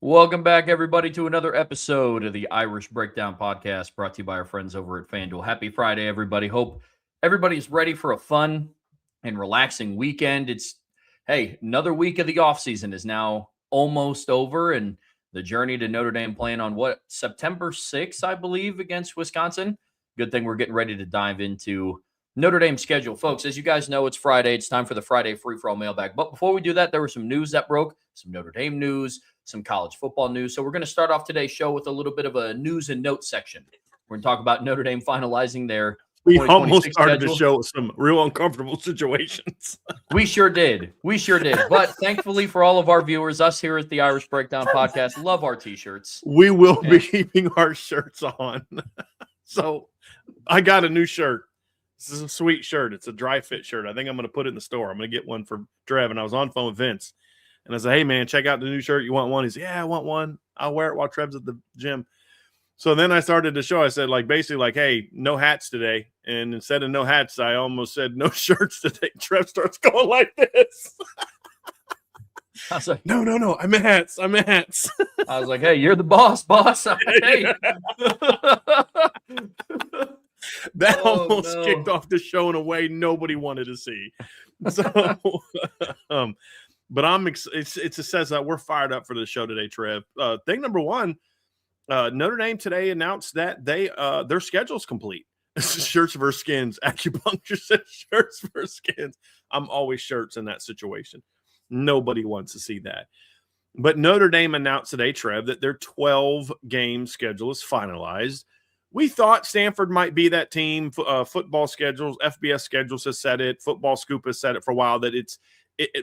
Welcome back, everybody, to another episode of the Irish Breakdown Podcast brought to you by our friends over at FanDuel. Happy Friday, everybody. Hope everybody's ready for a fun and relaxing weekend. Hey, another week of the offseason is now almost over, and the journey to Notre Dame playing on September 6th, I believe, against Wisconsin. Good thing we're getting ready to dive into Notre Dame's schedule. Folks, as you guys know, it's Friday. It's time for the Friday Free-For-All Mailbag. But before we do that, there was some news that broke, some Notre Dame news, some college football news. So we're going to start off today's show with a little bit of a news and notes section. We're going to talk about Notre Dame finalizing their We almost started schedule. the show with some real uncomfortable situations. We sure did. But thankfully for all of our viewers, us here at the Irish Breakdown Podcast love our T-shirts. We will be keeping our shirts on. So I got a new shirt. This is a sweet shirt. It's a dry fit shirt. I think I'm going to put it in the store. I'm going to get one for Trev. And I was on phone with Vince. And I said, hey, man, check out the new shirt. You want one? He said, yeah, I want one. I'll wear it while Trev's at the gym. So then I started the show. I said, basically, hey, no hats today. And instead of no hats, I almost said no shirts today. Trev starts going like this. I was like, no. I'm hats. I was like, hey, you're the boss. Hey. That almost kicked off the show in a way nobody wanted to see. So, but it says that we're fired up for the show today, Trev. Thing number one, Notre Dame today announced that their schedule's complete. Shirts versus skins. Acupuncture says shirts versus skins. I'm always shirts in that situation. Nobody wants to see that. But Notre Dame announced today, Trev, that their 12-game schedule is finalized. We thought Stanford might be that team. Football schedules, FBS schedules has said it. Football Scoop has said it for a while that it's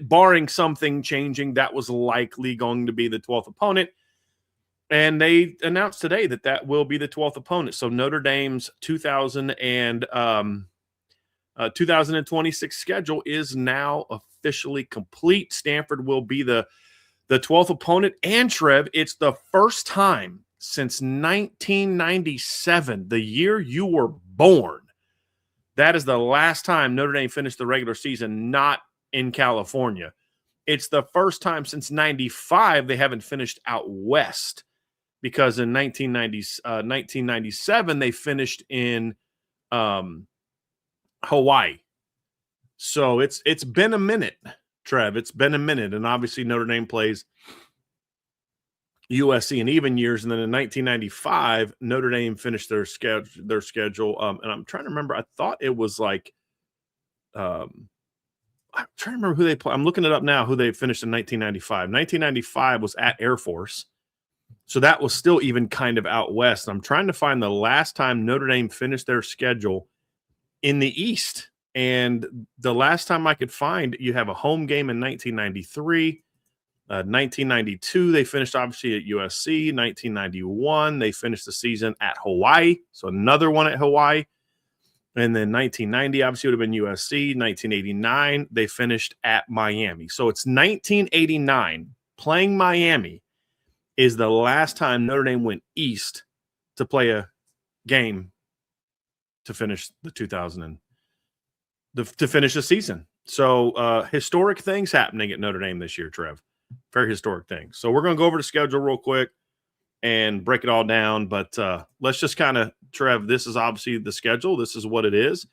barring something changing, that was likely going to be the 12th opponent. And they announced today that will be the 12th opponent. So Notre Dame's 2026 schedule is now officially complete. Stanford will be the 12th opponent. And Trev, it's the first time since 1997, the year you were born. That is the last time Notre Dame finished the regular season not in California. It's the first time since 95 they haven't finished out west, because in 1997 they finished in Hawaii. So it's been a minute, Trev. It's been a minute. And obviously Notre Dame plays USC in even years, and then in 1995, Notre Dame finished their schedule. And I'm trying to remember. I thought it was I'm trying to remember who they play. I'm looking it up now. Who they finished in 1995. 1995 was at Air Force, so that was still even kind of out west. I'm trying to find the last time Notre Dame finished their schedule in the East, and the last time I could find, you have a home game in 1993. 1992, they finished obviously at USC. 1991, they finished the season at Hawaii. So another one at Hawaii. And then 1990, obviously, would have been USC. 1989, they finished at Miami. So it's 1989. Playing Miami is the last time Notre Dame went east to play a game to finish the to finish the season. So historic things happening at Notre Dame this year, Trev. Very historic things. So we're going to go over the schedule real quick and break it all down. But let's just kind of, Trev, this is obviously the schedule. This is what it is.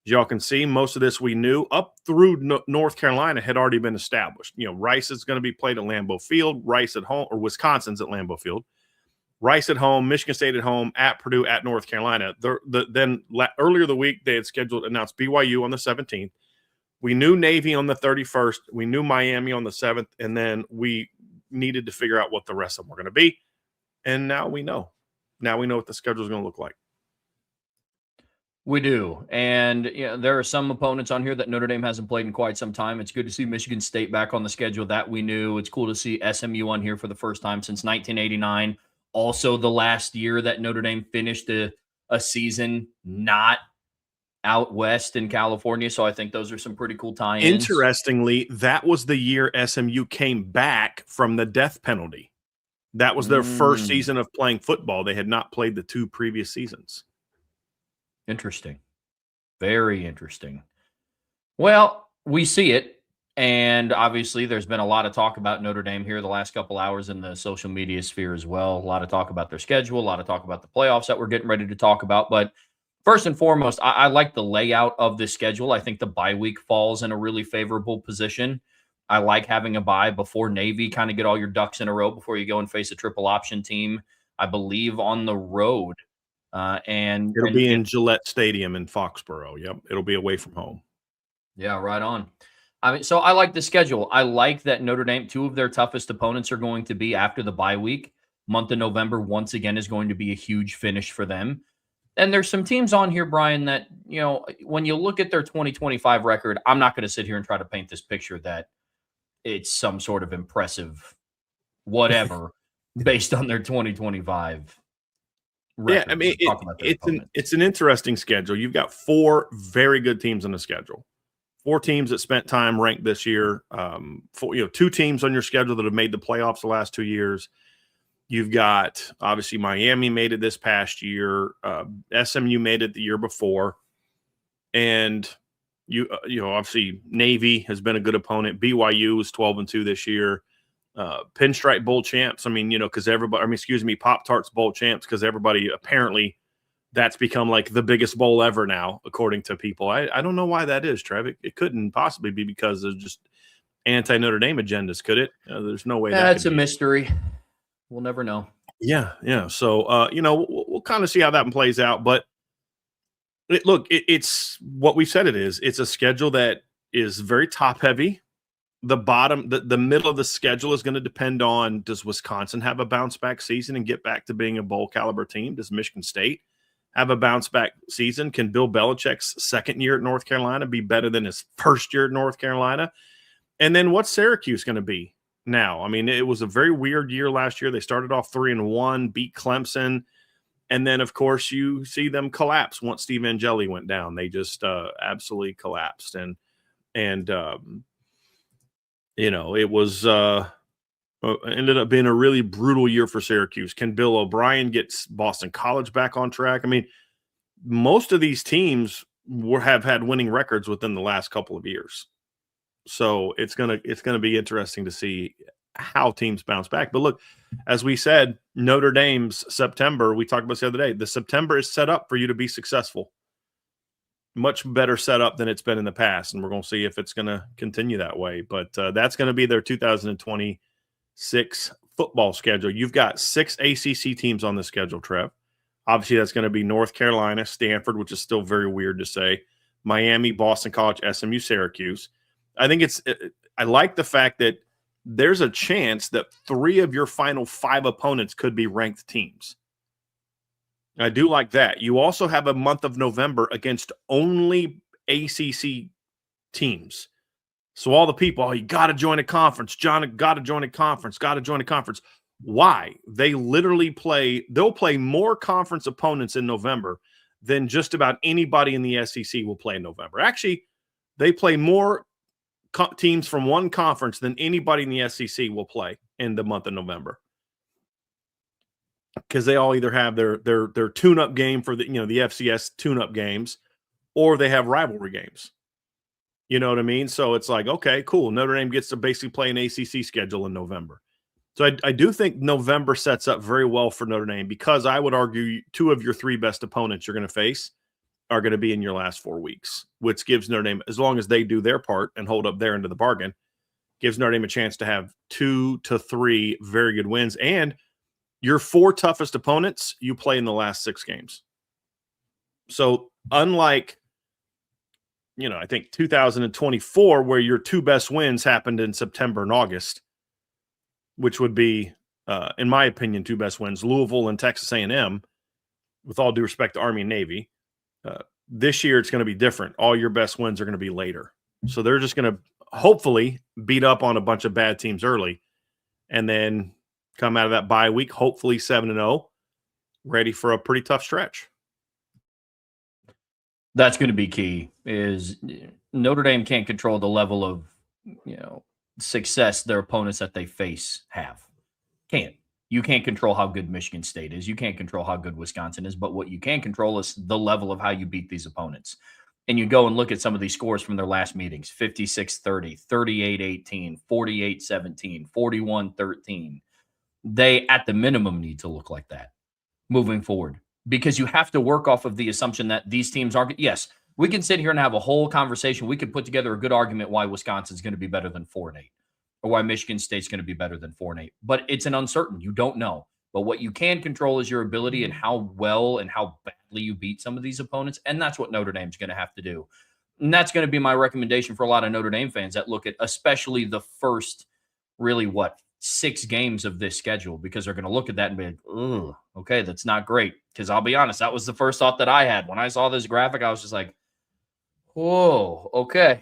As y'all can see, most of this we knew. Up through North Carolina had already been established. Rice is going to be played at Lambeau Field, Rice at home, or Wisconsin's at Lambeau Field. Rice at home, Michigan State at home, at Purdue, at North Carolina. Then earlier the week, they had announced BYU on the 17th. We knew Navy on the 31st. We knew Miami on the 7th. And then we needed to figure out what the rest of them were going to be. And now we know. Now we know what the schedule is going to look like. We do. And there are some opponents on here that Notre Dame hasn't played in quite some time. It's good to see Michigan State back on the schedule that we knew. It's cool to see SMU on here for the first time since 1989. Also the last year that Notre Dame finished a season not out west in California. So I think those are some pretty cool tie-ins. Interestingly, that was the year SMU came back from the death penalty. That was their first season of playing football. They had not played the two previous seasons. Interesting. Very interesting. Well, we see it. And obviously, there's been a lot of talk about Notre Dame here the last couple hours in the social media sphere as well. A lot of talk about their schedule, a lot of talk about the playoffs that we're getting ready to talk about. But first and foremost, I like the layout of this schedule. I think the bye week falls in a really favorable position. I like having a bye before Navy, kind of get all your ducks in a row before you go and face a triple option team, I believe, on the road. It'll be in Gillette Stadium in Foxborough. Yep, it'll be away from home. Yeah, right on. I mean, so I like the schedule. I like that Notre Dame, two of their toughest opponents are going to be after the bye week. Month of November, once again, is going to be a huge finish for them. And there's some teams on here, Bryan, that, when you look at their 2025 record, I'm not going to sit here and try to paint this picture that it's some sort of impressive whatever based on their 2025 record. Yeah, I mean, it's an interesting schedule. You've got 4 very good teams on the schedule. 4 teams that spent time ranked this year. 2 teams on your schedule that have made the playoffs the last 2 years. You've got, obviously, Miami made it this past year. SMU made it the year before. And, obviously, Navy has been a good opponent. BYU was 12-2 this year. Pinstripe Bowl champs. I mean, because Pop-Tarts Bowl champs, because everybody apparently – that's become like the biggest bowl ever now, according to people. I don't know why that is, Trev. It couldn't possibly be because of just anti-Notre Dame agendas, could it? There's no way. That's a mystery. We'll never know. Yeah. So, we'll kind of see how that plays out. But it's what we said it is. It's a schedule that is very top-heavy. The bottom, the middle of the schedule is going to depend on, does Wisconsin have a bounce-back season and get back to being a bowl-caliber team? Does Michigan State have a bounce-back season? Can Bill Belichick's second year at North Carolina be better than his first year at North Carolina? And then what's Syracuse going to be now? I mean, it was a very weird year last year. They started off 3-1, beat Clemson. And then, of course, you see them collapse once Steve Angeli went down. They just absolutely collapsed. And it was ended up being a really brutal year for Syracuse. Can Bill O'Brien get Boston College back on track? I mean, most of these teams have had winning records within the last couple of years. So it's gonna be interesting to see how teams bounce back. But look, as we said, Notre Dame's September, we talked about this the other day, the September is set up for you to be successful. Much better setup than it's been in the past. And we're going to see if it's going to continue that way. But that's going to be their 2026 football schedule. You've got 6 ACC teams on the schedule, Trev. Obviously, that's going to be North Carolina, Stanford, which is still very weird to say, Miami, Boston College, SMU, Syracuse. I like the fact that there's a chance that 3 of your final 5 opponents could be ranked teams. I do like that. You also have a month of November against only ACC teams. So all the people, you got to join a conference. John, got to join a conference. Got to join a conference. Why? They literally they'll play more conference opponents in November than just about anybody in the SEC will play in November. Actually, they play more teams from one conference than anybody in the SEC will play in the month of November. Because they all either have their tune-up game for the FCS tune-up games, or they have rivalry games. You know what I mean? So it's like, okay, cool. Notre Dame gets to basically play an ACC schedule in November. So I do think November sets up very well for Notre Dame, because I would argue 2 of your 3 best opponents you're going to face are going to be in your last 4 weeks, which gives Notre Dame, as long as they do their part and hold up their end of the bargain, gives Notre Dame a chance to have 2 to 3 very good wins. And your 4 toughest opponents, you play in the last 6 games. So unlike, I think 2024, where your 2 best wins happened in September and August, which would be, in my opinion, 2 best wins, Louisville and Texas A&M, with all due respect to Army and Navy. This year, it's going to be different. All your best wins are going to be later. So they're just going to hopefully beat up on a bunch of bad teams early, and then come out of that bye week, hopefully 7-0, ready for a pretty tough stretch. That's going to be key. Is Notre Dame can't control the level of success their opponents that they face have. You can't control how good Michigan State is. You can't control how good Wisconsin is. But what you can control is the level of how you beat these opponents. and you go and look at some of these scores from their last meetings, 56-30, 38-18, 48-17, 41-13. They, at the minimum, need to look like that moving forward, because you have to work off of the assumption that these teams aren't. Yes, we can sit here and have a whole conversation. We could put together a good argument why Wisconsin's going to be better than 4-8, or why Michigan State's going to be better than 4-8. But it's an uncertain. You don't know. But what you can control is your ability and how well and how badly you beat some of these opponents. And that's what Notre Dame's going to have to do. And that's going to be my recommendation for a lot of Notre Dame fans that look at especially the first, really, 6 games of this schedule, because they're going to look at that and be like, "Ugh, okay, that's not great." Because I'll be honest, that was the first thought that I had. When I saw this graphic, I was just like, whoa, okay.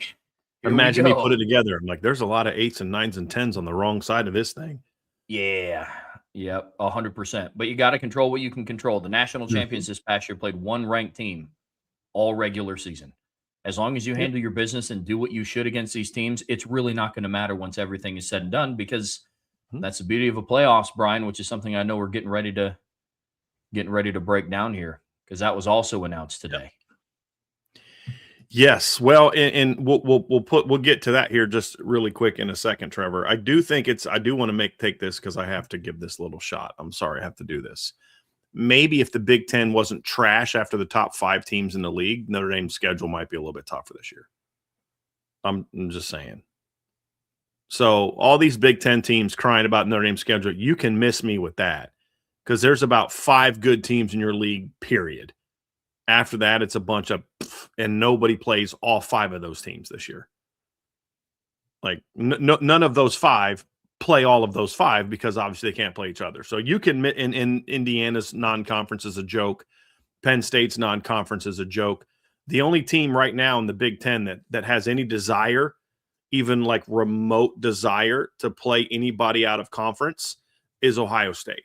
Imagine me put it together. I'm like, there's a lot of 8s and 9s and 10s on the wrong side of this thing. Yeah. Yep, 100%. But you got to control what you can control. The national champions this past year played one ranked team all regular season. As long as you handle your business and do what you should against these teams, it's really not going to matter once everything is said and done, because that's the beauty of a playoffs, Brian, which is something I know we're getting ready to break down here, because that was also announced today. Yes, well, and we'll get to that here just really quick in a second, Trevor. I do want to take this, because I have to give this little shot. I'm sorry, I have to do this. Maybe if the Big Ten wasn't trash after the top 5 teams in the league, Notre Dame's schedule might be a little bit tougher this year. I'm just saying. So all these Big Ten teams crying about Notre Dame's schedule, you can miss me with that, because there's about 5 good teams in your league, period. After that, it's a bunch of, and nobody plays all 5 of those teams this year. Like none of those 5 play all of those 5, because obviously they can't play each other. So you can, in Indiana's non-conference is a joke. Penn State's non-conference is a joke. The only team right now in the Big Ten that has any desire, even like remote desire, to play anybody out of conference is Ohio State.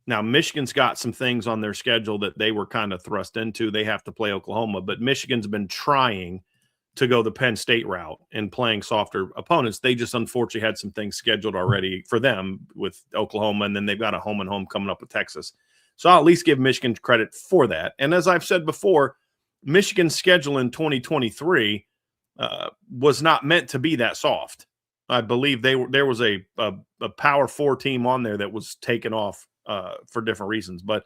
Now, Michigan's got some things on their schedule that they were kind of thrust into. They have to play Oklahoma, but Michigan's been trying to go the Penn State route and playing softer opponents. They just unfortunately had some things scheduled already for them with Oklahoma, and then they've got a home and home coming up with Texas. So I'll at least give Michigan credit for that. And as I've said before, Michigan's schedule in 2023 was not meant to be that soft. I believe there was a Power 4 team on there that was taken off for different reasons, but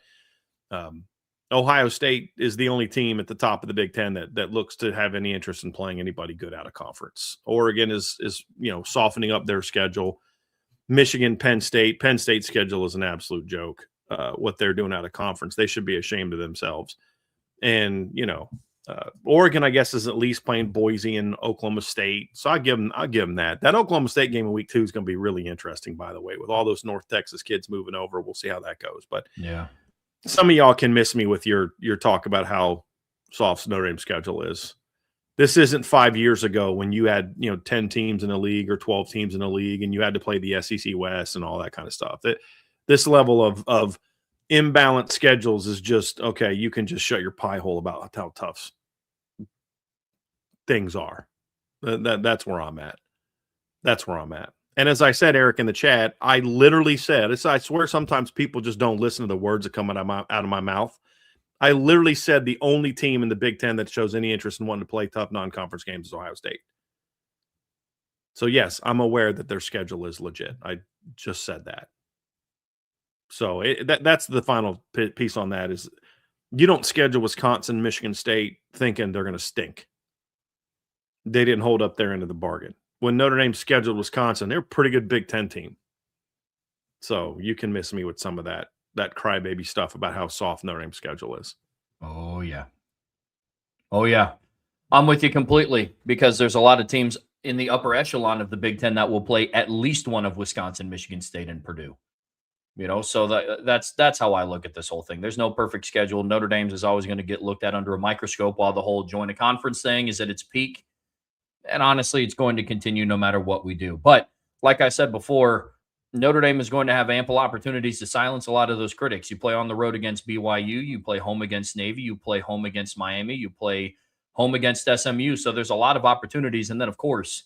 Ohio State is the only team at the top of the Big Ten that looks to have any interest in playing anybody good out of conference. Oregon is softening up their schedule. Michigan, Penn State's schedule is an absolute joke. What they're doing out of conference, they should be ashamed of themselves. And Oregon, I guess, is at least playing Boise and Oklahoma State, so I'll give them that. That Oklahoma State game in week 2 is going to be really interesting, by the way, with all those North Texas kids moving over. We'll see how that goes. But yeah, some of y'all can miss me with your talk about how soft Notre Dame's schedule is. This isn't 5 years ago when you had 10 teams in a league or 12 teams in a league, and you had to play the SEC West and all that kind of stuff. This level of imbalanced schedules is just, okay, you can just shut your pie hole about how tough things are. That's where I'm at. That's where I'm at. And as I said, Eric, in the chat, I literally said, I swear sometimes people just don't listen to the words that come out of my mouth. I literally said the only team in the Big Ten that shows any interest in wanting to play tough non-conference games is Ohio State. So, yes, I'm aware that their schedule is legit. I just said that. So that's the final piece on that is you don't schedule Wisconsin, Michigan State thinking they're going to stink. They didn't hold up their end of the bargain. When Notre Dame scheduled Wisconsin, they're a pretty good Big Ten team. So you can miss me with some of that crybaby stuff about how soft Notre Dame's schedule is. Oh, yeah. Oh, yeah. I'm with you completely, because there's a lot of teams in the upper echelon of the Big Ten that will play at least one of Wisconsin, Michigan State, and Purdue. So that's how I look at this whole thing. There's no perfect schedule. Notre Dame's is always going to get looked at under a microscope while the whole join a conference thing is at its peak. And honestly, it's going to continue no matter what we do. But like I said before, Notre Dame is going to have ample opportunities to silence a lot of those critics. You play on the road against BYU, you play home against Navy, you play home against Miami, you play home against SMU. So there's a lot of opportunities. And then, of course,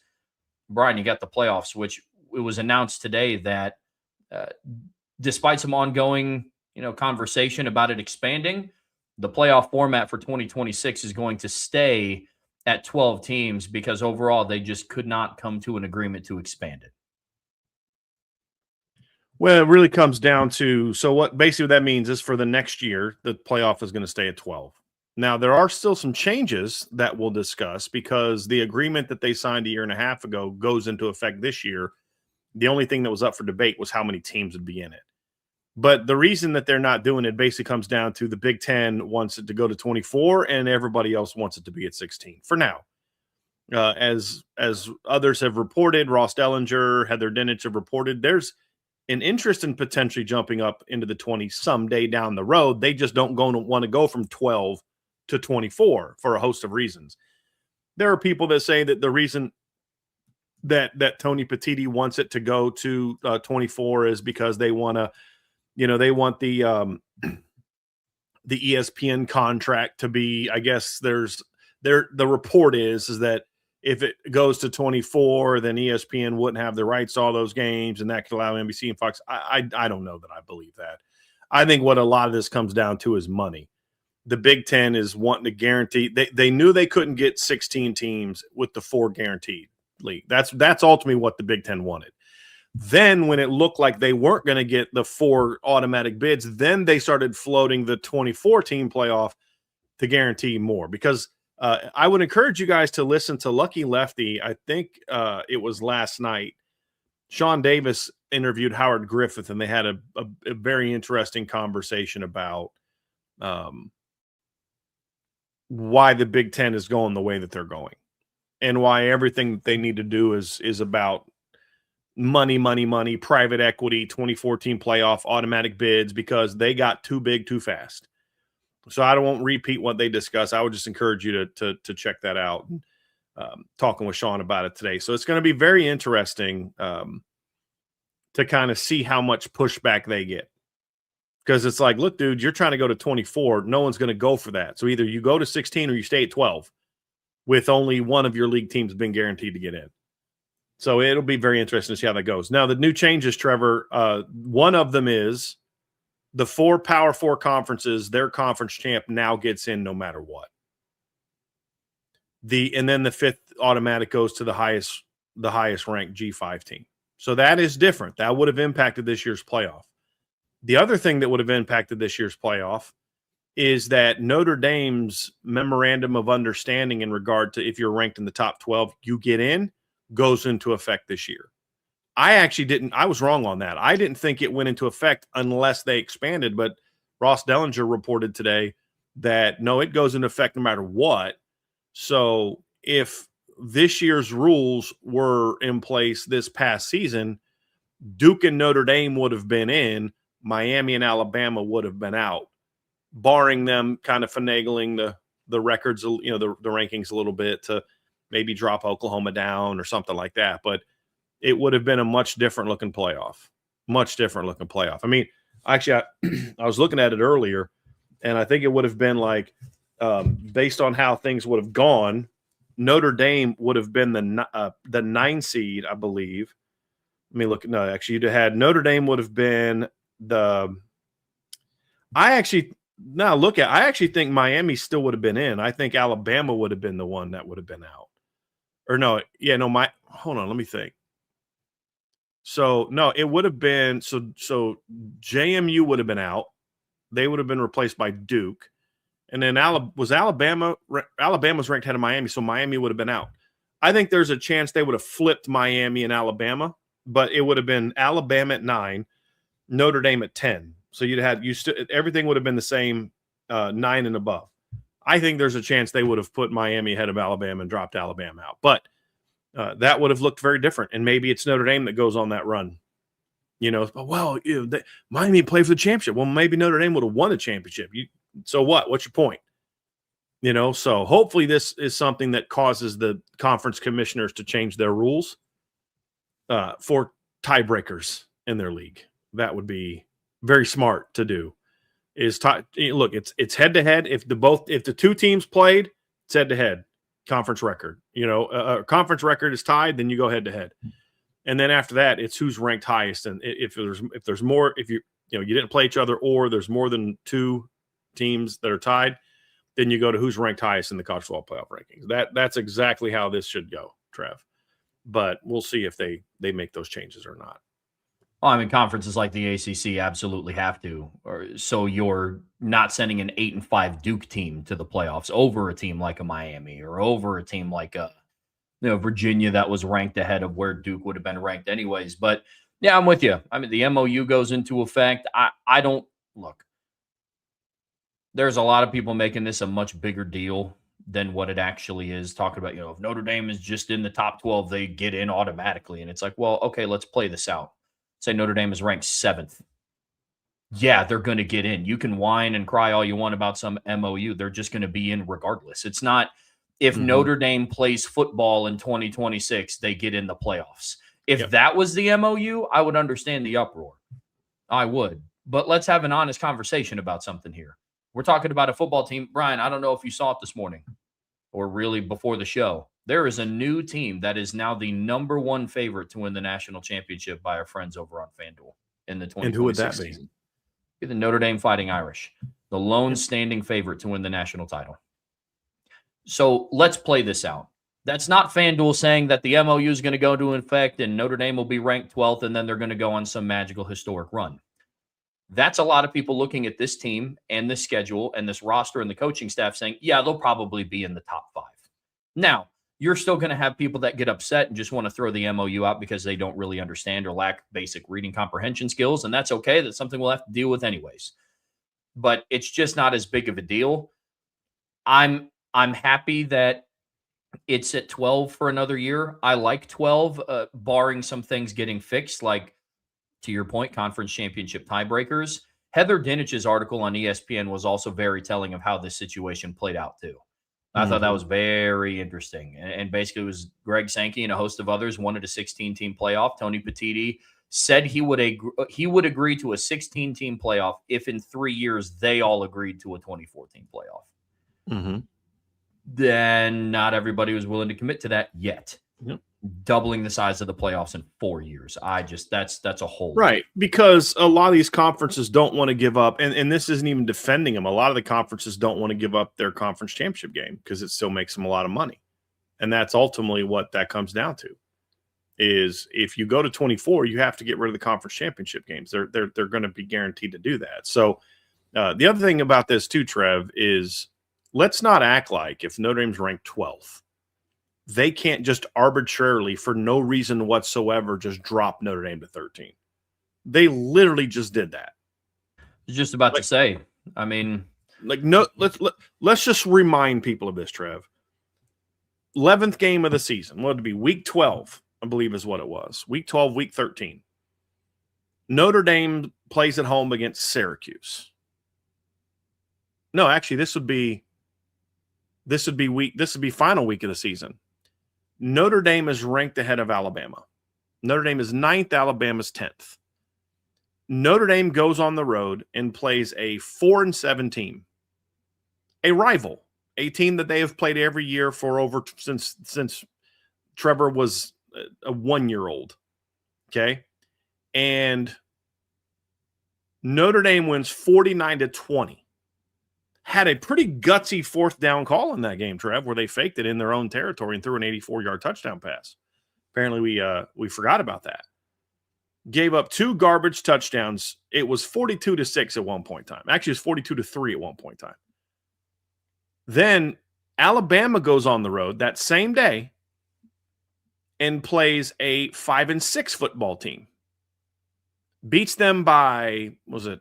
Brian, you got the playoffs, which it was announced today that despite some ongoing, conversation about it expanding, the playoff format for 2026 is going to stay at 12 teams because overall they just could not come to an agreement to expand it. Well, it really comes down to, so what that means is for the next year, the playoff is going to stay at 12. Now, there are still some changes that we'll discuss because the agreement that they signed a year and a half ago goes into effect this year. The only thing that was up for debate was how many teams would be in it. But the reason that they're not doing it basically comes down to the Big Ten wants it to go to 24 and everybody else wants it to be at 16 for now. As others have reported, Ross Dellinger, Heather Dinich have reported, there's an interest in potentially jumping up into the 20s someday down the road. They just don't want to go from 12 to 24 for a host of reasons. There are people that say that the reason that Tony Petitti wants it to go to 24 is because they want to, they want the ESPN contract to be, I guess the report is that if it goes to 24, then ESPN wouldn't have the rights to all those games, and that could allow NBC and Fox. I don't know that I believe that. I think what a lot of this comes down to is money. The Big Ten is wanting to guarantee. They knew they couldn't get 16 teams with the 4 guaranteed league. That's ultimately what the Big Ten wanted. Then when it looked like they weren't going to get the 4 automatic bids, then they started floating the 24-team playoff to guarantee more because I would encourage you guys to listen to Lucky Lefty. I think it was last night. Sean Davis interviewed Howard Griffith, and they had a very interesting conversation about why the Big Ten is going the way that they're going and why everything they need to do is about money, private equity, 2014 playoff, automatic bids, because they got too big too fast. So I won't repeat what they discuss. I would just encourage you to check that out. Talking with Sean about it today. So it's going to be very interesting to kind of see how much pushback they get. Because it's like, look, dude, you're trying to go to 24. No one's going to go for that. So either you go to 16 or you stay at 12 with only one of your league teams being guaranteed to get in. So it'll be very interesting to see how that goes. Now, the new changes, Trevor, one of them is the 4 Power 4 conferences, their conference champ now gets in no matter what. And then the 5th automatic goes to the highest ranked G5 team. So that is different. That would have impacted this year's playoff. The other thing that would have impacted this year's playoff is that Notre Dame's memorandum of understanding in regard to if you're ranked in the top 12, you get in, goes into effect this year. I was wrong on that. I didn't think it went into effect unless they expanded, but Ross Dellinger reported today that no, it goes into effect no matter what. So if this year's rules were in place this past season, Duke and Notre Dame would have been in, Miami and Alabama would have been out, barring them kind of finagling the records, the rankings a little bit to maybe drop Oklahoma down or something like that. But it would have been a much different looking playoff. I mean, actually, I was looking at it earlier, and I think it would have been like, based on how things would have gone, Notre Dame would have been the 9 seed, I believe. Let me look. No, actually, you'd have had Notre Dame would have been I actually think Miami still would have been in. I think Alabama would have been the one that would have been out. Or no, hold on, let me think. So no, it would have been so JMU would have been out. They would have been replaced by Duke. And then Alabama's ranked ahead of Miami, so Miami would have been out. I think there's a chance they would have flipped Miami and Alabama, but it would have been Alabama at 9, Notre Dame at 10. So everything would have been the same, 9 and above. I think there's a chance they would have put Miami ahead of Alabama and dropped Alabama out. But that would have looked very different. And maybe it's Notre Dame that goes on that run. Miami played for the championship. Well, maybe Notre Dame would have won a championship. So what? What's your point? So hopefully this is something that causes the conference commissioners to change their rules for tiebreakers in their league. That would be very smart to do. Look, it's head to head. If the 2 teams played, it's head to head. Conference record. A conference record is tied, then you go head to head. And then after that, it's who's ranked highest. And if there's more, if you didn't play each other, or there's more than 2 teams that are tied, then you go to who's ranked highest in the college football playoff rankings. That's exactly how this should go, Trev. But we'll see if they make those changes or not. Well, I mean, conferences like the ACC absolutely have to, or so you're not sending an 8-5 Duke team to the playoffs over a team like a Miami or over a team like a Virginia that was ranked ahead of where Duke would have been ranked anyways. But yeah, I'm with you. I mean, the MOU goes into effect. I don't look. There's a lot of people making this a much bigger deal than what it actually is. Talking about, if Notre Dame is just in the top 12, they get in automatically. And it's like, well, okay, let's play this out. Say Notre Dame is ranked 7th. Yeah, they're going to get in. You can whine and cry all you want about some MOU. They're just going to be in regardless. It's not if Notre Dame plays football in 2026, they get in the playoffs. If that was the MOU, I would understand the uproar. I would. But let's have an honest conversation about something here. We're talking about a football team. Bryan, I don't know if you saw it this morning or really before the show. There is a new team that is now the number 1 favorite to win the national championship by our friends over on FanDuel in the 2026 And who would that season. Be? The Notre Dame Fighting Irish, the lone standing favorite to win the national title. So let's play this out. That's not FanDuel saying that the MOU is going to go into effect and Notre Dame will be ranked 12th and then they're going to go on some magical historic run. That's a lot of people looking at this team and this schedule and this roster and the coaching staff saying, yeah, they'll probably be in the top 5. Now, you're still going to have people that get upset and just want to throw the MOU out because they don't really understand or lack basic reading comprehension skills. And that's okay. That's something we'll have to deal with anyways. But it's just not as big of a deal. I'm happy that it's at 12 for another year. I like 12, barring some things getting fixed, like, to your point, conference championship tiebreakers. Heather Dinich's article on ESPN was also very telling of how this situation played out too. I thought that was very interesting. And basically it was Greg Sankey and a host of others wanted a 16-team playoff. Tony Petitti said he would agree to a 16-team playoff if in 3 years they all agreed to a 24-team playoff. Then not everybody was willing to commit to that yet. Doubling the size of the playoffs in 4 years. That's a whole right, because a lot of these conferences don't want to give up, and this isn't even defending them. A lot of the conferences don't want to give up their conference championship game because it still makes them a lot of money, and that's ultimately what that comes down to. Is if you go to 24, you have to get rid of the conference championship games. They're going to be guaranteed to do that. So the other thing about this too, Trev, is let's not act like if Notre Dame's ranked 12th. They can't just arbitrarily, for no reason whatsoever, just drop Notre Dame to 13. They literally just did that. I was just about to say. I mean, let's just remind people of this, Trev. 11th game of the season. What would it be? Week 12, I believe, is what it was. Week 12, week 13. Notre Dame plays at home against Syracuse. No, actually, this would be final week of the season. Notre Dame is ranked ahead of Alabama. Notre Dame is 9th, Alabama's 10th. Notre Dame goes on the road and plays a 4-7 team. A rival, a team that they have played every year for since Trevor was a 1-year-old. Okay? And Notre Dame wins 49-20. Had a pretty gutsy 4th down call in that game, Trev, where they faked it in their own territory and threw an 84-yard touchdown pass. Apparently, we forgot about that. Gave up 2 garbage touchdowns. It was 42-6 at one point in time. Actually, it was 42-3 at one point in time. Then Alabama goes on the road that same day and plays a 5-6 football team. Beats them by, was it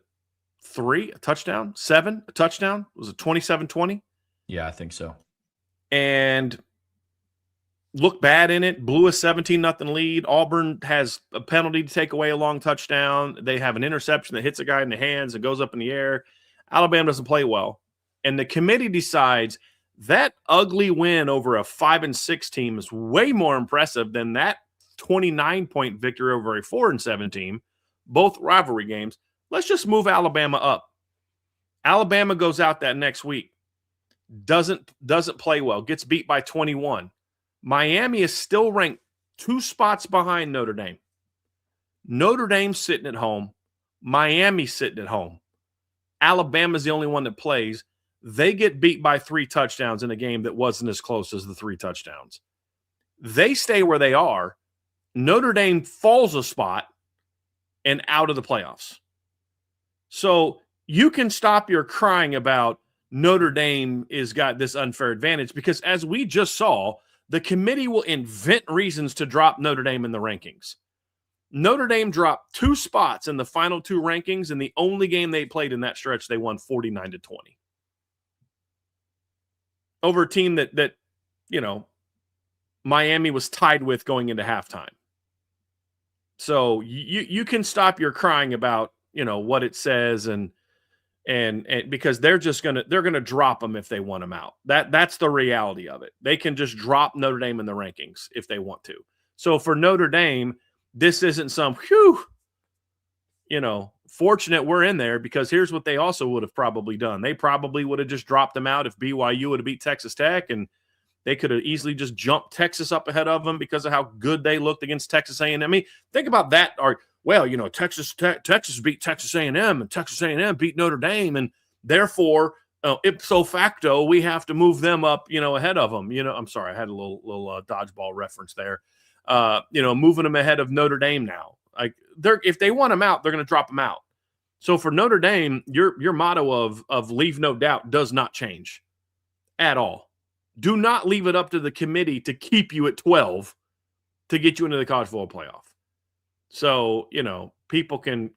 3, a touchdown, 7, a touchdown? Was it 27-20? Yeah, I think so. And looked bad in it, blew a 17-0 lead. Auburn has a penalty to take away a long touchdown. They have an interception that hits a guy in the hands and goes up in the air. Alabama doesn't play well. And the committee decides that ugly win over a 5-6 team is way more impressive than that 29-point victory over a 4-7 team, both rivalry games. Let's just move Alabama up. Alabama goes out that next week. Doesn't play well. Gets beat by 21. Miami is still ranked 2 spots behind Notre Dame. Notre Dame's sitting at home. Miami's sitting at home. Alabama's the only one that plays. They get beat by 3 touchdowns in a game that wasn't as close as the 3 touchdowns. They stay where they are. Notre Dame falls a spot and out of the playoffs. So you can stop your crying about Notre Dame is got this unfair advantage, because as we just saw, the committee will invent reasons to drop Notre Dame in the rankings. Notre Dame dropped 2 spots in the final 2 rankings, and the only game they played in that stretch, they won 49-20 over a team that Miami was tied with going into halftime. So you can stop your crying about what it says and because they're gonna drop them if they want them out. That's the reality of it. They can just drop Notre Dame in the rankings if they want to. So for Notre Dame, this isn't some fortunate we're in there, because here's what they also would have probably done. They probably would have just dropped them out if BYU would have beat Texas Tech, and they could have easily just jumped Texas up ahead of them because of how good they looked against Texas A&M. I mean, think about that. Or, Texas beat Texas A&M, and Texas A&M beat Notre Dame, and therefore, ipso facto, we have to move them up, ahead of them. I'm sorry, I had a little dodgeball reference there. Moving them ahead of Notre Dame now. Like, if they want them out, they're going to drop them out. So for Notre Dame, your motto of leave no doubt does not change at all. Do not leave it up to the committee to keep you at 12 to get you into the college football playoff. So, people can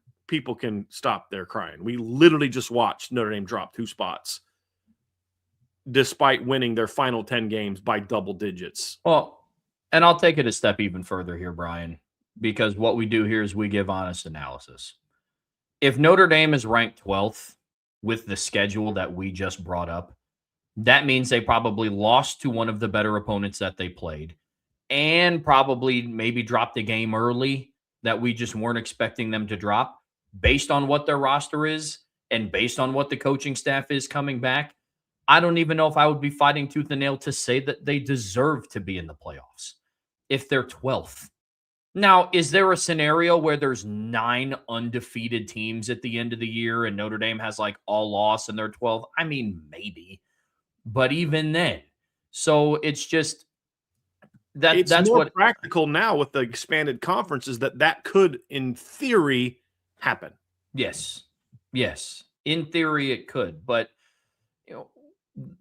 stop their crying. We literally just watched Notre Dame drop 2 spots despite winning their final 10 games by double digits. Well, and I'll take it a step even further here, Bryan, because what we do here is we give honest analysis. If Notre Dame is ranked 12th with the schedule that we just brought up, that means they probably lost to one of the better opponents that they played, and probably maybe dropped a game early that we just weren't expecting them to drop based on what their roster is and based on what the coaching staff is coming back. I don't even know if I would be fighting tooth and nail to say that they deserve to be in the playoffs if they're 12th. Now, is there a scenario where there's 9 undefeated teams at the end of the year and Notre Dame has like all loss and they're 12? I mean, maybe. But even then, so it's just that's more what practical now with the expanded conferences that could, in theory, happen. Yes, in theory it could, but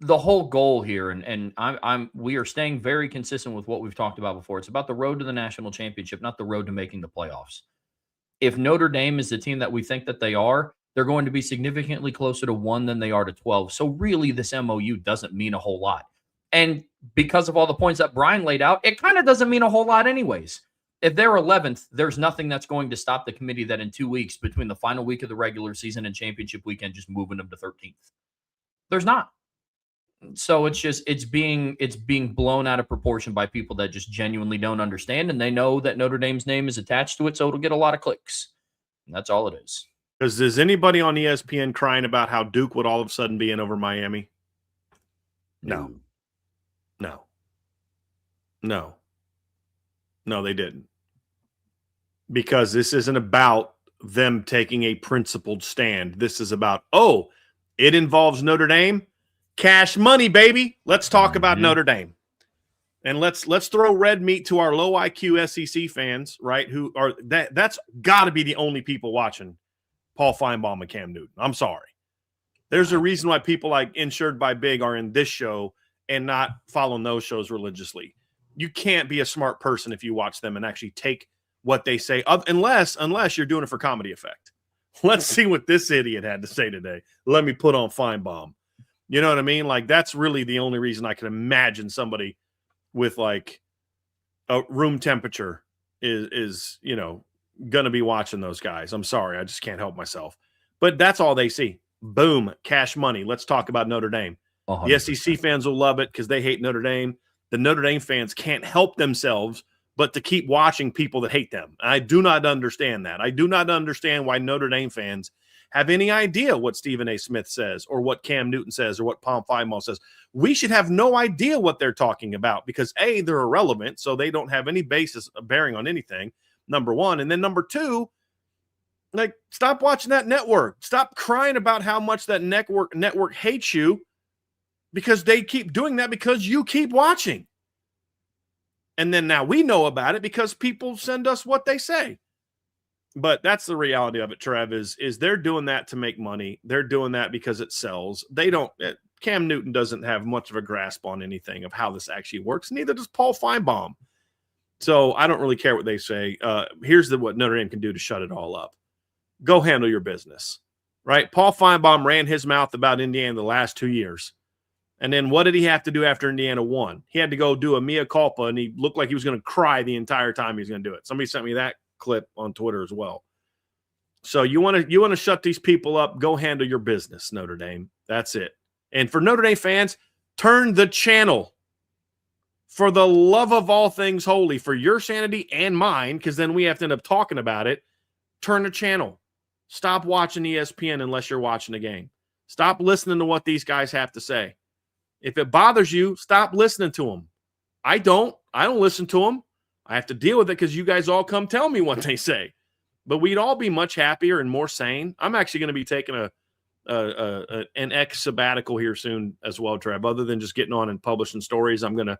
the whole goal here, and we are staying very consistent with what we've talked about before. It's about the road to the national championship, not the road to making the playoffs. If Notre Dame is the team that we think that they are, they're going to be significantly closer to 1 than they are to 12. So really, this MOU doesn't mean a whole lot. And because of all the points that Bryan laid out, it kind of doesn't mean a whole lot anyways. If they're 11th, there's nothing that's going to stop the committee that in 2 weeks, between the final week of the regular season and championship weekend, just moving them to 13th. There's not. So it's being blown out of proportion by people that just genuinely don't understand, and they know that Notre Dame's name is attached to it, so it'll get a lot of clicks. And that's all it is. Because is anybody on ESPN crying about how Duke would all of a sudden be in over Miami? No, they didn't. Because this isn't about them taking a principled stand. This is about, it involves Notre Dame. Cash money, baby. Let's talk about Notre Dame. And let's throw red meat to our low IQ SEC fans, right? Who are that's got to be the only people watching Paul Feinbaum and Cam Newton. I'm sorry. There's a reason why people like Insured by Big are in this show and not following those shows religiously. You can't be a smart person if you watch them and actually take what they say, unless you're doing it for comedy effect. Let's see what this idiot had to say today. Let me put on Feinbaum. You know what I mean? Like, that's really the only reason I can imagine somebody with like a room temperature is going to be watching those guys. I'm sorry. I just can't help myself. But that's all they see. Boom. Cash money. Let's talk about Notre Dame. 100%. The SEC fans will love it because they hate Notre Dame. The Notre Dame fans can't help themselves but to keep watching people that hate them. I do not understand that. I do not understand why Notre Dame fans have any idea what Stephen A. Smith says or what Cam Newton says or what Paul Feinbaum says. We should have no idea what they're talking about because, A, they're irrelevant, so they don't have any basis of bearing on anything, number one. And then number two, like, stop watching that network. Stop crying about how much that network hates you because they keep doing that because you keep watching. And then now we know about it because people send us what they say. But that's the reality of it, Trev, is they're doing that to make money. They're doing that because it sells. They don't – Cam Newton doesn't have much of a grasp on anything of how this actually works. Neither does Paul Feinbaum. So I don't really care what they say. Here's what Notre Dame can do to shut it all up. Go handle your business, right? Paul Feinbaum ran his mouth about Indiana the last 2 years. And then what did he have to do after Indiana won? He had to go do a mea culpa, and he looked like he was going to cry the entire time he was going to do it. Somebody sent me that clip on Twitter as well. So you want to shut these people up, go handle your business, Notre Dame. That's it. And for Notre Dame fans, turn the channel. For the love of all things holy, for your sanity and mine, because then we have to end up talking about it, turn the channel. Stop watching ESPN unless you're watching the game. Stop listening to what these guys have to say. If it bothers you, stop listening to them. I don't listen to them. I have to deal with it because you guys all come tell me what they say. But we'd all be much happier and more sane. I'm actually going to be taking an X sabbatical here soon as well, Trev. Other than just getting on and publishing stories, I'm going to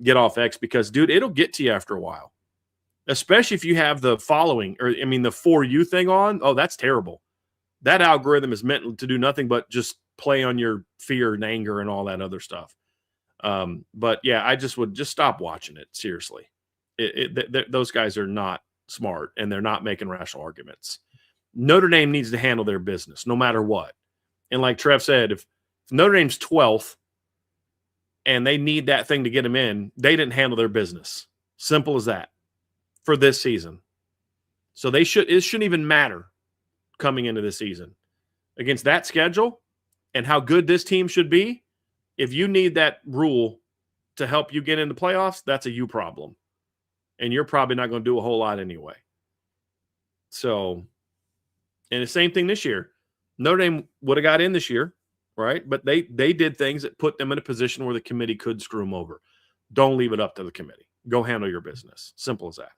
get off X because, dude, it'll get to you after a while. Especially if you have the following, the For You thing on. Oh, that's terrible. That algorithm is meant to do nothing but just play on your fear and anger and all that other stuff. But yeah, I just would just stop watching it. Seriously. Those guys are not smart and they're not making rational arguments. Notre Dame needs to handle their business no matter what. And like Trev said, if Notre Dame's 12th and they need that thing to get them in, they didn't handle their business. Simple as that for this season. So it shouldn't even matter coming into the season against that schedule and how good this team should be. If you need that rule to help you get into playoffs, that's a you problem. And you're probably not going to do a whole lot anyway. So, and the same thing this year. Notre Dame would have got in this year, right? But they did things that put them in a position where the committee could screw them over. Don't leave it up to the committee. Go handle your business. Simple as that.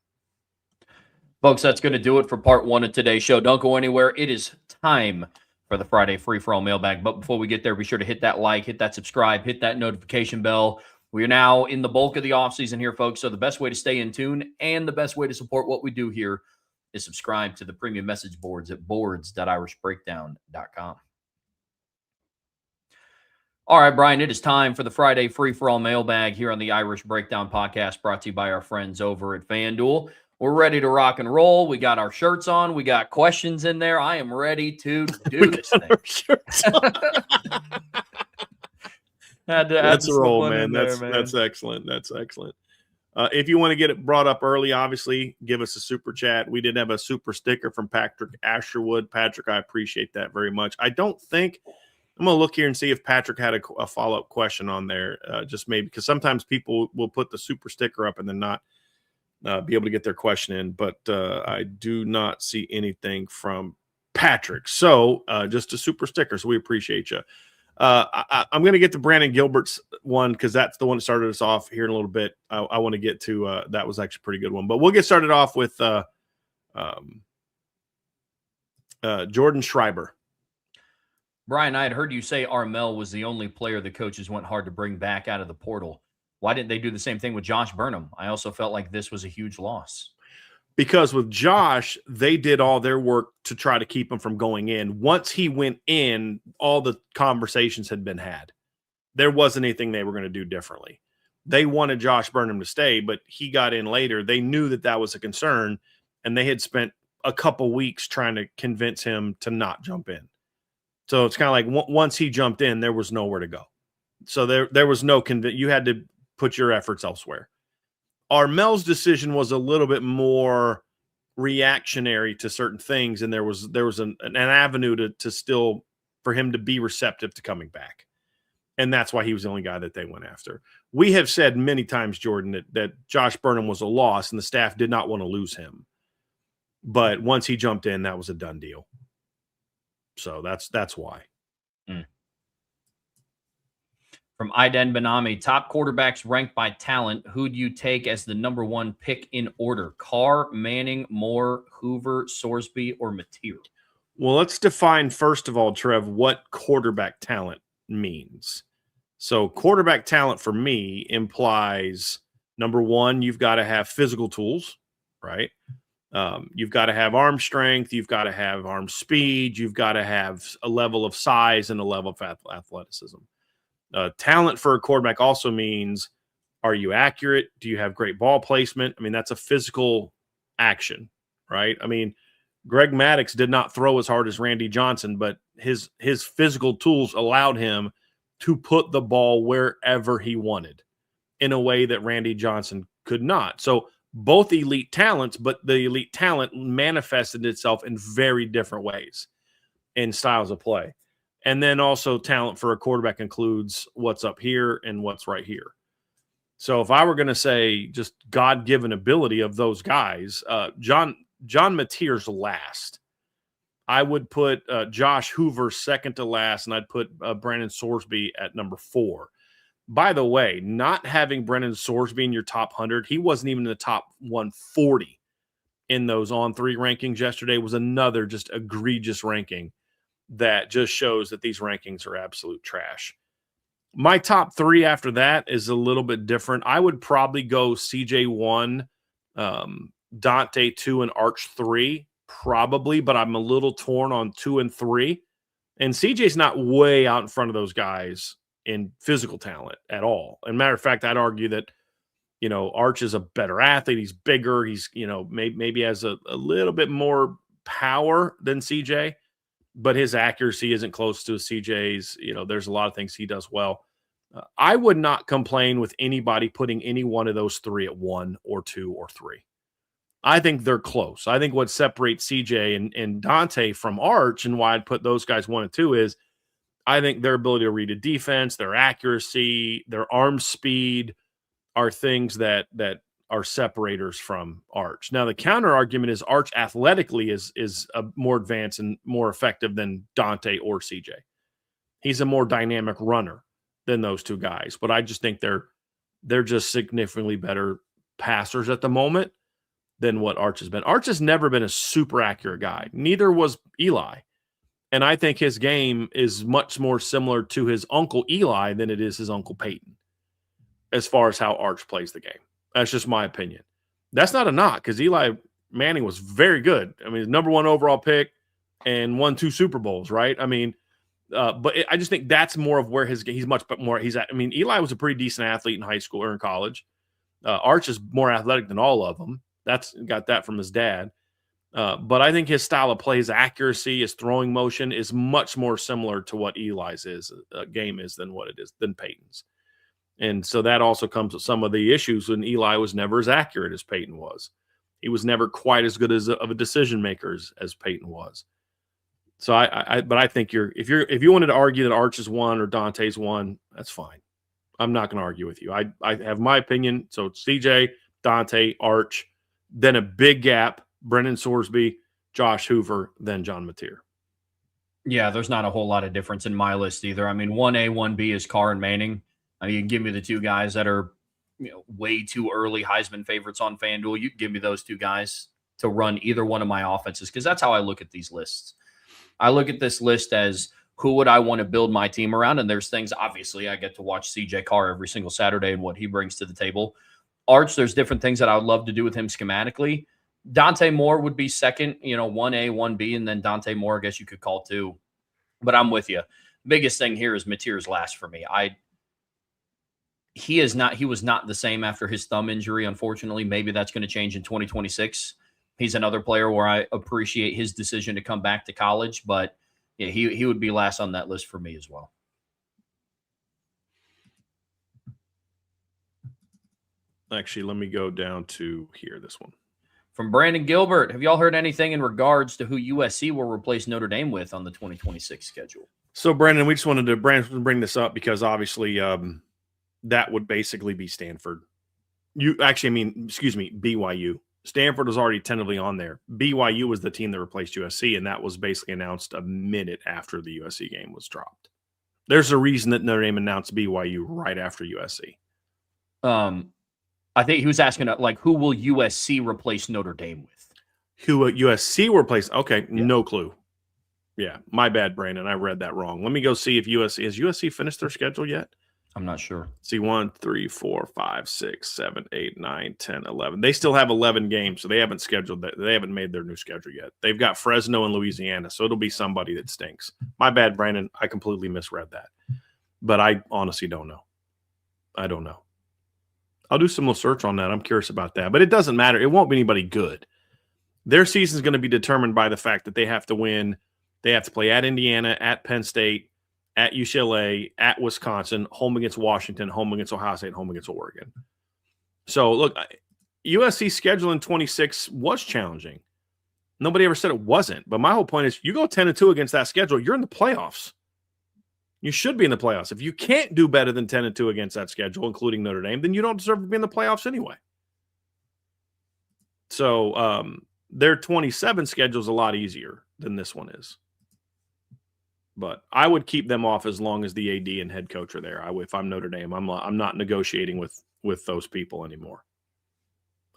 Folks, that's going to do it for part one of today's show. Don't go anywhere. It is time for the Friday Free-For-All Mailbag. But before we get there, be sure to hit that like, hit that subscribe, hit that notification bell. We are now in the bulk of the offseason here, folks. So the best way to stay in tune and the best way to support what we do here is subscribe to the premium message boards at boards.irishbreakdown.com. All right, Brian, it is time for the Friday Free-For-All Mailbag here on the Irish Breakdown podcast, brought to you by our friends over at FanDuel. We're ready to rock and roll. We got our shirts on. We got questions in there. I am ready to do this thing. That's a roll, man. That's excellent. That's excellent. If you want to get it brought up early, obviously, give us a super chat. We did have a super sticker from Patrick Asherwood. Patrick, I appreciate that very much. I don't think I'm going to look here and see if Patrick had a follow-up question on there, just maybe because sometimes people will put the super sticker up and then not be able to get their question in. But I do not see anything from Patrick. So just a super sticker. So we appreciate you. I'm going to get to Brandon Gilbert's one because that's the one that started us off here in a little bit. I want to get to that was actually a pretty good one. But we'll get started off with Jordan Schreiber. Brian, I had heard you say Armel was the only player the coaches went hard to bring back out of the portal. Why didn't they do the same thing with Josh Burnham? I also felt like this was a huge loss. Because with Josh, they did all their work to try to keep him from going in. Once he went in, all the conversations had been had. There wasn't anything they were going to do differently. They wanted Josh Burnham to stay, but he got in later. They knew that was a concern, and they had spent a couple weeks trying to convince him to not jump in. So it's kind of like once he jumped in, there was nowhere to go. So there was no you had to put your efforts elsewhere. Armel's decision was a little bit more reactionary to certain things, and there was an avenue to still for him to be receptive to coming back. And that's why he was the only guy that they went after. We have said many times, Jordan, that Josh Burnham was a loss, and the staff did not want to lose him. But once he jumped in, that was a done deal. So that's why. From Aiden Benami, top quarterbacks ranked by talent, who do you take as the number one pick in order? Carr, Manning, Moore, Hoover, Sorsby, or Mateer? Well, let's define, first of all, Trev, what quarterback talent means. So quarterback talent for me implies, number one, you've got to have physical tools, right? You've got to have arm strength. You've got to have arm speed. You've got to have a level of size and a level of athleticism. Talent for a quarterback also means, are you accurate? Do you have great ball placement? I mean, that's a physical action, right? I mean, Greg Maddux did not throw as hard as Randy Johnson, but his physical tools allowed him to put the ball wherever he wanted in a way that Randy Johnson could not. So both elite talents, but the elite talent manifested itself in very different ways in styles of play. And then also talent for a quarterback includes what's up here and what's right here. So if I were going to say just God-given ability of those guys, John Mateer's last. I would put Josh Hoover second to last, and I'd put Brandon Sorsby at number 4. By the way, not having Brennan Sorsby in your top 100, he wasn't even in the top 140 in those On3 rankings yesterday, was another just egregious ranking that just shows that these rankings are absolute trash. My top 3 after that is a little bit different. I would probably go CJ 1, Dante 2, and Arch 3, probably, but I'm a little torn on 2 and 3. And CJ's not way out in front of those guys in physical talent at all. And matter of fact, I'd argue that, Arch is a better athlete. He's bigger. He's, maybe has a little bit more power than CJ, but his accuracy isn't close to CJ's. There's a lot of things he does well. I would not complain with anybody putting any one of those 3 at 1 or 2 or 3. I think they're close. I think what separates CJ and Dante from Arch, and why I'd put those guys 1 and 2, is I think their ability to read a defense, their accuracy, their arm speed are things that are separators from Arch. Now, the counter argument is Arch athletically is a more advanced and more effective than Dante or CJ. He's a more dynamic runner than those two guys, but I just think they're just significantly better passers at the moment than what Arch has been. Arch has never been a super accurate guy. Neither was Eli. And I think his game is much more similar to his uncle Eli than it is his uncle Peyton, as far as how Arch plays the game. That's just my opinion. That's not a knock, because Eli Manning was very good. I mean, number 1 overall pick and won 2 Super Bowls, right? I mean, I just think that's more of where he's much more he's at. I mean, Eli was a pretty decent athlete in high school or in college. Arch is more athletic than all of them. Got that from his dad. But I think his style of play, his accuracy, his throwing motion is much more similar to what Eli's game is than what it is than Peyton's. And so that also comes with some of the issues when Eli was never as accurate as Peyton was. He was never quite as good of a decision maker as Peyton was. So but I think if you wanted to argue that Arch is 1 or Dante's 1, that's fine. I'm not going to argue with you. I have my opinion. So it's CJ, Dante, Arch, then a big gap, Brennan Sorsby, Josh Hoover, then John Mateer. Yeah, there's not a whole lot of difference in my list either. I mean, 1A, 1B is Carr and Manning. I mean, you can give me the 2 guys that are way too early Heisman favorites on FanDuel. You can give me those 2 guys to run either one of my offenses, because that's how I look at these lists. I look at this list as who would I want to build my team around, and there's things, obviously, I get to watch CJ Carr every single Saturday and what he brings to the table. Arch, there's different things that I would love to do with him schematically. Dante Moore would be second, 1A, 1B, and then Dante Moore, I guess you could call 2. But I'm with you. Biggest thing here is Mateer's last for me. He was not the same after his thumb injury, unfortunately. Maybe that's going to change in 2026. He's another player where I appreciate his decision to come back to college, but yeah, he would be last on that list for me as well. Actually, let me go down to here, this one. From Brandon Gilbert, have y'all heard anything in regards to who USC will replace Notre Dame with on the 2026 schedule? So, Brandon, we just wanted to bring this up because obviously that would basically be Stanford. BYU. Stanford was already tentatively on there. BYU was the team that replaced USC, and that was basically announced a minute after the USC game was dropped. There's a reason that Notre Dame announced BYU right after USC. I think he was asking, who will USC replace Notre Dame with? Who will USC replace? Okay, yeah. No clue. Yeah, my bad, Brandon. I read that wrong. Let me go see if USC – has USC finished their schedule yet? I'm not sure. See, 1, 3, 4, 5, 6, 7, 8, 9, 10, 11. They still have 11 games, so they haven't scheduled that. They haven't made their new schedule yet. They've got Fresno and Louisiana, so it'll be somebody that stinks. My bad, Brandon. I completely misread that. But I honestly don't know. I don't know. I'll do some research on that. I'm curious about that. But it doesn't matter. It won't be anybody good. Their season is going to be determined by the fact that they have to win. They have to play at Indiana, at Penn State, at UCLA, at Wisconsin, home against Washington, home against Ohio State, home against Oregon. So, look, USC's schedule in 26 was challenging. Nobody ever said it wasn't. But my whole point is you go 10-2 against that schedule, you're in the playoffs. You should be in the playoffs. If you can't do better than 10-2 against that schedule, including Notre Dame, then you don't deserve to be in the playoffs anyway. So their 27 schedule is a lot easier than this one is. But I would keep them off as long as the AD and head coach are there. If I'm Notre Dame, I'm not negotiating with those people anymore.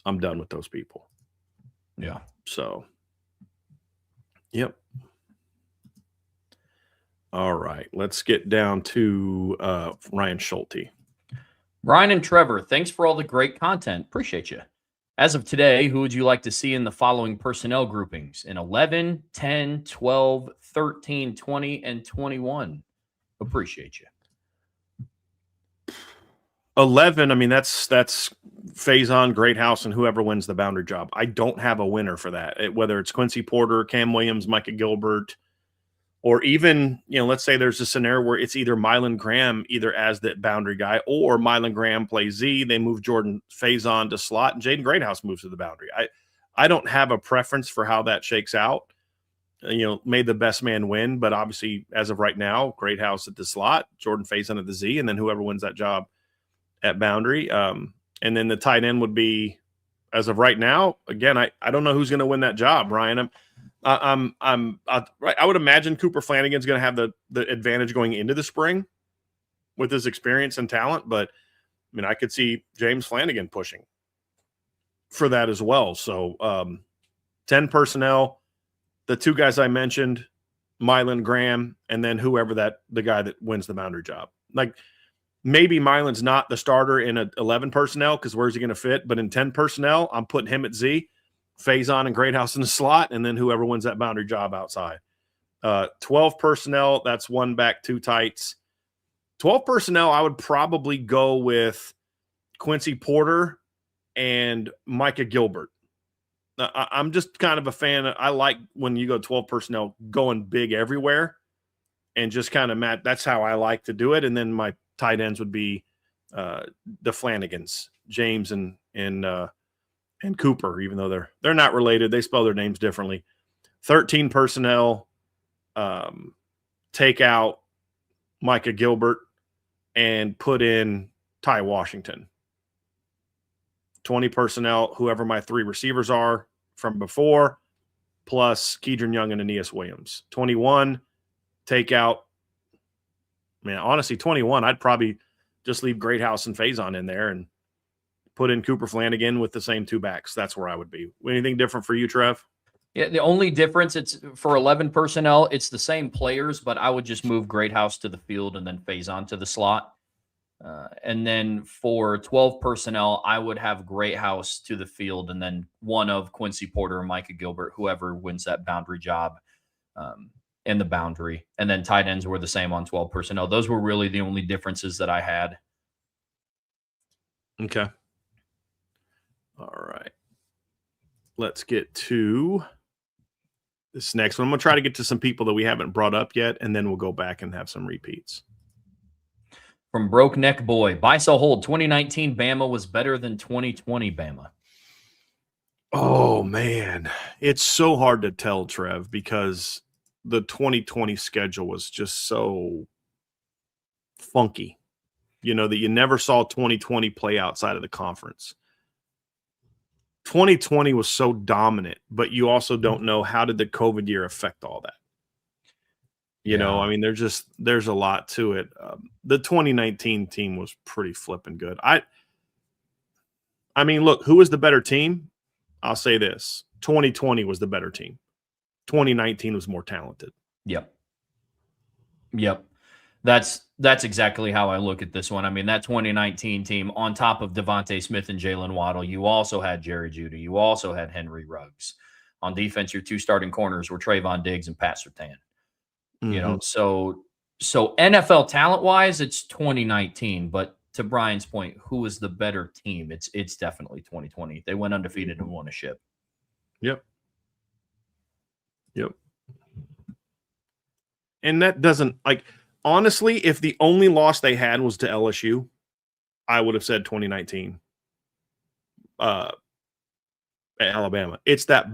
I'm done with those people. Yeah. So, yep. All right, let's get down to Ryan Schulte. Bryan and Trevor, thanks for all the great content. Appreciate you. As of today, who would you like to see in the following personnel groupings? In 11, 10, 12, 13, 20, and 21. Appreciate you. 11, I mean, that's Faison, Greathouse, and whoever wins the boundary job. I don't have a winner for that, whether it's Quincy Porter, Cam Williams, Micah Gilbert, or even, let's say there's a scenario where it's either Mylan Graham either as the boundary guy or Mylan Graham plays Z. They move Jordan Faison to slot and Jaden Greathouse moves to the boundary. I don't have a preference for how that shakes out. May the best man win, but obviously as of right now, Greathouse at the slot, Jordan Faison at the Z, and then whoever wins that job at boundary. And then the tight end would be, as of right now, again, I don't know who's going to win that job, Ryan. I would imagine Cooper Flanagan's going to have the advantage going into the spring with his experience and talent, but I mean, I could see James Flanagan pushing for that as well. So 10 personnel, the two guys I mentioned, Mylan Graham, and then whoever the guy that wins the boundary job. Like maybe Mylan's not the starter in 11 personnel because where's he going to fit? But in 10 personnel, I'm putting him at Z. Faison and Greathouse in the slot, and then whoever wins that boundary job outside. 12 personnel, that's one back, two tights. 12 personnel, I would probably go with Quincy Porter and Micah Gilbert. I'm just kind of a fan. I like when you go 12 personnel going big everywhere and just kind of that's how I like to do it. And then my tight ends would be the Flanagans, James and Cooper, even though they're not related. They spell their names differently. 13 personnel, take out Micah Gilbert and put in Ty Washington. 20 personnel, whoever my three receivers are from before, plus Keedron Young and Aeneas Williams. 21, take out, honestly, 21, I'd probably just leave Greathouse and Faison in there and put in Cooper Flanagan with the same two backs. That's where I would be. Anything different for you, Trev? Yeah, the only difference, it's for 11 personnel, it's the same players, but I would just move Greathouse to the field and then Faison to the slot. And then for 12 personnel, I would have Greathouse to the field and then one of Quincy Porter or Micah Gilbert, whoever wins that boundary job in the boundary. And then tight ends were the same on 12 personnel. Those were really the only differences that I had. Okay. All right. Let's get to this next one. I'm going to try to get to some people that we haven't brought up yet, and then we'll go back and have some repeats. From Broke Neck Boy, buy, sell, hold. 2019 Bama was better than 2020 Bama. Oh, man. It's so hard to tell, Trev, because the 2020 schedule was just so funky, that you never saw 2020 play outside of the conference. 2020 was so dominant, but you also don't know how did the COVID year affect all that. There's a lot to it. The 2019 team was pretty flipping good. Look, who was the better team? I'll say this. 2020 was the better team. 2019 was more talented. Yep. That's exactly how I look at this one. I mean, that 2019 team, on top of Devontae Smith and Jalen Waddle, you also had Jerry Jeudy. You also had Henry Ruggs. On defense, your two starting corners were Trayvon Diggs and Pat Surtain. Mm-hmm. So NFL talent wise, it's 2019. But to Brian's point, who was the better team? It's definitely 2020. They went undefeated and won a ship. Yep. And that doesn't, like, honestly, if the only loss they had was to LSU, I would have said 2019 at Alabama. It's that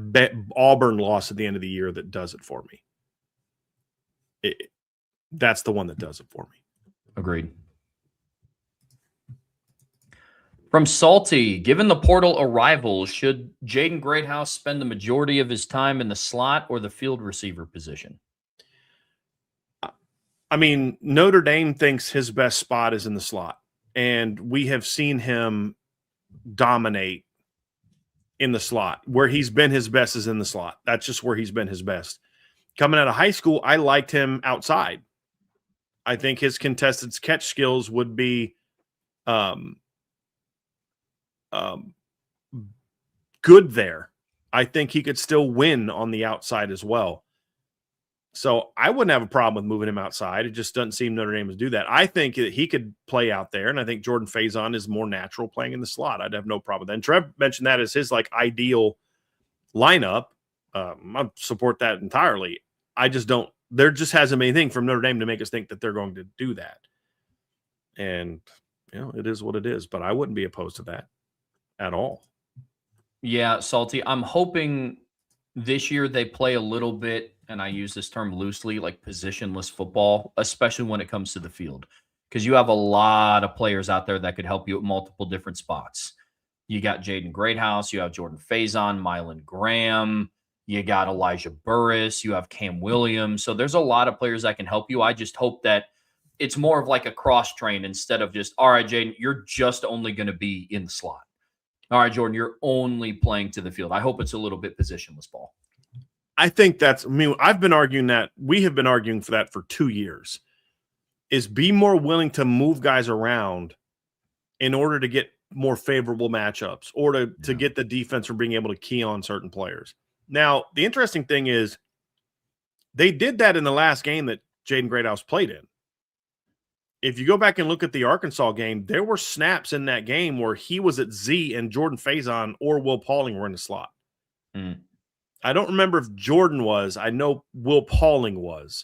Auburn loss at the end of the year that does it for me. That's the one that does it for me. Agreed. From Salty, given the portal arrivals, should Jaden Greathouse spend the majority of his time in the slot or the field receiver position? I mean, Notre Dame thinks his best spot is in the slot, and we have seen him dominate in the slot. Where he's been his best is in the slot. That's just where he's been his best. Coming out of high school, I liked him outside. I think his contested catch skills would be good there. I think he could still win on the outside as well. So I wouldn't have a problem with moving him outside. It just doesn't seem Notre Dame to do that. I think that he could play out there, and I think Jordan Faison is more natural playing in the slot. I'd have no problem with that. And Trev mentioned that as his like ideal lineup. I support that entirely. I just don't. There just hasn't been anything from Notre Dame to make us think that they're going to do that. And it is what it is. But I wouldn't be opposed to that at all. Yeah, Salty. I'm hoping this year they play a little bit, and I use this term loosely, like positionless football, especially when it comes to the field, because you have a lot of players out there that could help you at multiple different spots. You got Jaden Greathouse, you have Jordan Faison, Mylan Graham, you got Elijah Burris, you have Cam Williams. So there's a lot of players that can help you. I just hope that it's more of like a cross train instead of just, all right, Jaden, you're just only going to be in the slot. All right, Jordan, you're only playing to the field. I hope it's a little bit positionless ball. I think I've been arguing that. We have been arguing for that for 2 years, is be more willing to move guys around in order to get more favorable matchups or to get the defense from being able to key on certain players. Now, the interesting thing is they did that in the last game that Jaden Greathouse played in. If you go back and look at the Arkansas game, there were snaps in that game where he was at Z and Jordan Faison or Will Pauling were in the slot. I don't remember if Jordan was. I know Will Pauling was.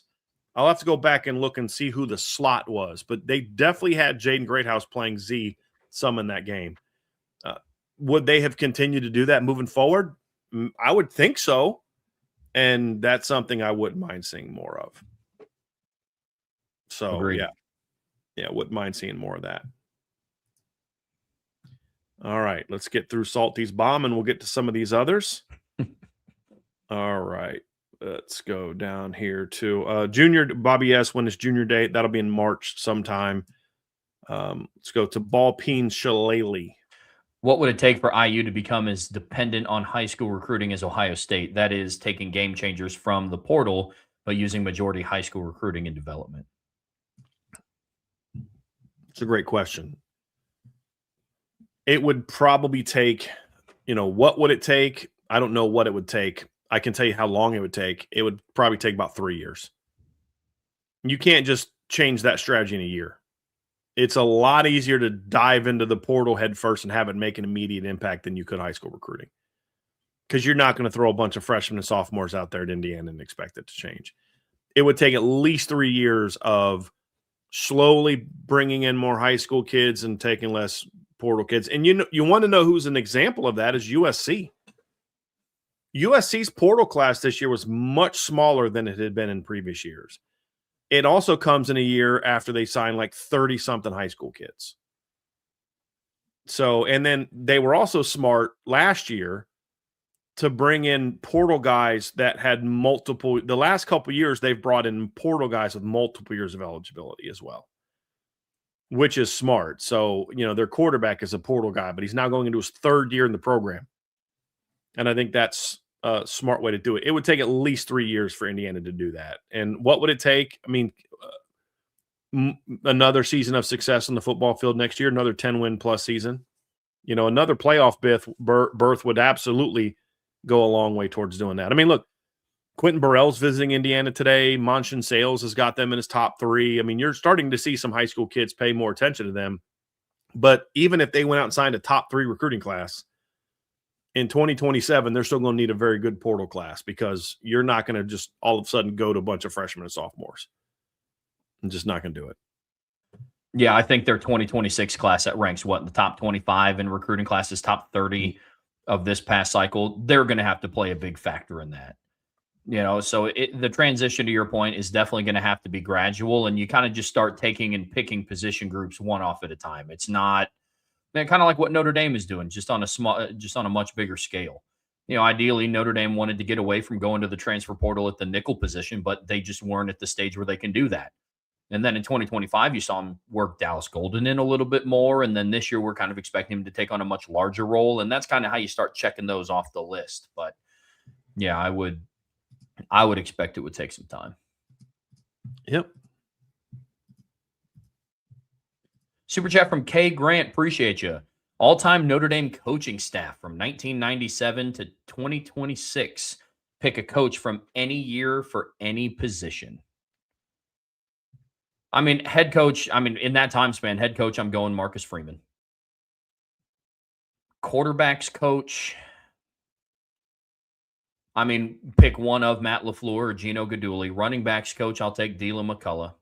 I'll have to go back and look and see who the slot was, but they definitely had Jaden Greathouse playing Z some in that game. Would they have continued to do that moving forward? I would think so, and that's something I wouldn't mind seeing more of. So, Agreed. Yeah, wouldn't mind seeing more of that. All right, let's get through Salty's bomb, and we'll get to some of these others. All right, let's go down here to Junior Bobby S. When is Junior Day? That'll be in March sometime. Let's go to Ballpeen Shillelagh. What would it take for IU to become as dependent on high school recruiting as Ohio State? That is, taking game changers from the portal, but using majority high school recruiting and development. It's a great question. It would probably take, what would it take? I don't know what it would take. I can tell you how long it would take. It would probably take about 3 years. You can't just change that strategy in a year. It's a lot easier to dive into the portal head first and have it make an immediate impact than you could high school recruiting. Because you're not going to throw a bunch of freshmen and sophomores out there at Indiana and expect it to change. It would take at least 3 years of slowly bringing in more high school kids and taking less portal kids. And you want to know who's an example of that is USC. USC's portal class this year was much smaller than it had been in previous years. It also comes in a year after they signed like 30-something high school kids. So, and then they were also smart last year to bring in portal guys that had multiple. The last couple of years, they've brought in portal guys with multiple years of eligibility as well, which is smart. So, their quarterback is a portal guy, but he's now going into his 3rd year in the program. And I think that's a smart way to do it. It would take at least 3 years for Indiana to do that. And what would it take? I mean, another season of success on the football field next year, another 10-win plus season. Another playoff berth would absolutely go a long way towards doing that. I mean, look, Quentin Burrell's visiting Indiana today. Manchin Sales has got them in his top 3. I mean, you're starting to see some high school kids pay more attention to them. But even if they went out and signed a top 3 recruiting class in 2027, they're still going to need a very good portal class, because you're not going to just all of a sudden go to a bunch of freshmen and sophomores. I'm just not going to do it. Yeah, I think their 2026 class that ranks in the top 25 in recruiting classes, top 30 of this past cycle, they're going to have to play a big factor in that. So the transition, to your point, is definitely going to have to be gradual, and you kind of just start taking and picking position groups one off at a time. It's not kind of like what Notre Dame is doing, just on a much bigger scale. Ideally, Notre Dame wanted to get away from going to the transfer portal at the nickel position, but they just weren't at the stage where they can do that. And then in 2025, you saw him work Dallas Golden in a little bit more. And then this year, we're kind of expecting him to take on a much larger role. And that's kind of how you start checking those off the list. But yeah, I would expect it would take some time. Yep. Super chat from K Grant. Appreciate you. All-time Notre Dame coaching staff from 1997 to 2026. Pick a coach from any year for any position. I mean, head coach, in that time span, head coach, I'm going Marcus Freeman. Quarterbacks coach, pick one of Matt LaFleur or Gino Guidugli. Running backs coach, I'll take Dylan McCullough.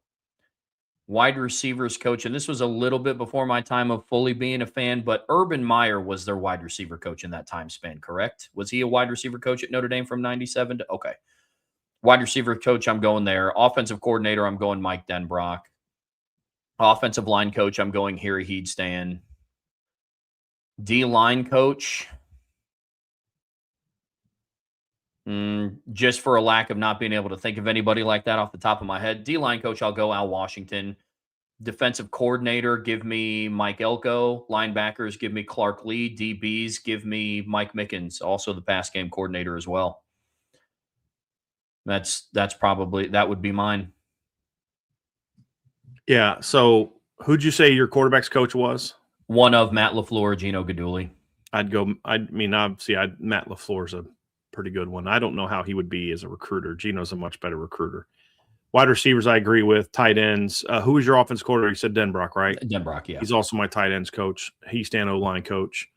Wide receivers coach, and this was a little bit before my time of fully being a fan, but Urban Meyer was their wide receiver coach in that time span, correct? Was he a wide receiver coach at Notre Dame from 97 to? Okay. Wide receiver coach, I'm going there. Offensive coordinator, I'm going Mike Denbrock. Offensive line coach, I'm going Harry Heedstan. D-line coach, just for a lack of not being able to think of anybody like that off the top of my head. D-line coach, I'll go Al Washington. Defensive coordinator, give me Mike Elko. Linebackers, give me Clark Lee. DBs, give me Mike Mickens, also the pass game coordinator as well. That would be mine. Yeah. So who'd you say your quarterback's coach was? One of Matt LaFleur, Gino Guidugli. Obviously, Matt LaFleur's a pretty good one. I don't know how he would be as a recruiter. Gino's a much better recruiter. Wide receivers, I agree with. Tight ends. Who was your offense coordinator? You said Denbrock, right? Denbrock, yeah. He's also my tight ends coach. He's Stan O-line coach.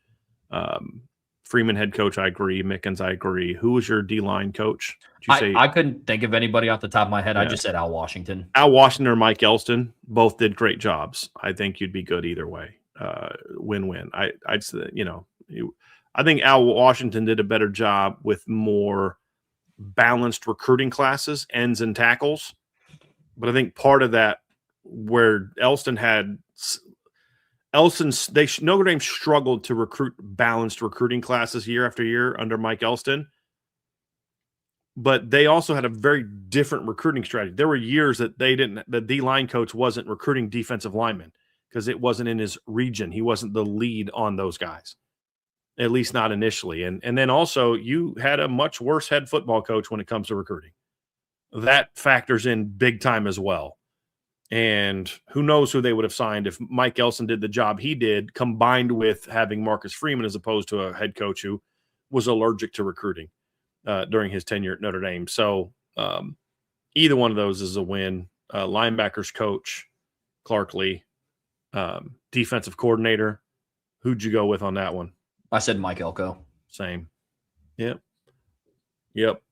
Freeman head coach, I agree. Mickens, I agree. Who was your D-line coach? I couldn't think of anybody off the top of my head. Yeah. I just said Al Washington. Al Washington or Mike Elston both did great jobs. I think you'd be good either way. Win-win. I think Al Washington did a better job with more balanced recruiting classes, ends and tackles. But I think part of that, where Notre Dame struggled to recruit balanced recruiting classes year after year under Mike Elston. But they also had a very different recruiting strategy. There were years that the D-line coach wasn't recruiting defensive linemen because it wasn't in his region. He wasn't the lead on those guys, at least not initially. And then also you had a much worse head football coach when it comes to recruiting. That factors in big time as well. And who knows who they would have signed if Mike Elston did the job he did, combined with having Marcus Freeman as opposed to a head coach who was allergic to recruiting during his tenure at Notre Dame. So either one of those is a win. Linebackers coach, Clark Lee. Defensive coordinator, who'd you go with on that one? I said Mike Elko. Same. Yep.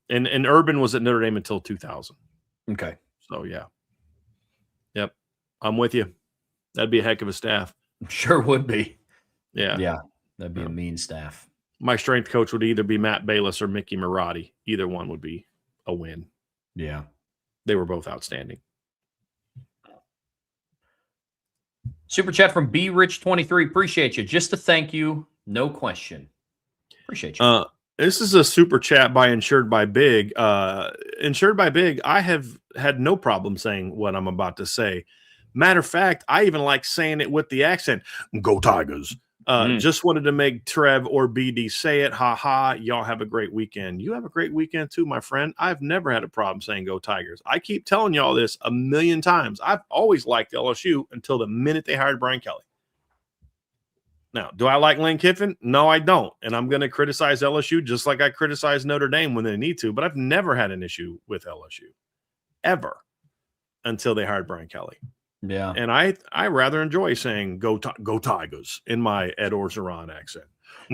And Urban was at Notre Dame until 2000. Okay. So, yeah. Yep. I'm with you. That'd be a heck of a staff. Sure would be. Yeah. Yeah. That'd be a mean staff. My strength coach would either be Matt Bayless or Mickey Marotti. Either one would be a win. Yeah. They were both outstanding. Super chat from B Rich 23. Appreciate you. Just a thank you. No question. Appreciate you. This is a super chat by Insured by Big. Insured by Big, I have had no problem saying what I'm about to say. Matter of fact, I even like saying it with the accent. Go Tigers. Just wanted to make Trev or BD say it. Ha ha. Y'all have a great weekend. You have a great weekend too, my friend. I've never had a problem saying go Tigers. I keep telling y'all this a million times. I've always liked LSU until the minute they hired Brian Kelly. Now, do I like Lane Kiffin? No, I don't. And I'm going to criticize LSU just like I criticize Notre Dame when they need to. But I've never had an issue with LSU ever until they hired Brian Kelly. Yeah. And I rather enjoy saying go Tigers in my Ed Orgeron accent.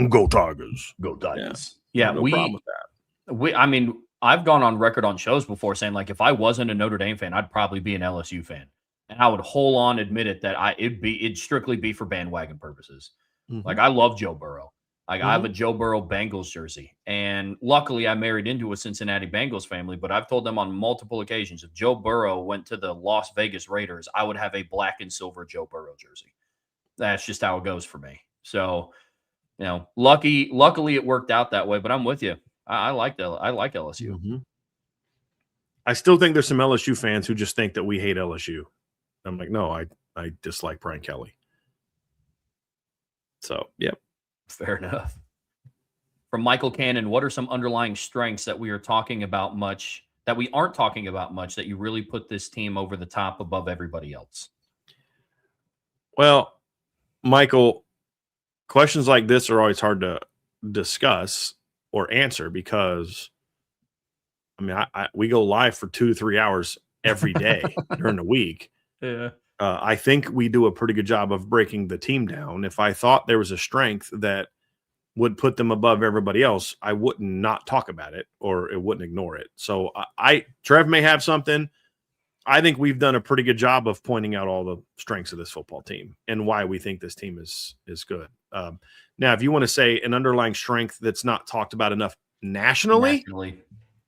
Go Tigers. Go Tigers. Yeah, no problem with that. I mean, I've gone on record on shows before saying, like, if I wasn't a Notre Dame fan, I'd probably be an LSU fan. And I would whole on admit it that it'd strictly be for bandwagon purposes. Mm-hmm. Like, I love Joe Burrow. Like, I have a Joe Burrow Bengals jersey. And luckily, I married into a Cincinnati Bengals family. But I've told them on multiple occasions, if Joe Burrow went to the Las Vegas Raiders, I would have a black and silver Joe Burrow jersey. That's just how it goes for me. So, you know, luckily it worked out that way. But I'm with you. I like LSU. Mm-hmm. I still think there's some LSU fans who just think that we hate LSU. I'm like, no, I dislike Brian Kelly. So, yep. Fair enough. From Michael Cannon, what are some underlying strengths that we aren't talking about much that you really put this team over the top above everybody else? Well, Michael, questions like this are always hard to discuss or answer because, I mean, we go live for 2-3 hours every day during the week. Yeah. I think we do a pretty good job of breaking the team down. If I thought there was a strength that would put them above everybody else, I wouldn't not talk about it or it wouldn't ignore it. So Trev may have something. I think we've done a pretty good job of pointing out all the strengths of this football team and why we think this team is good. Now, if you want to say an underlying strength that's not talked about enough nationally,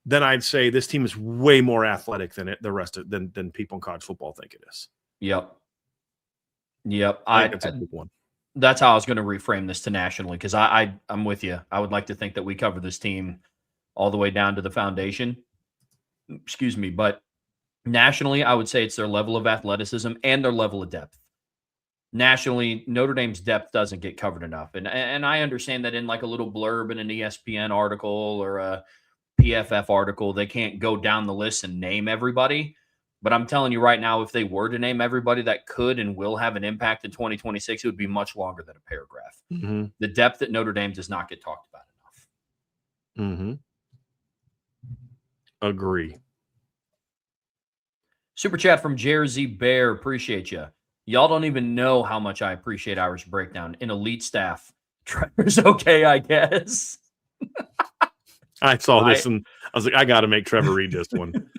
then I'd say this team is way more athletic than than people in college football think it is. Yep. I think that's a big one. That's how I was going to reframe this to nationally, because I'm with you. I would like to think that we cover this team all the way down to the foundation. Excuse me. But nationally, I would say it's their level of athleticism and their level of depth. Nationally, Notre Dame's depth doesn't get covered enough. And I understand that in like a little blurb in an ESPN article or a PFF article, they can't go down the list and name everybody. But I'm telling you right now, if they were to name everybody that could and will have an impact in 2026, it would be much longer than a paragraph. Mm-hmm. The depth at Notre Dame does not get talked about enough. Mm-hmm. Agree. Super chat from Jersey Bear. Appreciate you. Y'all don't even know how much I appreciate Irish Breakdown. In elite staff, Trevor's okay, I guess. I saw this and I was like, I got to make Trevor read this one.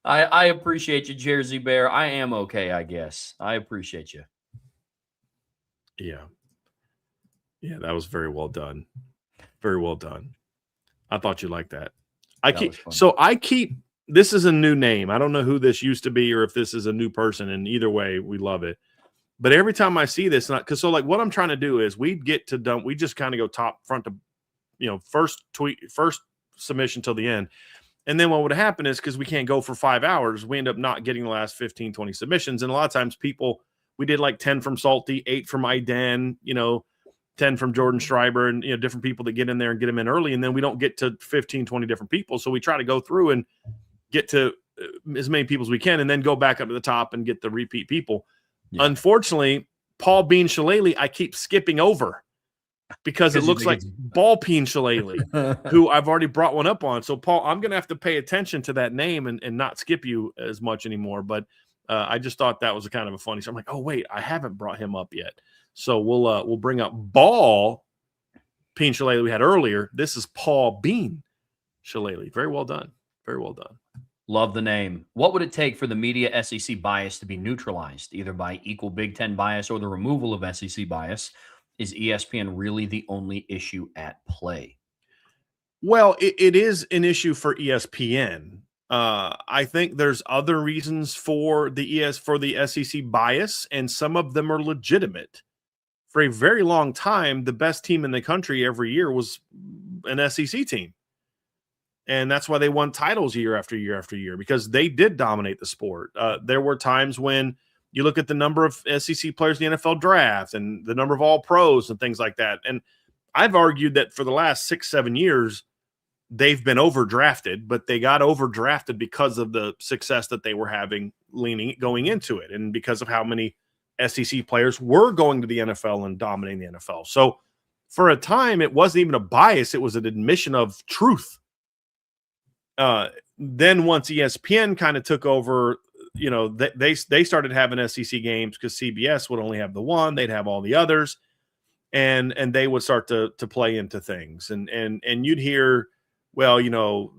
I appreciate you, Jersey Bear. I am okay, I guess. I appreciate you. Yeah. Yeah, that was very well done. Very well done. I thought you liked that. This is a new name. I don't know who this used to be or if this is a new person, and either way, we love it. But every time I see this, what I'm trying to do is we just kind of go top front to, first submission till the end. And then what would happen is, because we can't go for 5 hours, we end up not getting the last 15, 20 submissions. And a lot of times we did like 10 from Salty, 8 from Iden, 10 from Jordan Schreiber, and different people that get in there and get them in early. And then we don't get to 15, 20 different people. So we try to go through and get to as many people as we can and then go back up to the top and get the repeat people. Yeah. Unfortunately, Paul Bean Shillelagh, I keep skipping over because it looks like Ball Peen Shillelagh, who I've already brought one up on. So, Paul, I'm going to have to pay attention to that name and not skip you as much anymore. But I just thought that was kind of a funny. So I'm like, oh, wait, I haven't brought him up yet. So we'll bring up Ball Peen Shillelagh we had earlier. This is Paul Bean Shillelagh. Very well done. Very well done. Love the name. What would it take for the media SEC bias to be neutralized, either by equal Big Ten bias or the removal of SEC bias? Is ESPN really the only issue at play? Well, it is an issue for ESPN. I think there's other reasons for the SEC bias, and some of them are legitimate. For a very long time, the best team in the country every year was an SEC team. And that's why they won titles year after year after year, because they did dominate the sport. There were times when You look at the number of SEC players in the NFL draft and the number of all pros and things like that. And I've argued that for the last 6-7 years, they've been overdrafted, but they got overdrafted because of the success that they were having going into it. And because of how many SEC players were going to the NFL and dominating the NFL. So for a time, it wasn't even a bias. It was an admission of truth. Then once ESPN kind of took over, they started having SEC games because CBS would only have the one, they'd have all the others, and they would start to play into things. And you'd hear, well,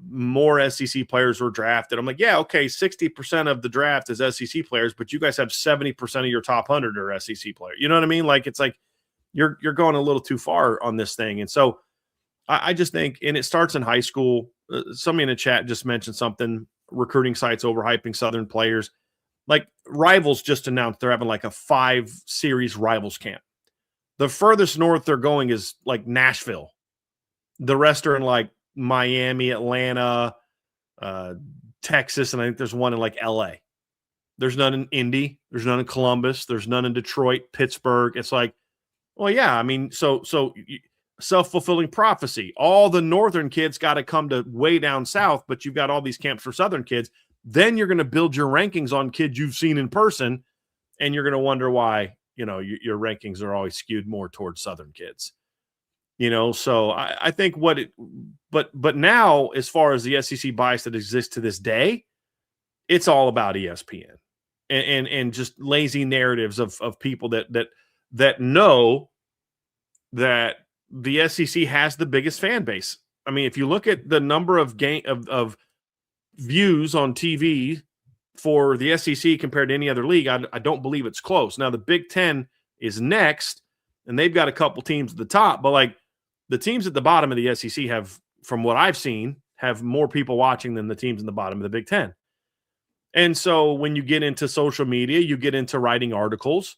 more SEC players were drafted. I'm like, yeah, okay, 60% of the draft is SEC players, but you guys have 70% of your top 100 are SEC players. You know what I mean? Like, it's like you're going a little too far on this thing. And so I just think, and it starts in high school. Somebody in the chat just mentioned something, recruiting sites overhyping Southern players. Like, Rivals just announced they're having like a 5-series Rivals camp. The furthest north they're going is like Nashville. The rest are in like Miami, Atlanta, Texas, and I think there's one in like LA. There's none in Indy. There's none in Columbus. There's none in Detroit, Pittsburgh. It's like, well, yeah, I mean, so self-fulfilling prophecy. All the northern kids got to come to way down south, but you've got all these camps for southern kids. Then you're going to build your rankings on kids you've seen in person, and you're going to wonder why, your rankings are always skewed more towards southern kids. So I think but now, as far as the SEC bias that exists to this day, it's all about ESPN and just lazy narratives of people that know that the SEC has the biggest fan base. I mean, if you look at the number of views on TV for the SEC compared to any other league, I don't believe it's close. Now, the Big Ten is next, and they've got a couple teams at the top, but like the teams at the bottom of the SEC have, from what I've seen, have more people watching than the teams in the bottom of the Big Ten. And so when you get into social media, you get into writing articles,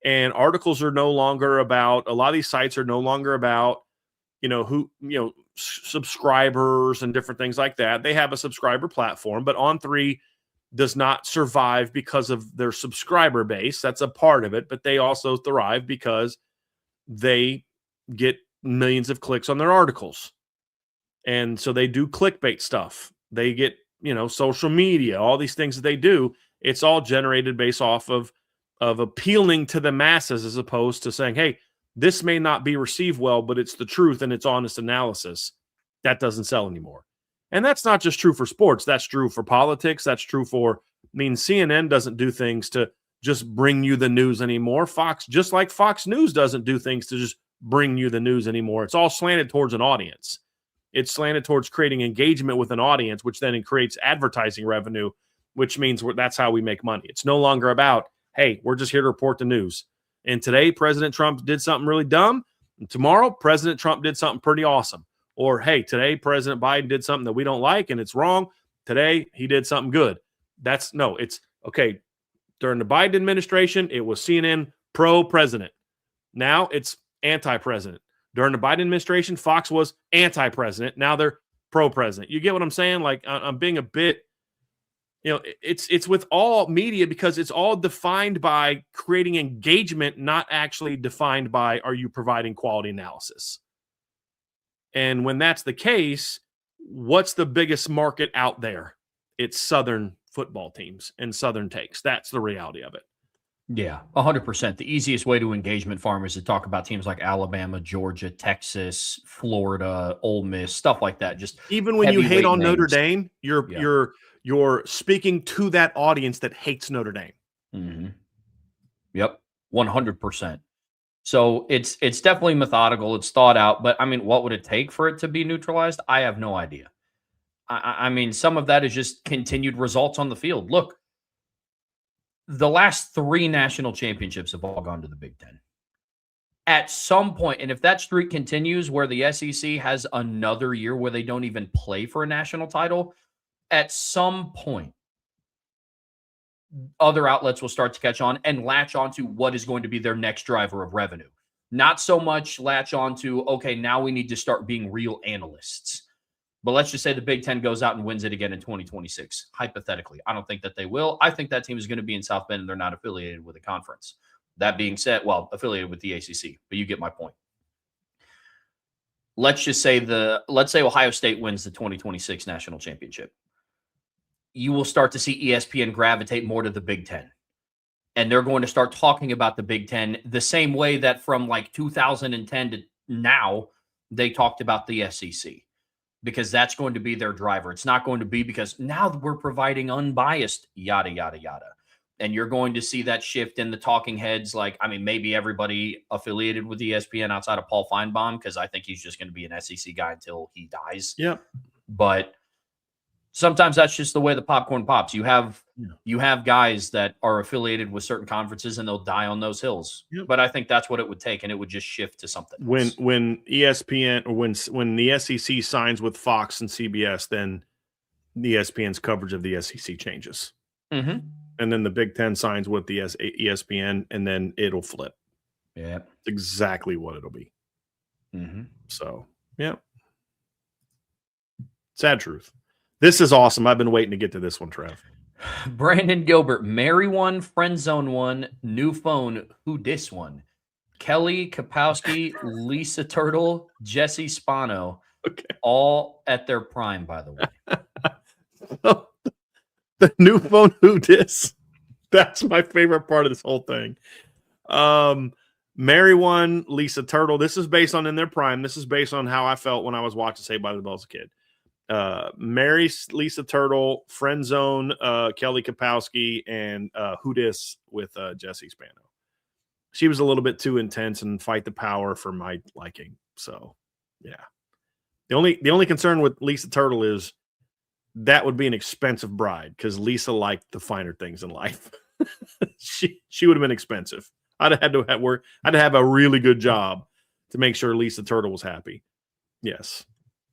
and articles are no longer about, a lot of these sites are no longer about, subscribers and different things like that. They have a subscriber platform, but On3 does not survive because of their subscriber base. That's a part of it, but they also thrive because they get millions of clicks on their articles. And so they do clickbait stuff. They get, social media, all these things that they do. It's all generated based off of appealing to the masses, as opposed to saying, hey, this may not be received well, but it's the truth and it's honest analysis. That doesn't sell anymore. And that's not just true for sports. That's true for politics. That's true for, CNN doesn't do things to just bring you the news anymore. Fox, just like Fox News doesn't do things to just bring you the news anymore. It's all slanted towards an audience. It's slanted towards creating engagement with an audience, which then creates advertising revenue, which means that's how we make money. It's no longer about, hey, we're just here to report the news. And today, President Trump did something really dumb. And tomorrow, President Trump did something pretty awesome. Or, hey, today, President Biden did something that we don't like and it's wrong. Today, he did something good. It's okay. During the Biden administration, it was CNN pro-president. Now it's anti-president. During the Biden administration, Fox was anti-president. Now they're pro-president. You get what I'm saying? Like, I'm being a bit, it's with all media, because it's all defined by creating engagement, not actually defined by, are you providing quality analysis? And when that's the case, what's the biggest market out there? It's Southern football teams and Southern takes. That's the reality of it. Yeah, 100%. The easiest way to engagement farm is to talk about teams like Alabama, Georgia, Texas, Florida, Ole Miss, stuff like that. Just even when you hate on Notre Dame, you're speaking to that audience that hates Notre Dame. Mm-hmm. Yep, 100%. So it's definitely methodical. It's thought out. But what would it take for it to be neutralized? I have no idea. Some of that is just continued results on the field. Look, the last 3 national championships have all gone to the Big Ten. At some point, and if that streak continues where the SEC has another year where they don't even play for a national title, at some point, other outlets will start to catch on and latch onto what is going to be their next driver of revenue. Not so much latch onto, okay, now we need to start being real analysts. But let's just say the Big Ten goes out and wins it again in 2026, hypothetically. I don't think that they will. I think that team is going to be in South Bend and they're not affiliated with a conference. That being said, well, affiliated with the ACC, but you get my point. Let's say Ohio State wins the 2026 national championship. You will start to see ESPN gravitate more to the Big Ten. And they're going to start talking about the Big Ten the same way that from like 2010 to now, they talked about the SEC, because that's going to be their driver. It's not going to be because now we're providing unbiased, yada, yada, yada. And you're going to see that shift in the talking heads. Like, I mean, maybe everybody affiliated with ESPN outside of Paul Feinbaum, because I think he's just going to be an SEC guy until he dies. Yeah. But sometimes that's just the way the popcorn pops. You have guys that are affiliated with certain conferences and they'll die on those hills. Yep. But I think that's what it would take, and it would just shift to something else. When ESPN or when the SEC signs with Fox and CBS, then the ESPN's coverage of the SEC changes. Mm-hmm. And then the Big Ten signs with the ESPN, and then it'll flip. Yeah. It's exactly what it'll be. Mm-hmm. So, yeah. Sad truth. This is awesome. I've been waiting to get to this one, Trev. Brandon Gilbert, marry one, friend zone one, new phone, who dis one? Kelly Kapowski, Lisa Turtle, Jesse Spano, all at their prime, by the way. The new phone, who dis? That's my favorite part of this whole thing. Marry one, Lisa Turtle. This is based on in their prime. This is based on how I felt when I was watching Saved by the Bell as a kid. Mary Lisa Turtle, friend zone, Kelly Kapowski, and who dis with Jesse Spano. She was a little bit too intense and fight the power for my liking. So, yeah. The only concern with Lisa Turtle is that would be an expensive bride, because Lisa liked the finer things in life. she would have been expensive. I'd have had to have work. I'd have a really good job to make sure Lisa Turtle was happy. Yes.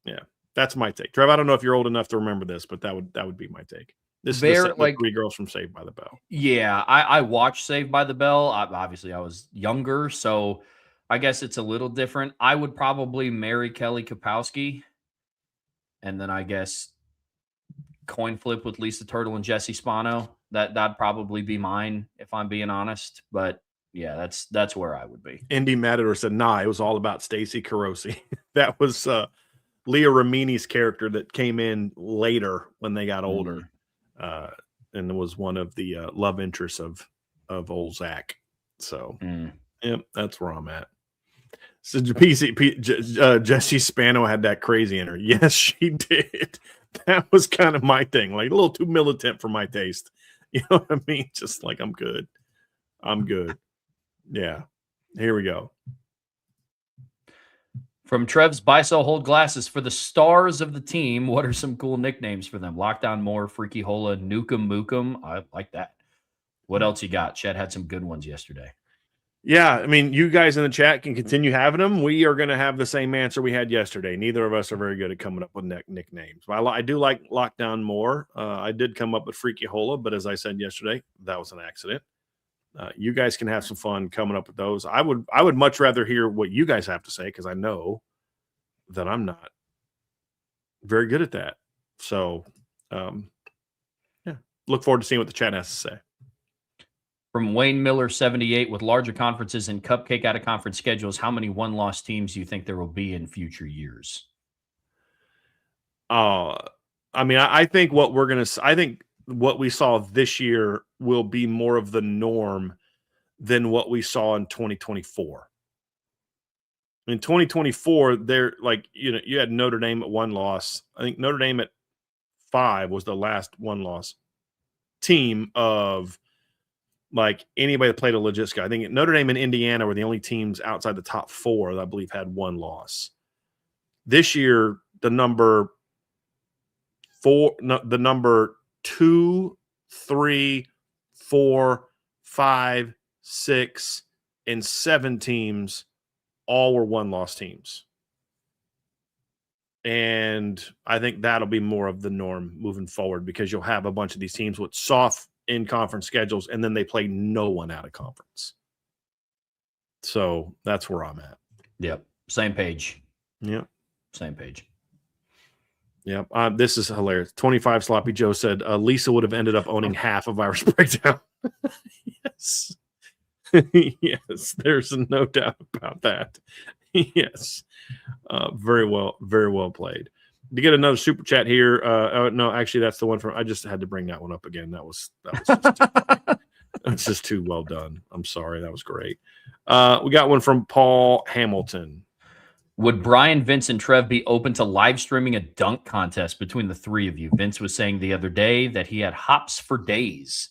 Yeah. That's my take. Trev, I don't know if you're old enough to remember this, but that would be my take. This is like three girls from Saved by the Bell. Yeah, I watched Saved by the Bell. Obviously, I was younger, so I guess it's a little different. I would probably marry Kelly Kapowski, and then I guess coin flip with Lisa Turtle and Jesse Spano. That'd probably be mine if I'm being honest. But yeah, that's where I would be. Indy Matador said, "Nah, it was all about Stacy Carosi." That was Leah Remini's character that came in later when they got older, and it was one of the love interests of old Zach. So, yeah, that's where I'm at. So Jesse Spano had that crazy in her. Yes, she did. That was kind of my thing, like a little too militant for my taste. You know what I mean? Just like, I'm good. Yeah. Here we go. From Trev's Buy-Sell Hold Glasses, for the stars of the team, what are some cool nicknames for them? Lockdown Moore, Freaky Hola, Nukem Mookum. I like that. What else you got? Chet had some good ones yesterday. Yeah, I mean, you guys in the chat can continue having them. We are going to have the same answer we had yesterday. Neither of us are very good at coming up with nicknames. I do like Lockdown Moore. I did come up with Freaky Hola, but as I said yesterday, that was an accident. You guys can have some fun coming up with those. I would much rather hear what you guys have to say, because I know that I'm not very good at that. So, yeah, look forward to seeing what the chat has to say. From Wayne Miller 78, with larger conferences and cupcake out of conference schedules, how many one-loss teams do you think there will be in future years? I mean, I think what we saw this year will be more of the norm than what we saw in 2024. In 2024, you had Notre Dame at one loss. I think Notre Dame at 5 was the last one-loss team of like anybody that played a legit schedule. I think Notre Dame and Indiana were the only teams outside the top 4 that I believe had one loss. This year, the number 2, 3, 4, 5, 6, and 7 teams all were one-loss teams. And I think that'll be more of the norm moving forward, because you'll have a bunch of these teams with soft in-conference schedules, and then they play no one out of conference. So that's where I'm at. Yep. Same page. Yep. Same page. Yep. This is hilarious. 25 Sloppy Joe said Lisa would have ended up owning half of Irish Breakdown. Yes. Yes. There's no doubt about that. Yes. Very well played. To get another super chat here. No, actually, that's the one from. I just had to bring that one up again. That was that's just too well done. I'm sorry. That was great. We got one from Paul Hamilton. Would Bryan, Vince, and Trev be open to live streaming a dunk contest between the three of you? Vince was saying the other day that he had hops for days.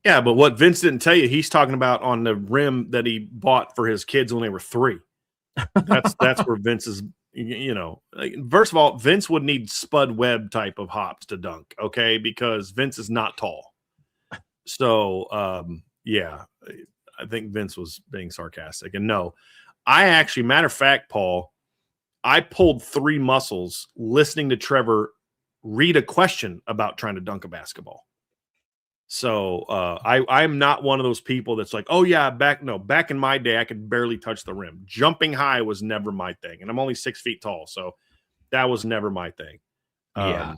Yeah, but what Vince didn't tell you, he's talking about on the rim that he bought for his kids when they were 3. That's where Vince is. First of all, Vince would need Spud Webb type of hops to dunk, okay? Because Vince is not tall. So, yeah, I think Vince was being sarcastic. And no, I actually, matter of fact, Paul, I pulled 3 muscles listening to Trevor read a question about trying to dunk a basketball. So I'm not one of those people that's like, oh yeah, back in my day, I could barely touch the rim. Jumping high was never my thing. And I'm only 6 feet tall. So that was never my thing. Yeah.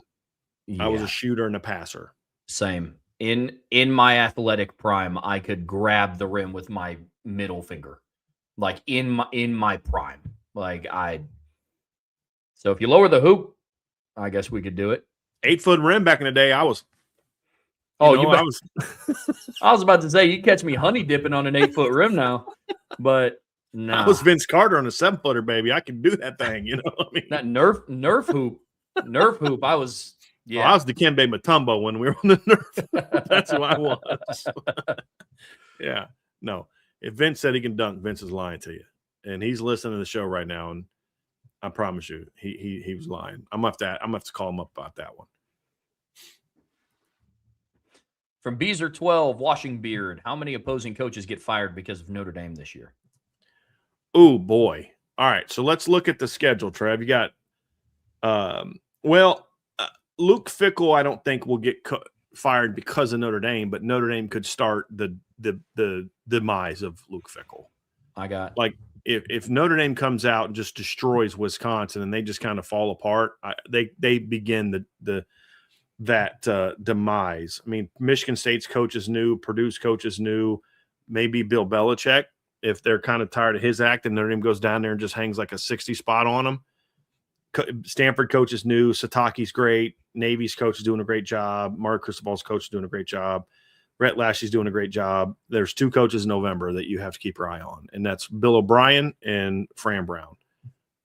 I was a shooter and a passer. Same. In my athletic prime, I could grab the rim with my middle finger. Like in my prime. So if you lower the hoop, I guess we could do it. 8-foot rim back in the day, I was. I was about to say you catch me honey dipping on an 8-foot rim now, but no. I was Vince Carter on a 7-footer, baby. I can do that thing, I mean, that Nerf hoop. I was I was Dikembe Mutombo when we were on the Nerf. That's who I was. Yeah, no. If Vince said he can dunk, Vince is lying to you, and he's listening to the show right now, and I promise you, he was lying. I'm gonna have to call him up about that one. From Beezer 12, Washing Beard, how many opposing coaches get fired because of Notre Dame this year? Oh boy! All right, so let's look at the schedule. Trev, you got Luke Fickell. I don't think will get fired because of Notre Dame, but Notre Dame could start the demise of Luke Fickell. If Notre Dame comes out and just destroys Wisconsin and they just kind of fall apart, they begin that demise. I mean, Michigan State's coach is new, Purdue's coach is new, maybe Bill Belichick. If they're kind of tired of his act and Notre Dame goes down there and just hangs like a 60 spot on them. Stanford coach is new. Sataki's great. Navy's coach is doing a great job. Mark Cristobal's coach is doing a great job. Brett Lashley's doing a great job. There's 2 coaches in November that you have to keep your eye on, and that's Bill O'Brien and Fran Brown.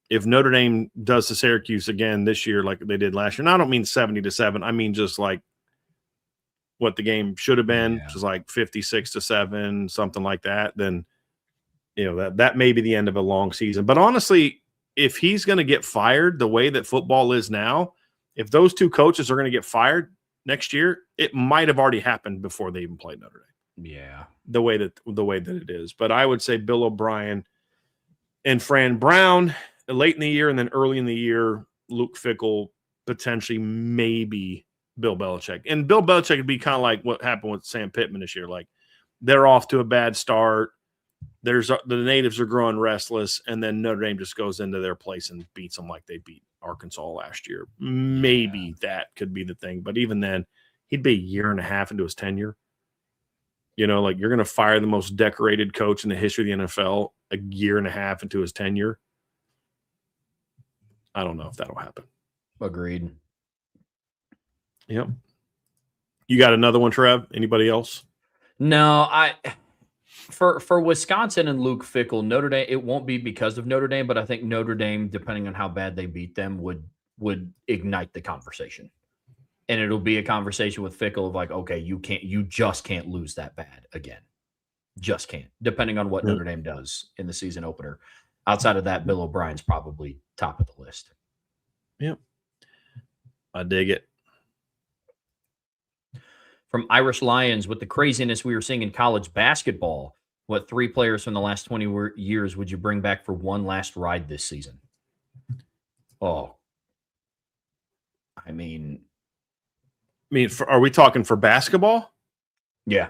If Notre Dame does to Syracuse again this year like they did last year, and I don't mean 70-7, I mean just like what the game should have been, which is like 56-7, something like that, then that may be the end of a long season. But honestly, if he's going to get fired the way that football is now, if those 2 coaches are going to get fired next year, it might have already happened before they even played Notre Dame. Yeah. The way that it is. But I would say Bill O'Brien and Fran Brown late in the year, and then early in the year, Luke Fickell, potentially maybe Bill Belichick. And Bill Belichick would be kind of like what happened with Sam Pittman this year. Like they're off to a bad start. The natives are growing restless, and then Notre Dame just goes into their place and beats them like they beat Arkansas last year. Maybe that could be the thing. But even then, he'd be a year and a half into his tenure. You're going to fire the most decorated coach in the history of the NFL a year and a half into his tenure. I don't know if that'll happen. Agreed. Yep. You got another one, Trev? Anybody else? No, For Wisconsin and Luke Fickell, Notre Dame, it won't be because of Notre Dame, but I think Notre Dame, depending on how bad they beat them, would ignite the conversation. And it'll be a conversation with Fickell of like, okay, you just can't lose that bad again. Just can't, depending on what Notre Dame does in the season opener. Outside of that, Bill O'Brien's probably top of the list. Yep. I dig it. From Irish Lions, with the craziness we were seeing in college basketball, what 3 players from the last 20 years would you bring back for one last ride this season? Oh, I mean, are we talking for basketball? Yeah.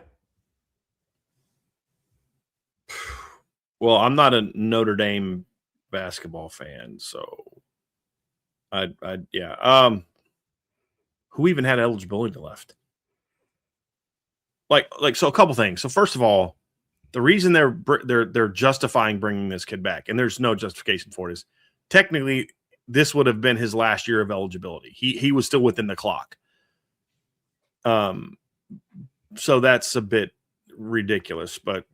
Well, I'm not a Notre Dame basketball fan, so Yeah. Who even had eligibility left? So a couple things. So first of all, the reason they're justifying bringing this kid back, and there's no justification for it, is technically this would have been his last year of eligibility. He was still within the clock. So that's a bit ridiculous, but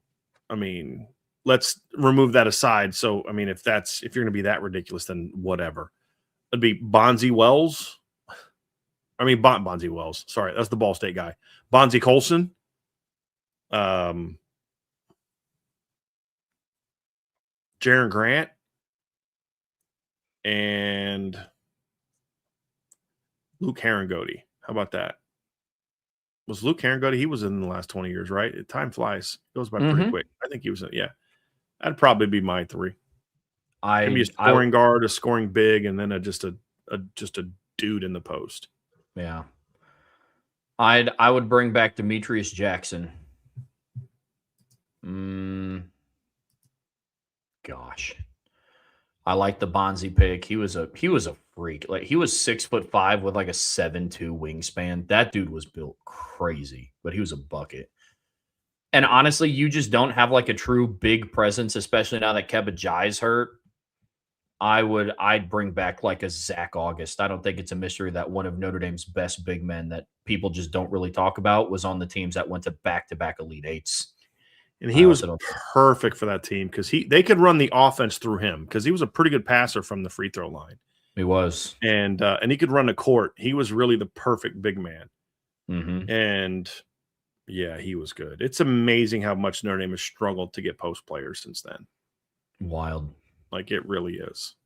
I mean, let's remove that aside. So I mean, if you're going to be that ridiculous, then whatever. It'd be Bonzi Wells. I mean, Bonzi Wells. Sorry, that's the Ball State guy. Bonzi Colson. Jaron Grant. And Luke Herringody. How about that? Was Luke Herringody? He was in the last 20 years, right? Time flies. It goes by pretty quick. I think he was, yeah. That'd probably be my three. Maybe a scoring guard, a scoring big, and then just a dude in the post. Yeah. I would bring back Demetrius Jackson. Gosh. I like the Bonzi pick. He was a freak. Like, he was 6'5" with like a 7'2" wingspan. That dude was built crazy, but he was a bucket. And honestly, you just don't have like a true big presence, especially now that Keba Jai's hurt. I'd bring back like a Zach August. I don't think it's a mystery that one of Notre Dame's best big men that people just don't really talk about was on the teams that went to back-to-back Elite Eights. And he was perfect for that team because they could run the offense through him because he was a pretty good passer from the free throw line. He was. And he could run the court. He was really the perfect big man. And yeah, he was good. It's amazing how much Notre Dame has struggled to get post players since then. Wild. Like, it really is.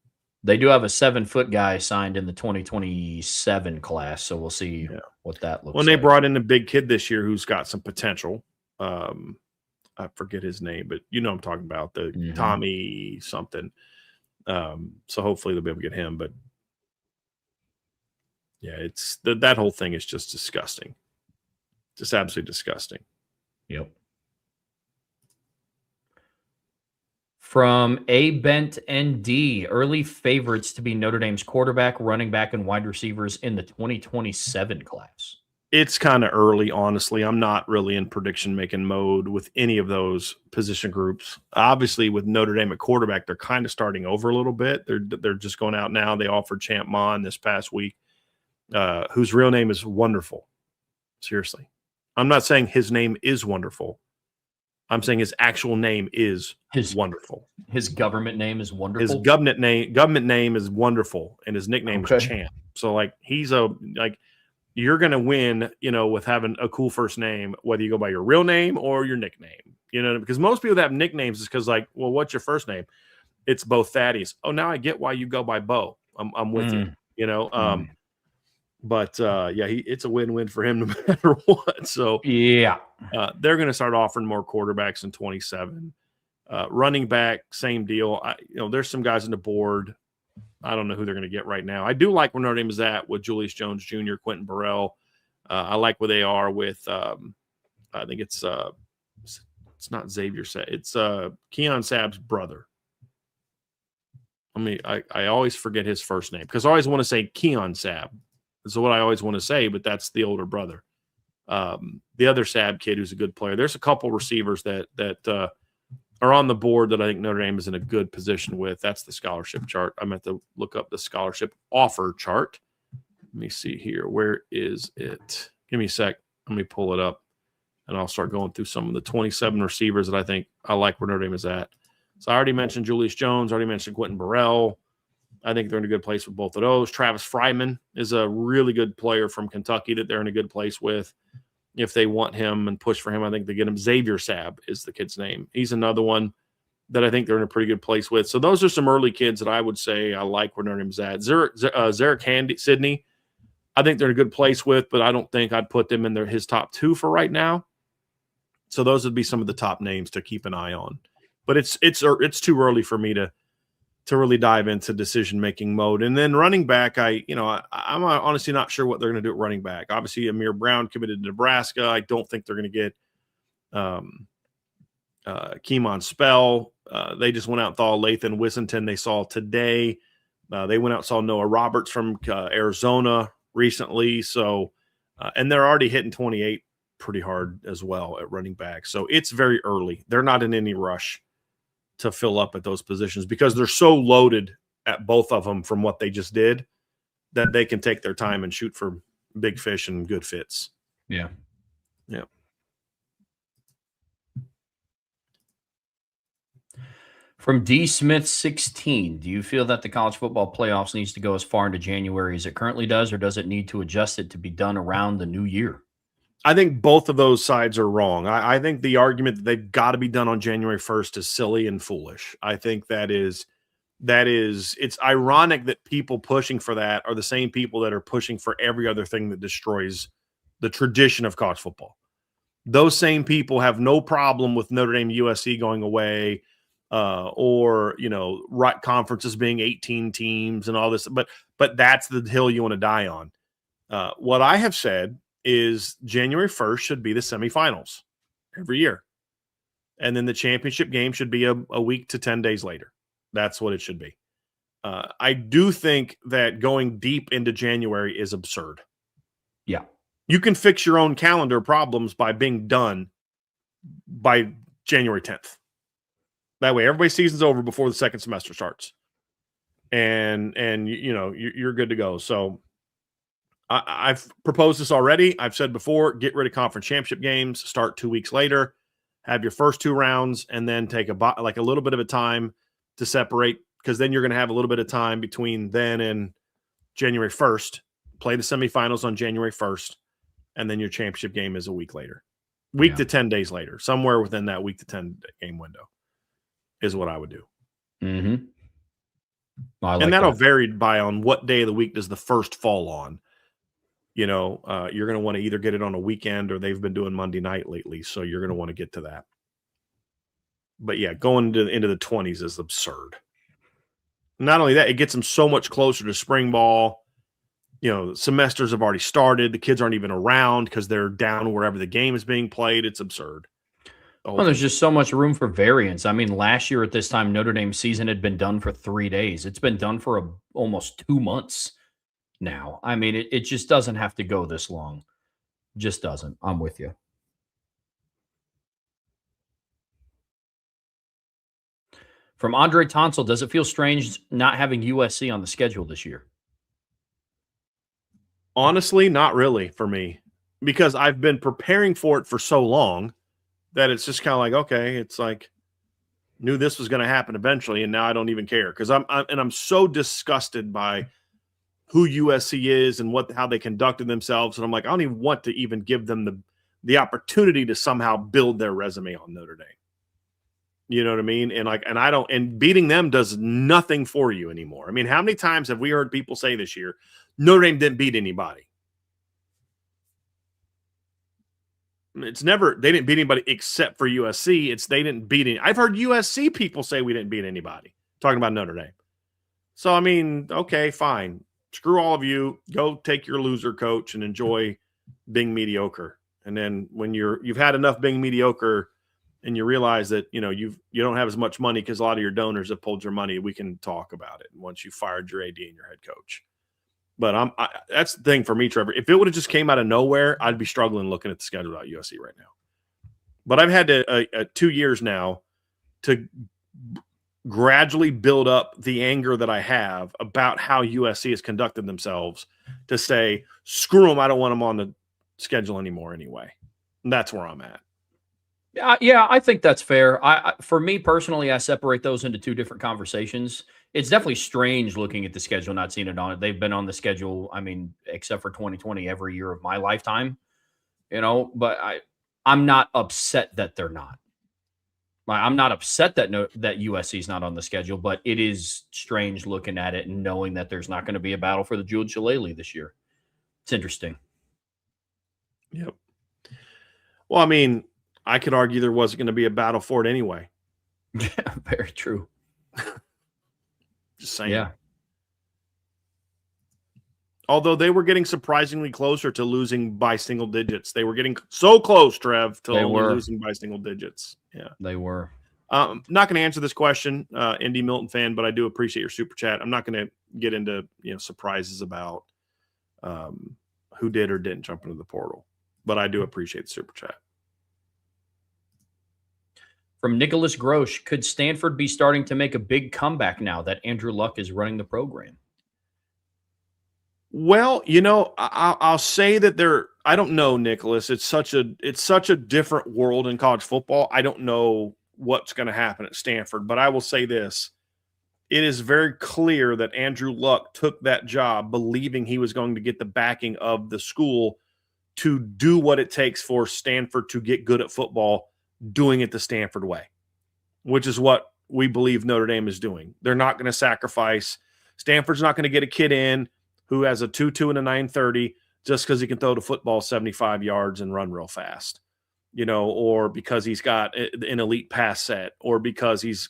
They do have a 7-foot guy signed in the 2027 class, so we'll see what that looks like. Well, they brought in a big kid this year who's got some potential. I forget his name, but you know what I'm talking about, the Tommy something. So hopefully they'll be able to get him. But yeah, it's that whole thing is just disgusting. Just absolutely disgusting. Yep. From A Bent ND, early favorites to be Notre Dame's quarterback, running back, and wide receivers in the 2027 class. It's kind of early, honestly. I'm not really in prediction making mode with any of those position groups. Obviously, with Notre Dame at quarterback, they're kind of starting over a little bit. They're just going out now. They offered Champ Mon this past week, whose real name is Wonderful. Seriously. I'm not saying his name is Wonderful. I'm saying his actual name is Wonderful. His government name is Wonderful? His government name is Wonderful, and his nickname is Champ. So, like, you're going to win, with having a cool first name, whether you go by your real name or your nickname, because most people that have nicknames is because, like, well, what's your first name? It's Bo Thaddeus. Oh, now I get why you go by Bo. I'm with you, But it's a win-win for him no matter what. So yeah, they're going to start offering more quarterbacks in 27. Running back, same deal. There's some guys on the board. I don't know who they're going to get right now. I do like where Notre Dame is at with Julius Jones Jr., Quentin Burrell. I like where they are with. I think it's not Xavier Saab. It's Keon Saab's brother. I always forget his first name because I always want to say Keon Saab. That's what I always want to say, but that's the older brother. The other Saab kid who's a good player. There's a couple receivers that are on the board that I think Notre Dame is in a good position with. That's the scholarship chart. I meant to look up the scholarship offer chart. Let me see here. Where is it? Give me a sec. Let me pull it up, and I'll start going through some of the 27 receivers that I think I like where Notre Dame is at. So I already mentioned Julius Jones. I already mentioned Quentin Burrell. I think they're in a good place with both of those. Travis Fryman is a really good player from Kentucky that they're in a good place with. If they want him and push for him, I think they get him. Xavier Saab is the kid's name. He's another one that I think they're in a pretty good place with. So those are some early kids that I would say I like where Notre Dame's at. Zarek Sidney, I think they're in a good place with, but I don't think I'd put them in his top 2 for right now. So those would be some of the top names to keep an eye on. But it's too early for me to really dive into decision-making mode. And then running back, I'm honestly not sure what they're going to do at running back. Obviously, Amir Brown committed to Nebraska. I don't think they're going to get Keemon Spell. They just went out and thought Lathan Wissington they saw today. They went out and saw Noah Roberts from Arizona recently. So, and they're already hitting 28 pretty hard as well at running back. So it's very early. They're not in any rush to fill up at those positions because they're so loaded at both of them from what they just did that they can take their time and shoot for big fish and good fits. Yeah. Yeah. From D Smith 16, do you feel that the college football playoffs needs to go as far into January as it currently does, or does it need to adjust it to be done around the new year? I think both of those sides are wrong. I think the argument that they've got to be done on January 1st is silly and foolish. I think it's ironic that people pushing for that are the same people that are pushing for every other thing that destroys the tradition of college football. Those same people have no problem with Notre Dame USC going away, or right conferences being 18 teams and all this, but that's the hill you want to die on. What I have said is January 1st should be the semifinals every year. And then the championship game should be a week to 10 days later. That's what it should be. I do think that going deep into January is absurd. Yeah. You can fix your own calendar problems by being done by January 10th. That way everybody's season's over before the second semester starts. And you're good to go. So I've proposed this already. I've said before, get rid of conference championship games, start 2 weeks later, have your first 2 rounds, and then take a little bit of a time to separate, because then you're going to have a little bit of time between then and January 1st, play the semifinals on January 1st, and then your championship game is a week later, to 10 days later, somewhere within that week to 10 game window is what I would do. Mm-hmm. And that'll vary by on what day of the week does the first fall on. You're going to want to either get it on a weekend, or they've been doing Monday night lately. So you're going to want to get to that. But yeah, going into the 20s is absurd. Not only that, it gets them so much closer to spring ball. Semesters have already started. The kids aren't even around because they're down wherever the game is being played. It's absurd. Well, there's just so much room for variance. I mean, last year at this time, Notre Dame's season had been done for 3 days. It's been done for almost 2 months now. I mean, it just doesn't have to go this long. Just doesn't. I'm with you. From Andre Tonsel, does it feel strange not having USC on the schedule this year? Honestly, not really for me, because I've been preparing for it for so long that it's just kind of like, okay, it's like knew this was going to happen eventually, and now I don't even care, because I'm so disgusted by who USC is and how they conducted themselves, and I'm like, I don't even want to even give them the opportunity to somehow build their resume on Notre Dame. You know what I mean? And beating them does nothing for you anymore. I mean, how many times have we heard people say this year, Notre Dame didn't beat anybody? It's never, they didn't beat anybody except for USC. They didn't beat any. I've heard USC people say we didn't beat anybody, talking about Notre Dame. So, I mean, okay, fine. Screw all of you. Go take your loser coach and enjoy being mediocre. And then when you've had enough being mediocre, and you realize that, you don't have as much money because a lot of your donors have pulled your money, we can talk about it once you fired your AD and your head coach. But that's the thing for me, Trevor. If it would have just came out of nowhere, I'd be struggling looking at the schedule at USC right now. But I've had 2 years now to gradually build up the anger that I have about how USC has conducted themselves to say, screw them, I don't want them on the schedule anymore anyway. And that's where I'm at. Yeah, I think that's fair. For me personally, I separate those into 2 different conversations. It's definitely strange looking at the schedule, not seeing it on it. They've been on the schedule, I mean, except for 2020, every year of my lifetime, but I'm not upset that they're not. I'm not upset that USC is not on the schedule, but it is strange looking at it and knowing that there's not going to be a battle for the Jewel Shillelagh this year. It's interesting. Yep. Well, I mean, I could argue there wasn't going to be a battle for it anyway. Yeah, very true. Just saying. Yeah. Although they were getting surprisingly closer to losing by single digits. They were getting so close, Trev, to losing by single digits. Yeah. They were. Not going to answer this question, Indy Milton fan, but I do appreciate your super chat. I'm not going to get into surprises about who did or didn't jump into the portal, but I do appreciate the super chat. From Nicholas Grosh, could Stanford be starting to make a big comeback now that Andrew Luck is running the program? Well, I'll say that I don't know, Nicholas. It's such a different world in college football. I don't know what's going to happen at Stanford, but I will say this. It is very clear that Andrew Luck took that job believing he was going to get the backing of the school to do what it takes for Stanford to get good at football, doing it the Stanford way, which is what we believe Notre Dame is doing. They're not going to sacrifice. Stanford's not going to get a kid in who has a 2.2 and a 9.30 just because he can throw the football 75 yards and run real fast, or because he's got an elite pass set, or because he's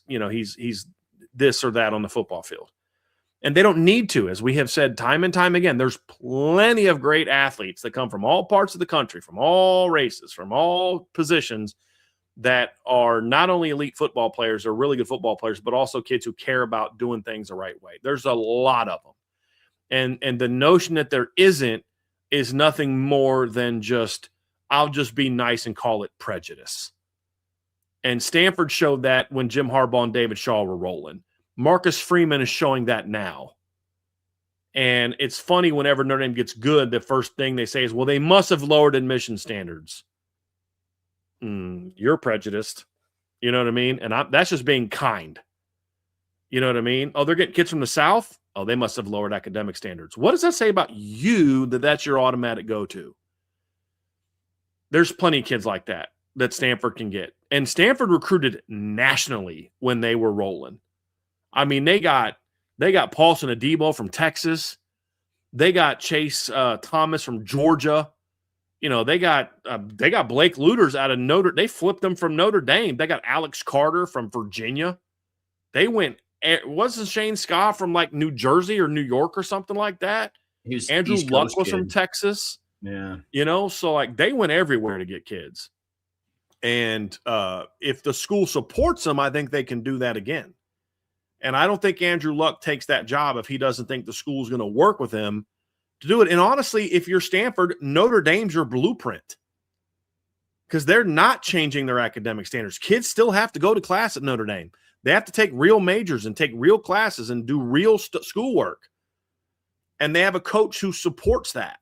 this or that on the football field. And they don't need to, as we have said time and time again. There's plenty of great athletes that come from all parts of the country, from all races, from all positions, that are not only elite football players or really good football players, but also kids who care about doing things the right way. There's a lot of them. And the notion that there isn't is nothing more than just, I'll just be nice and call it prejudice. And Stanford showed that when Jim Harbaugh and David Shaw were rolling. Marcus Freeman is showing that now. And it's funny, whenever Notre Dame gets good, the first thing they say is, well, they must have lowered admission standards. You're prejudiced. You know what I mean? And that's just being kind. You know what I mean? Oh, they're getting kids from the South? Oh, they must have lowered academic standards. What does that say about you that that's your automatic go-to? There's plenty of kids like that Stanford can get. And Stanford recruited nationally when they were rolling. I mean, they got Paulson Adebo from Texas. They got Chase Thomas from Georgia. They got Blake Luters out of Notre. They flipped them from Notre Dame. They got Alex Carter from Virginia. They went. Wasn't Shane Scott from like New Jersey or New York or something like that? Andrew Luck was from Texas. Yeah. So like they went everywhere to get kids. And if the school supports them, I think they can do that again. And I don't think Andrew Luck takes that job if he doesn't think the school's going to work with him to do it. And honestly, if you're Stanford, Notre Dame's your blueprint, because they're not changing their academic standards. Kids still have to go to class at Notre Dame. They have to take real majors and take real classes and do real schoolwork. And they have a coach who supports that.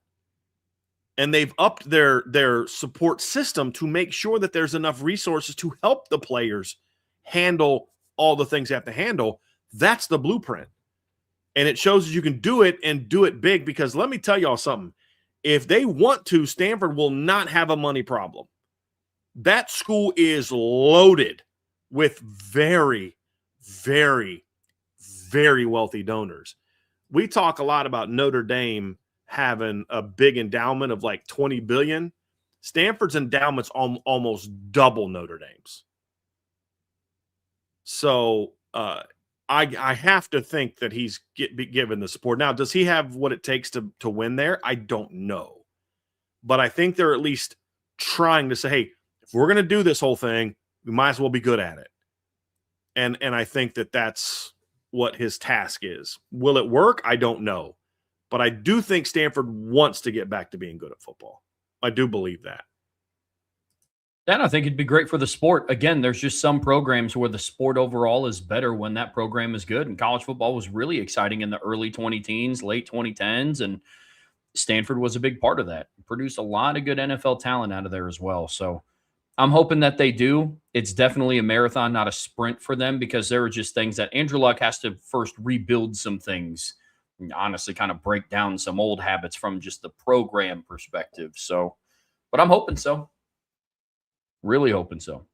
And they've upped their support system to make sure that there's enough resources to help the players handle all the things they have to handle. That's the blueprint. And it shows that you can do it and do it big, because let me tell y'all something. If they want to, Stanford will not have a money problem. That school is loaded with very, very, very wealthy donors. We talk a lot about Notre Dame having a big endowment of like $20 billion. Stanford's endowment's almost double Notre Dame's. So I have to think that he's given the support. Now, does he have what it takes to win there? I don't know. But I think they're at least trying to say, hey, if we're going to do this whole thing, we might as well be good at it. And I think that that's what his task is. Will it work? I don't know. But I do think Stanford wants to get back to being good at football. I do believe that. And I think it'd be great for the sport. Again, there's just some programs where the sport overall is better when that program is good. And college football was really exciting in the early 2010s, late 2010s. And Stanford was a big part of that. Produced a lot of good NFL talent out of there as well. So I'm hoping that they do. It's definitely a marathon, not a sprint for them, because there are just things that Andrew Luck has to first rebuild some things. And honestly, kind of break down some old habits from just the program perspective. So, but I'm hoping so. Really hoping so.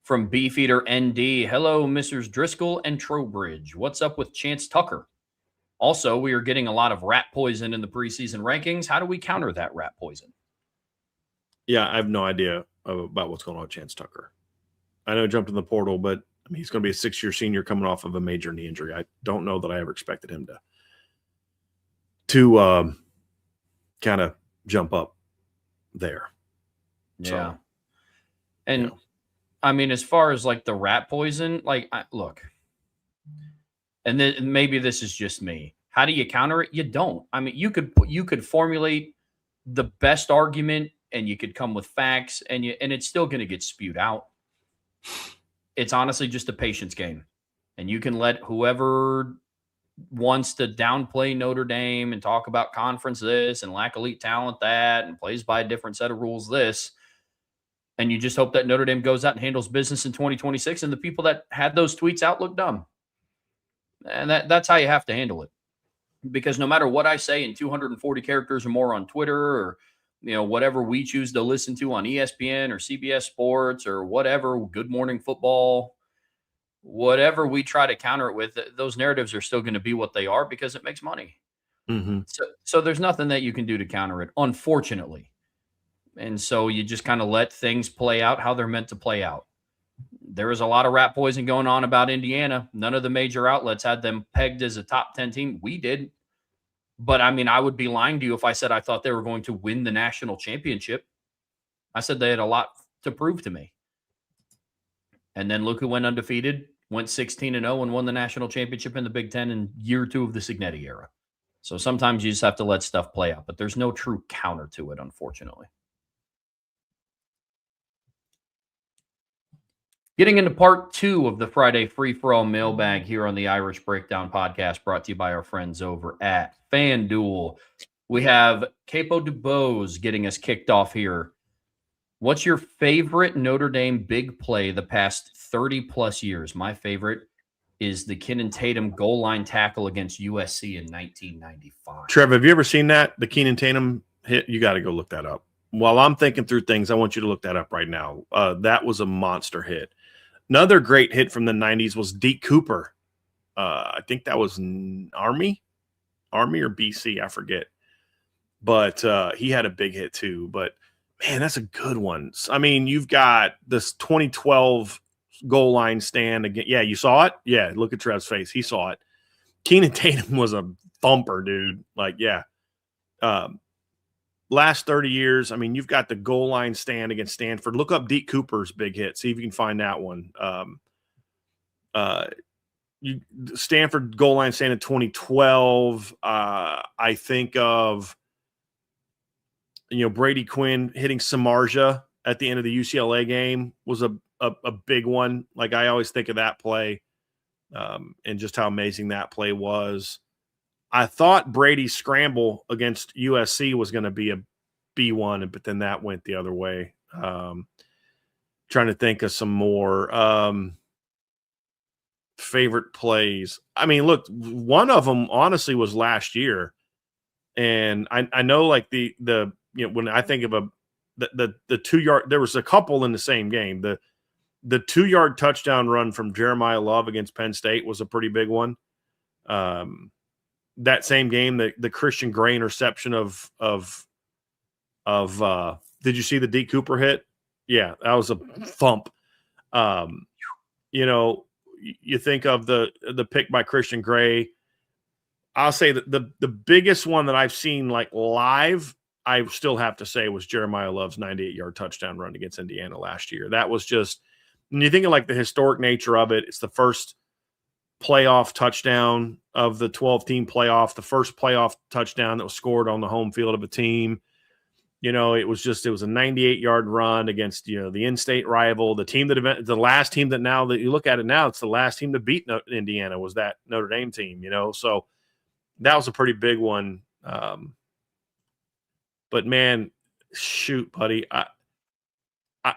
From Beefeater ND, hello, Mrs. Driscoll and Trowbridge. What's up with Chance Tucker? Also, we are getting a lot of rat poison in the preseason rankings. How do we counter that rat poison? Yeah, I have no idea about what's going on with Chance Tucker. I know he jumped in the portal, but I mean, he's going to be a 6-year senior coming off of a major knee injury. I don't know that I ever expected him to kind of jump up. there. Yeah. So, and yeah. I mean, as far as like the rat poison, like, look, and then maybe this is just me. How do you counter it? You don't. I mean, you could formulate the best argument and you could come with facts and it's still going to get spewed out. It's honestly just a patience game. And you can let whoever wants to downplay Notre Dame and talk about conference this and lack elite talent that and plays by a different set of rules this. And you just hope that Notre Dame goes out and handles business in 2026 and the people that had those tweets out look dumb. And that's how you have to handle it. Because no matter what I say in 240 characters or more on Twitter or whatever we choose to listen to on ESPN or CBS Sports or whatever, Good Morning Football, whatever we try to counter it with, those narratives are still going to be what they are because it makes money. Mm-hmm. So there's nothing that you can do to counter it, unfortunately. And so you just kind of let things play out how they're meant to play out. There was a lot of rat poison going on about Indiana. None of the major outlets had them pegged as a top 10 team. We did. But I mean, I would be lying to you if I said I thought they were going to win the national championship. I said they had a lot to prove to me. And then look who went undefeated, went 16-0 and won the national championship in the Big Ten in year 2 of the Signetti era. So sometimes you just have to let stuff play out, but there's no true counter to it, unfortunately. Getting into part 2 of the Friday Free-For-All Mailbag here on the Irish Breakdown podcast, brought to you by our friends over at FanDuel. We have Capo Dubose getting us kicked off here. What's your favorite Notre Dame big play the past 30-plus years? My favorite is the Keenan Tatum goal line tackle against USC in 1995. Trevor, have you ever seen that? The Keenan Tatum hit? You got to go look that up. While I'm thinking through things, I want you to look that up right now. That was a monster hit. Another great hit from the 90s was Deke Cooper. I think that was Army or BC, I forget. But he had a big hit too. But, man, that's a good one. I mean, you've got this 2012 goal line stand again. Yeah, you saw it? Yeah, look at Trev's face. He saw it. Keenan Tatum was a thumper, dude. Like, yeah. Last 30 years, I mean, you've got the goal line stand against Stanford. Look up Deke Cooper's big hit. See if you can find that one. Stanford goal line stand in 2012. I think of, Brady Quinn hitting Samardzija at the end of the UCLA game was a big one. Like, I always think of that play and just how amazing that play was. I thought Brady's scramble against USC was going to be a B1, but then that went the other way. Trying to think of some more favorite plays. I mean, look, one of them honestly was last year, and I know like the when I think of the 2-yard, there was a couple in the same game. The 2-yard touchdown run from Jeremiah Love against Penn State was a pretty big one. That same game, the Christian Gray interception of did you see the Deke Cooper hit? Yeah, that was a thump. You think of the pick by Christian Gray. I'll say that the biggest one that I've seen like live, I still have to say, was Jeremiah Love's 98-yard touchdown run against Indiana last year. That was just, when you think of like the historic nature of it, it's the first playoff touchdown of the 12-team playoff, the first playoff touchdown that was scored on the home field of a team. It was a 98-yard run against, the in-state rival, the last team that, now that you look at it now, it's the last team to beat Indiana was that Notre Dame team, so that was a pretty big one. But man, shoot, buddy,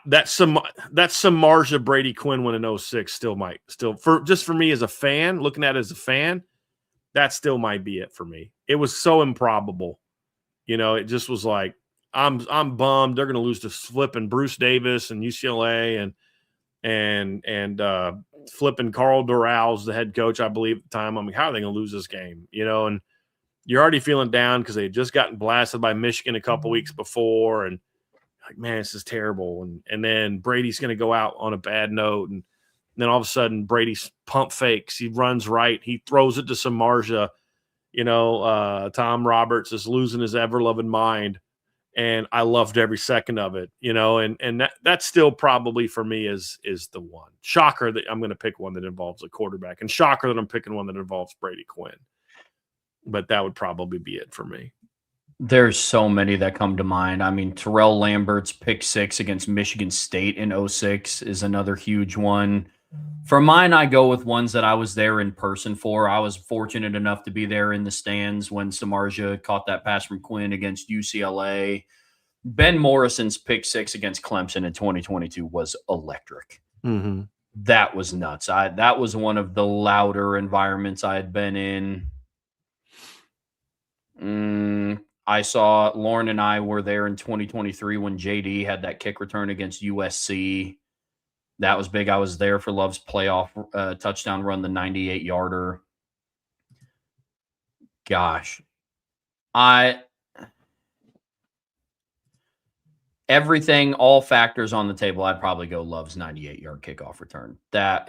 that's Samardzija Brady Quinn win in 06 still for me as a fan, looking at it as a fan, that still might be it for me. It was so improbable. It just was like, I'm bummed they're going to lose to flipping Bruce Davis and UCLA and flipping Carl Doural's the head coach, I believe, at the time. I'm like, how are they going to lose this game? And you're already feeling down because they had just gotten blasted by Michigan a couple weeks before, and like, man, this is terrible. And then Brady's going to go out on a bad note, and then all of a sudden Brady's pump fakes. He runs right. He throws it to Samardzija. Tom Roberts is losing his ever-loving mind. and I loved every second of it, and that's still probably for me is the one. Shocker that I'm going to pick one that involves a quarterback, and shocker that I'm picking one that involves Brady Quinn. But that would probably be it for me. There's so many that come to mind. I mean, Terrell Lambert's pick six against Michigan State in '06 is another huge one. For mine, I go with ones that I was there in person for. I was fortunate enough to be there in the stands when Samardzija caught that pass from Quinn against UCLA. Ben Morrison's pick six against Clemson in 2022 was electric. Mm-hmm. That was nuts. That was one of the louder environments I had been in. I saw Lauren and I were there in 2023 when JD had that kick return against USC. That was big. I was there for Love's playoff touchdown run, the 98-yarder. Gosh. Everything, all factors on the table, I'd probably go Love's 98-yard kickoff return. That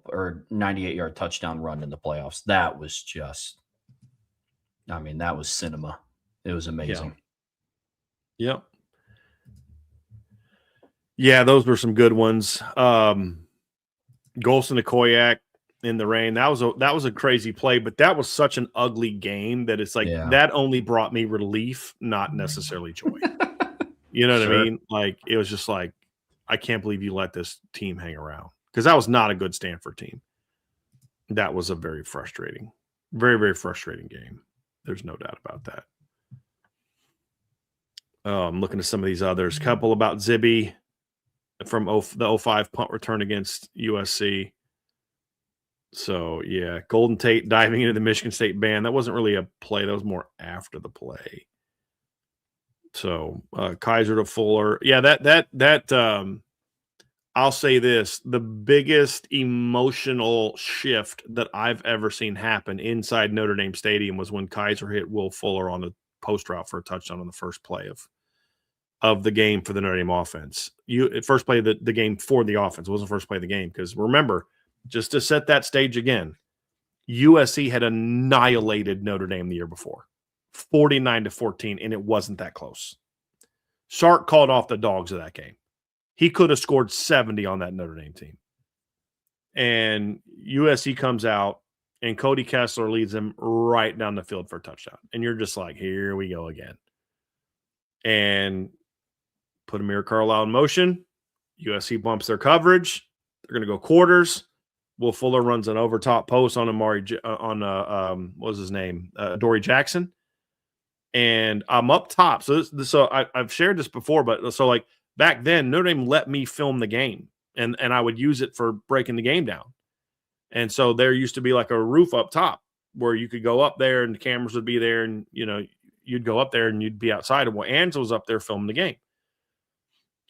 or 98-yard touchdown run in the playoffs. That was just, that was cinema. It was amazing. Yep. Yeah, those were some good ones. Golson to Koyak in the rain. That was a crazy play, but that was such an ugly game that it's like that only brought me relief, not necessarily joy. You know what I mean? Like, it was just like, I can't believe you let this team hang around, because that was not a good Stanford team. That was a very, very frustrating game. There's no doubt about that. I'm looking at some of these others. Couple about Zibby from the 05 punt return against USC. So, yeah, Golden Tate diving into the Michigan State band. That wasn't really a play. That was more after the play. So, Kaiser to Fuller. Yeah, that I'll say this. The biggest emotional shift that I've ever seen happen inside Notre Dame Stadium was when Kaiser hit Will Fuller on the post route for a touchdown on the first play of the game for the Notre Dame offense. First play of the game for the offense. It wasn't first play of the game, because remember, just to set that stage again, USC had annihilated Notre Dame the year before, 49-14, and it wasn't that close. Sark called off the dogs of that game. He could have scored 70 on that Notre Dame team. And USC comes out, and Cody Kessler leads them right down the field for a touchdown. And you're just like, here we go again. And put Amir Carlisle in motion. USC bumps their coverage. They're going to go quarters. Will Fuller runs an over top post on what was his name? Dory Jackson. And I'm up top. So I've shared this before, but so like back then, Notre Dame let me film the game, and I would use it for breaking the game down. And so there used to be like a roof up top where you could go up there and the cameras would be there, and you'd go up there and you'd be outside. And Ansel was up there filming the game.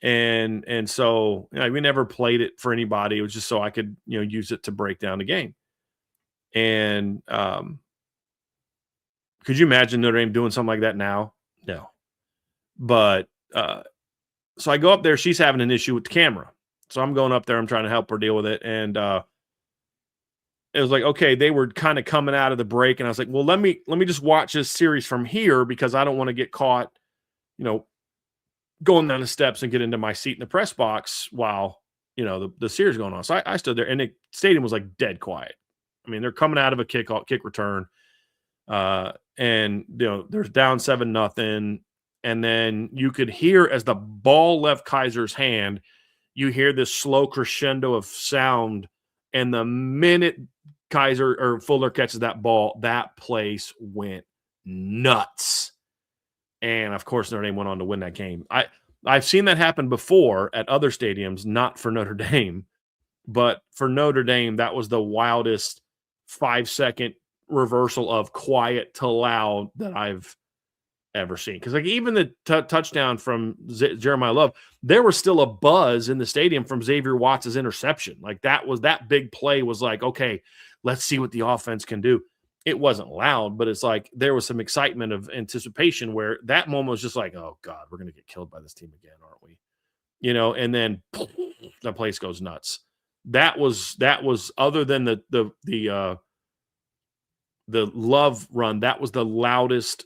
And so we never played it for anybody. It was just so I could, use it to break down the game. And could you imagine Notre Dame doing something like that now? No. But so I go up there. She's having an issue with the camera. So I'm going up there. I'm trying to help her deal with it. And it was like, okay, they were kind of coming out of the break. And I was like, well, let me just watch this series from here, because I don't want to get caught, going down the steps and get into my seat in the press box while, the series is going on. So I stood there, and the stadium was like dead quiet. I mean, they're coming out of a kick return. And they're down 7-0. And then you could hear, as the ball left Kaiser's hand, you hear this slow crescendo of sound. And the minute Kaiser or Fuller catches that ball, that place went nuts. And of course, Notre Dame went on to win that game. I've seen that happen before at other stadiums, not for Notre Dame, but for Notre Dame, that was the wildest 5-second reversal of quiet to loud that I've ever seen. Because like even the touchdown from Jeremiah Love, there was still a buzz in the stadium from Xavier Watts' interception. Like that big play was like, okay, let's see what the offense can do. It wasn't loud, but it's like there was some excitement of anticipation where that moment was just like, oh God, we're going to get killed by this team again, aren't we? And then the place goes nuts. That was other than the Love run, that was the loudest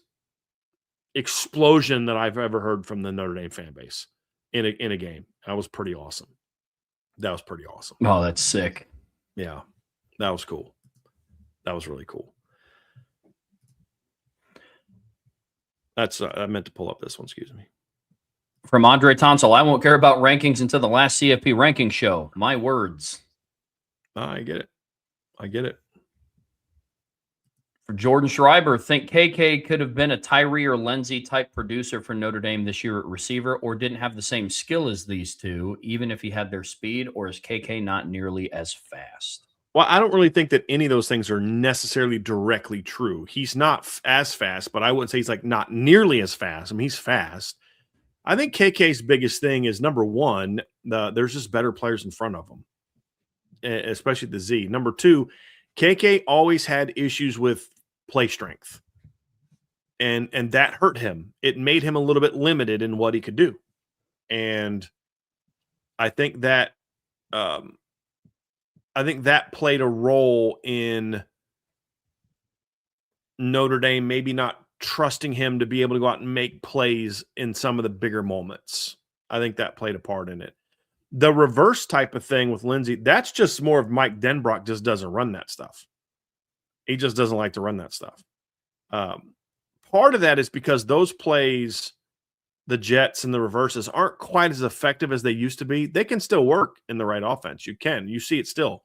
explosion that I've ever heard from the Notre Dame fan base in a game. That was pretty awesome. That was pretty awesome. Oh, that's sick. Yeah, that was cool. That was really cool. That's I meant to pull up this one. Excuse me. From Andre Tonsel, I won't care about rankings until the last CFP ranking show. My words. I get it. I get it. For Jordan Schreiber, think KK could have been a Tyree or Lindsey type producer for Notre Dame this year at receiver, or didn't have the same skill as these two, even if he had their speed, or is KK not nearly as fast? Well, I don't really think that any of those things are necessarily directly true. He's not as fast, but I wouldn't say he's like not nearly as fast. I mean, he's fast. I think KK's biggest thing is, number one, there's just better players in front of him, especially the Z. Number two, KK always had issues with play strength, and that hurt him. It made him a little bit limited in what he could do, and I think that played a role in Notre Dame maybe not trusting him to be able to go out and make plays in some of the bigger moments. I think that played a part in it. The reverse type of thing with Lindsey, that's just more of Mike Denbrock just doesn't run that stuff. He just doesn't like to run that stuff. Part of that is because those plays, the jets and the reverses, aren't quite as effective as they used to be. They can still work in the right offense. You see it still.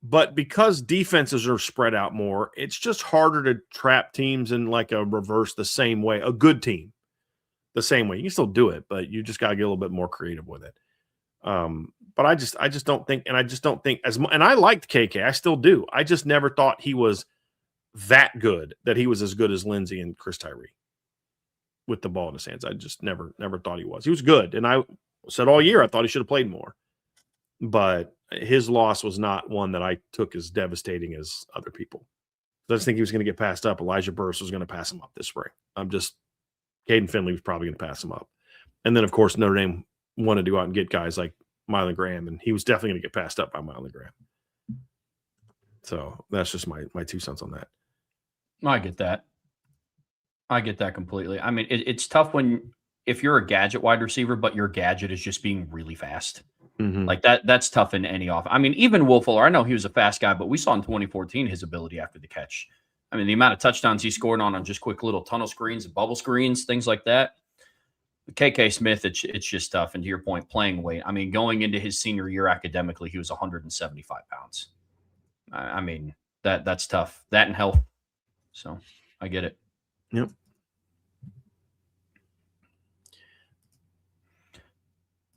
But because defenses are spread out more, it's just harder to trap teams in like a reverse the same way, a good team the same way. You can still do it, but you just got to get a little bit more creative with it. But I just don't think, and I liked KK. I still do. I just never thought he was that good, that he was as good as Lindsey and Chris Tyree with the ball in his hands. I just never thought he was. He was good. And I said all year, I thought he should have played more, but his loss was not one that I took as devastating as other people. I just think he was going to get passed up. Elijah Burris was going to pass him up this spring. Caden Finley was probably going to pass him up. And then, of course, Notre Dame wanted to go out and get guys like Mylan Graham, and he was definitely going to get passed up by Mylan Graham. So that's just my 2 cents on that. I get that. I get that completely. I mean, it's tough if you're a gadget wide receiver, but your gadget is just being really fast. Mm-hmm. Like that's tough in any off. I mean, even Will Fuller, I know he was a fast guy, but we saw in 2014 his ability after the catch. I mean, the amount of touchdowns he scored on just quick little tunnel screens, bubble screens, things like that. KK Smith, it's just tough. And to your point, playing weight. I mean, going into his senior year academically, he was 175 pounds. I mean, that's tough. That and health. So I get it. Yep.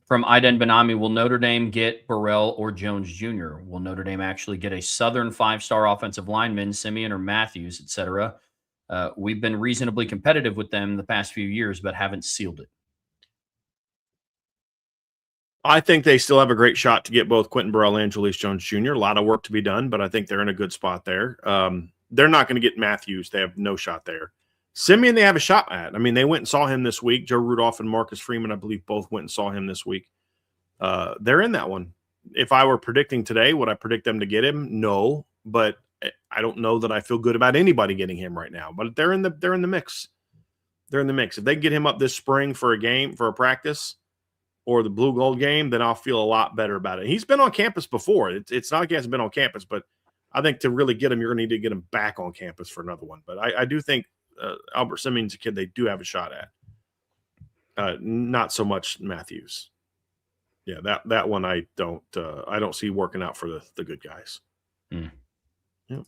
From Iden Benami, will Notre Dame get Burrell or Jones Jr.? Will Notre Dame actually get a Southern 5-star offensive lineman, Simeon or Matthews, etc.? We've been reasonably competitive with them the past few years, but haven't sealed it. I think they still have a great shot to get both Quentin Burrell and Julius Jones Jr. A lot of work to be done, but I think they're in a good spot there. They're not going to get Matthews. They have no shot there. Simeon, they have a shot at. I mean, they went and saw him this week. Joe Rudolph and Marcus Freeman, I believe, both went and saw him this week. They're in that one. If I were predicting today, would I predict them to get him? No, but I don't know that I feel good about anybody getting him right now. But they're in the mix. They're in the mix. If they get him up this spring for a practice, or the Blue Gold game, then I'll feel a lot better about it. He's been on campus before. It's not like he hasn't been on campus, but I think to really get him, you're going to need to get him back on campus for another one. But I do think Albert Simeon's a kid they do have a shot at. Not so much Matthews. Yeah, that one I don't see working out for the good guys. Mm. Yep.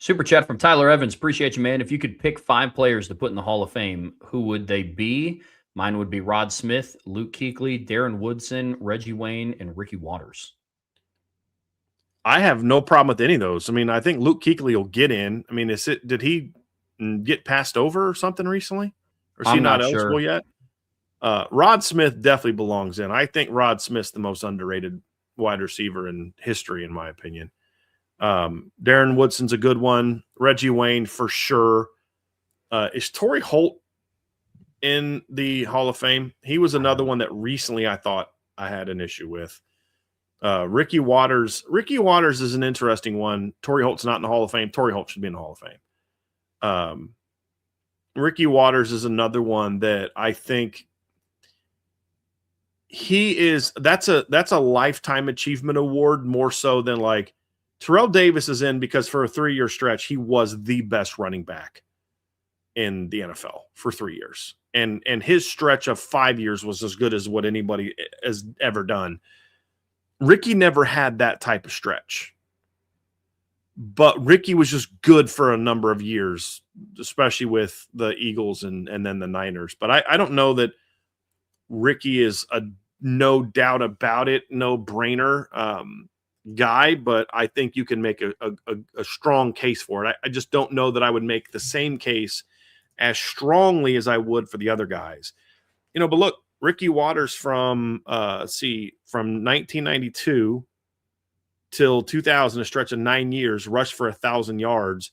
Super chat from Tyler Evans. Appreciate you, man. If you could pick 5 players to put in the Hall of Fame, who would they be? Mine would be Rod Smith, Luke Kuechly, Darren Woodson, Reggie Wayne, and Ricky Waters. I have no problem with any of those. I mean, I think Luke Kuechly will get in. I mean, did he get passed over or something recently? Or is he not eligible yet? Rod Smith definitely belongs in. I think Rod Smith's the most underrated wide receiver in history, in my opinion. Darren Woodson's a good one. Reggie Wayne for sure. Is Torrey Holt in the Hall of Fame? He was another one that recently I thought I had an issue with. Ricky Waters is an interesting one. Torrey Holt's not in the Hall of Fame. Torrey Holt should be in the Hall of Fame. Ricky Watters is another one that I think that's a lifetime achievement award more so than like Terrell Davis is in because for a 3-year stretch, he was the best running back in the NFL for 3 years. And his stretch of 5 years was as good as what anybody has ever done. Ricky never had that type of stretch. But Ricky was just good for a number of years, especially with the Eagles and then the Niners. But I don't know that Ricky is a no doubt about it, no brainer guy, but I think you can make a strong case for it. I just don't know that I would make the same case as strongly as I would for the other guys. But look, Ricky Watters from 1992 till 2000, a stretch of 9 years, rushed for 1,000 yards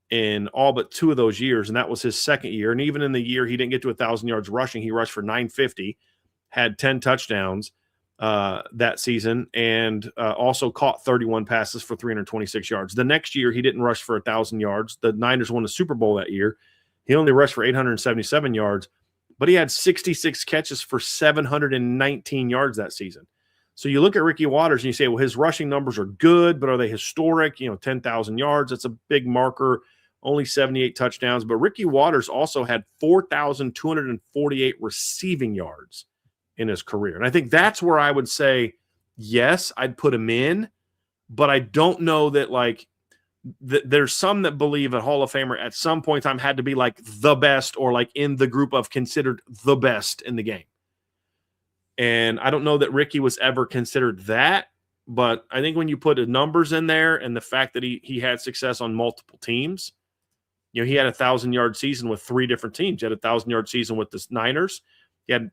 in all but 2 of those years, and that was his second year. And even in the year he didn't get to 1,000 yards rushing, he rushed for 950, had 10 touchdowns that season, and also caught 31 passes for 326 yards. The next year he didn't rush for 1,000 yards. The Niners won the Super Bowl that year. He only rushed for 877 yards, but he had 66 catches for 719 yards that season. So you look at Ricky Watters and you say, well, his rushing numbers are good, but are they historic? 10,000 yards. That's a big marker, only 78 touchdowns. But Ricky Watters also had 4,248 receiving yards in his career. And I think that's where I would say, yes, I'd put him in, but I don't know that there's some that believe a Hall of Famer at some point in time had to be like the best or like in the group of considered the best in the game. And I don't know that Ricky was ever considered that, but I think when you put the numbers in there and the fact that he had success on multiple teams, he had 1,000-yard season with 3 different teams. He had 1,000-yard season with the Niners. He had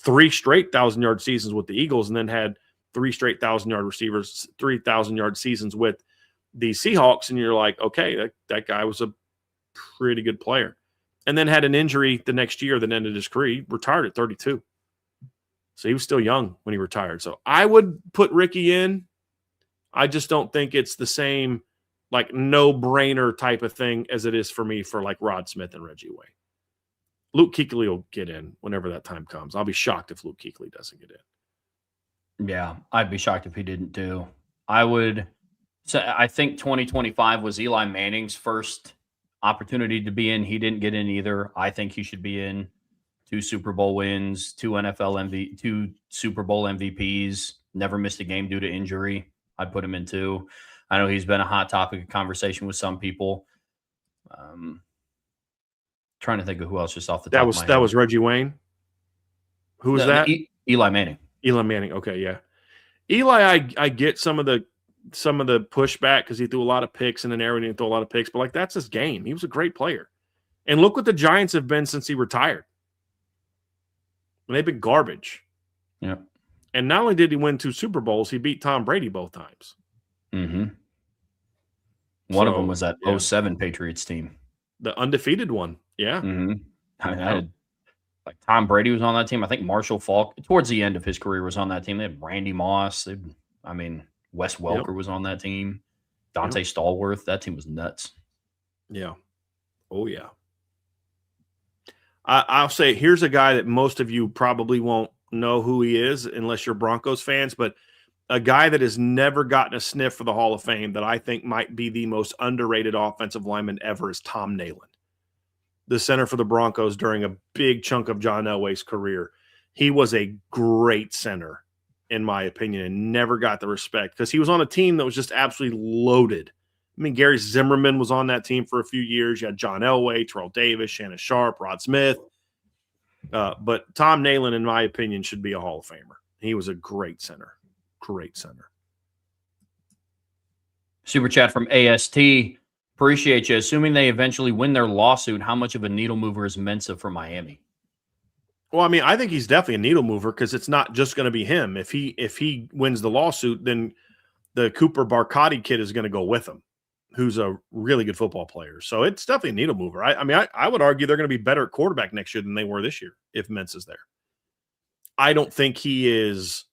3 straight 1,000-yard seasons with the Eagles, and then had 3 straight 1,000-yard receivers, 3,000-yard seasons with the Seahawks. And you're like, okay, that guy was a pretty good player. And then had an injury the next year that ended his career. He retired at 32. So he was still young when he retired. So I would put Ricky in. I just don't think it's the same like no-brainer type of thing as it is for me for like Rod Smith and Reggie Wayne. Luke Kuechly will get in whenever that time comes. I'll be shocked if Luke Kuechly doesn't get in. Yeah, I'd be shocked if he didn't too. I think 2025 was Eli Manning's first opportunity to be in. He didn't get in either. I think he should be in. 2 Super Bowl wins, 2 Super Bowl MVPs, never missed a game due to injury. I'd put him in too. I know he's been a hot topic of conversation with some people. Trying to think of who else just off the top of my head. That was Reggie Wayne? Who was that? Eli Manning. Eli Manning. Okay, yeah. Eli, I get some of the pushback because he threw a lot of picks and then Aaron didn't throw a lot of picks, but like that's his game. He was a great player. And look what the Giants have been since he retired. And they've been garbage. Yeah. And not only did he win 2 Super Bowls, he beat Tom Brady both times. Mm-hmm. One of them was that 07 Patriots team. The undefeated one. Yeah. Mm-hmm. Like Tom Brady was on that team. I think Marshall Faulk, towards the end of his career, was on that team. They had Randy Moss. Wes Welker was on that team. Dante Stallworth. That team was nuts. Yeah. Oh, yeah. I'll say here's a guy that most of you probably won't know who he is unless you're Broncos fans, but a guy that has never gotten a sniff for the Hall of Fame that I think might be the most underrated offensive lineman ever is Tom Nalen, the center for the Broncos during a big chunk of John Elway's career. He was a great center, in my opinion, and never got the respect because he was on a team that was just absolutely loaded. I mean, Gary Zimmerman was on that team for a few years. You had John Elway, Terrell Davis, Shannon Sharp, Rod Smith. But Tom Nalen, in my opinion, should be a Hall of Famer. He was a great center. Great center. Super chat from AST. Appreciate you. Assuming they eventually win their lawsuit, how much of a needle mover is Mensah for Miami? Well, I mean, I think he's definitely a needle mover because it's not just going to be him. If he wins the lawsuit, then the Cooper Barcotti kid is going to go with him, who's a really good football player. So it's definitely a needle mover. I would argue they're going to be better at quarterback next year than they were this year if Mensah's there. I don't think he is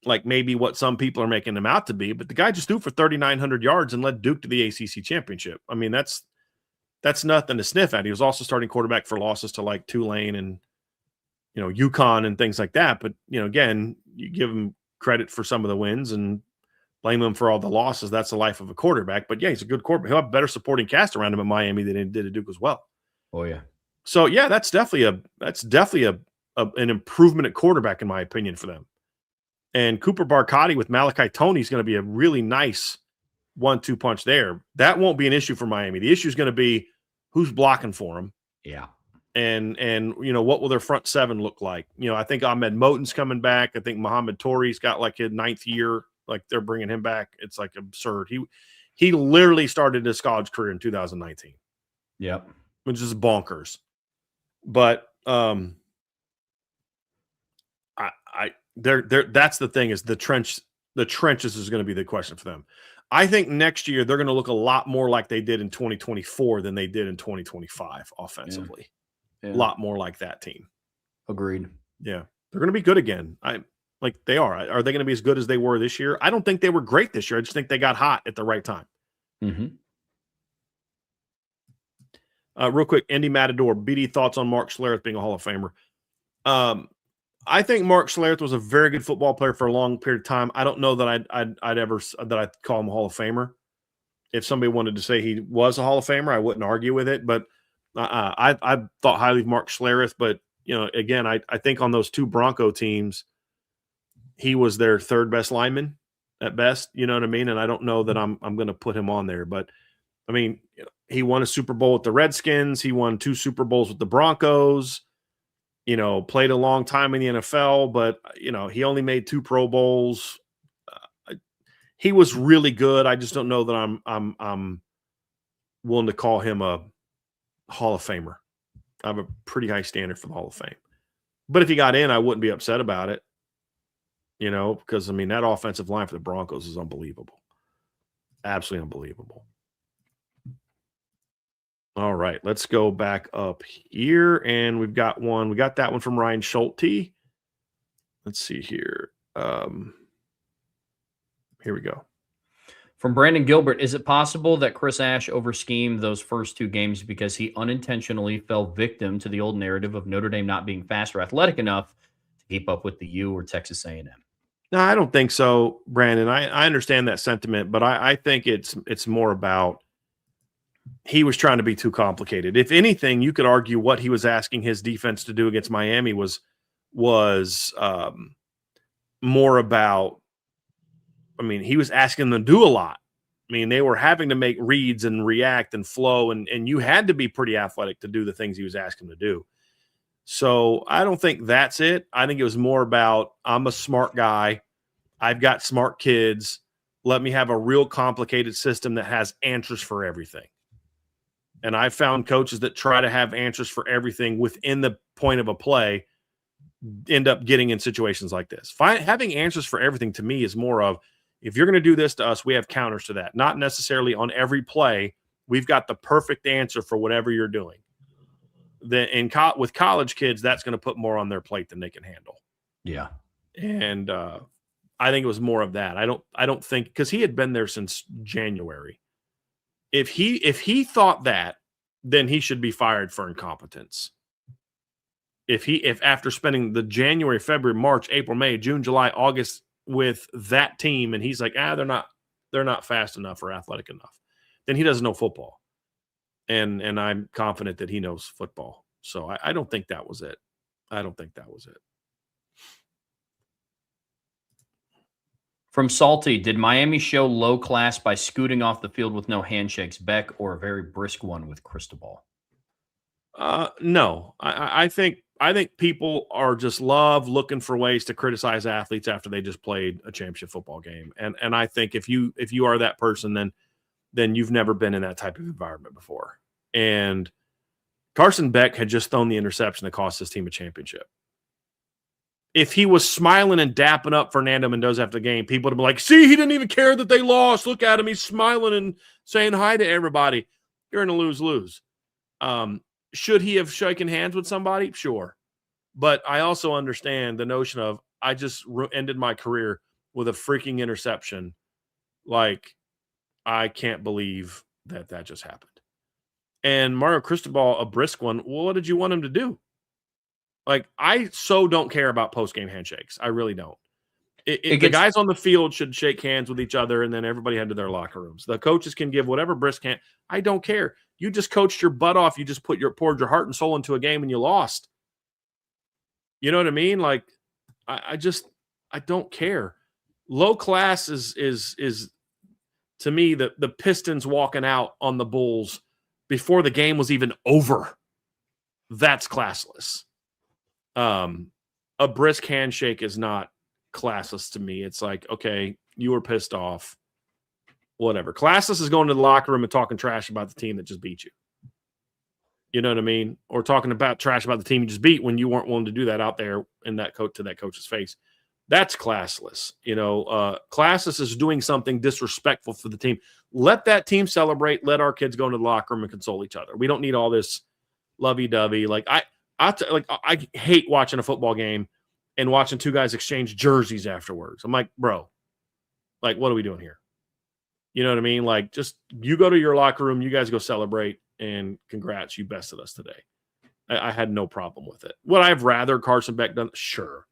like maybe what some people are making him out to be, but the guy just threw for 3,900 yards and led Duke to the ACC championship. I mean, that's that's nothing to sniff at. He was also starting quarterback for losses to like Tulane and, UConn and things like that. But, again, you give him credit for some of the wins and blame him for all the losses. That's the life of a quarterback. But yeah, he's a good quarterback. He'll have a better supporting cast around him at Miami than he did at Duke as well. Oh yeah. So yeah, that's definitely an improvement at quarterback in my opinion for them. And Cooper Barcotti with Malachi Toney is going to be a really nice 1-2 punch there. That won't be an issue for Miami. The issue is going to be who's blocking for him. Yeah. And what will their front seven look like? I think Ahmed Moten's coming back. I think Muhammad Tori's got like his 9th year. Like they're bringing him back. It's like absurd. He literally started his college career in 2019. Yep. Which is bonkers. But that's the thing, is the trenches is going to be the question for them. I think next year they're going to look a lot more like they did in 2024 than they did in 2025 offensively. Yeah. A lot more like that team. Agreed. Yeah. They're going to be good again. They are. Are they going to be as good as they were this year? I don't think they were great this year. I just think they got hot at the right time. Mm-hmm. Real quick, Indy Matador, BD thoughts on Mark Schlereth being a Hall of Famer. I think Mark Schlereth was a very good football player for a long period of time. I don't know that I'd call him a Hall of Famer. If somebody wanted to say he was a Hall of Famer, I wouldn't argue with it. But I thought highly of Mark Schlereth. But again, I think on those 2 Bronco teams, he was their 3rd best lineman at best. You know what I mean? And I don't know that I'm going to put him on there. But I mean, he won a Super Bowl with the Redskins. He won 2 Super Bowls with the Broncos. Played a long time in the NFL, but he only made 2 Pro Bowls. He was really good. I just don't know that I'm willing to call him a Hall of Famer. I have a pretty high standard for the Hall of Fame. But if he got in, I wouldn't be upset about it. Because that offensive line for the Broncos is unbelievable. Absolutely unbelievable. All right, let's go back up here, and we've got one. We got that one from Ryan Schulte. Let's see here. Here we go. From Brandon Gilbert, is it possible that Chris Ash over-schemed those first 2 games because he unintentionally fell victim to the old narrative of Notre Dame not being fast or athletic enough to keep up with the U or Texas A&M? No, I don't think so, Brandon. I understand that sentiment, but I think it's more about he was trying to be too complicated. If anything, you could argue what he was asking his defense to do against Miami was more about, he was asking them to do a lot. They were having to make reads and react and flow, and you had to be pretty athletic to do the things he was asking them to do. So I don't think that's it. I think it was more about, I'm a smart guy. I've got smart kids. Let me have a real complicated system that has answers for everything. And I've found coaches that try to have answers for everything within the point of a play end up getting in situations like this. Having answers for everything to me is more of, if you're going to do this to us, we have counters to that. Not necessarily on every play, we've got the perfect answer for whatever you're doing. With college kids, that's going to put more on their plate than they can handle. Yeah. And I think it was more of that. I don't think, because he had been there since January. If he thought that, then he should be fired for incompetence. If after spending the January, February, March, April, May, June, July, August with that team, and he's like, they're not fast enough or athletic enough, then he doesn't know football. And I'm confident that he knows football. So I don't think that was it. From Salty, did Miami show low class by scooting off the field with no handshakes, Beck, or a very brisk one with Cristobal? No. I think people are just looking for ways to criticize athletes after they just played a championship football game. And I think if you are that person, then you've never been in that type of environment before. And Carson Beck had just thrown the interception that cost his team a championship. If he was smiling and dapping up Fernando Mendoza after the game, people would be like, see, he didn't even care that they lost. Look at him. He's smiling and saying hi to everybody. You're in a lose-lose. Should he have shaken hands with somebody? Sure. But I also understand the notion of, I just ended my career with a freaking interception. Like, I can't believe that just happened. and Mario Cristobal a brisk one, well, what did you want him to do? Like, I so don't care about post-game handshakes. I really don't. The guys on the field should shake hands with each other, and then everybody head to their locker rooms. The coaches can give whatever brisk hand. I don't care. You just coached your butt off. You just poured your heart and soul into a game, and you lost. You know what I mean? Like, I don't care. Low class is to me the Pistons walking out on the Bulls before the game was even over. That's classless. A brisk handshake is not classless to me. It's like, okay, you were pissed off. Whatever. Classless is going to the locker room and talking trash about the team that just beat you. You know what I mean? Or talking about trash about the team you just beat when you weren't willing to do that out there in that coach to that coach's face. That's classless. Classless is doing something disrespectful for the team. Let that team celebrate. Let our kids go into the locker room and console each other. We don't need all this lovey-dovey. Like I hate watching a football game and watching two guys exchange jerseys afterwards. I'm like, bro, like, what are we doing here? You know what I mean? Like, just you go to your locker room, you guys go celebrate, and congrats, you bested us today. I had no problem with it. Would I have rather Carson Beck done? Sure.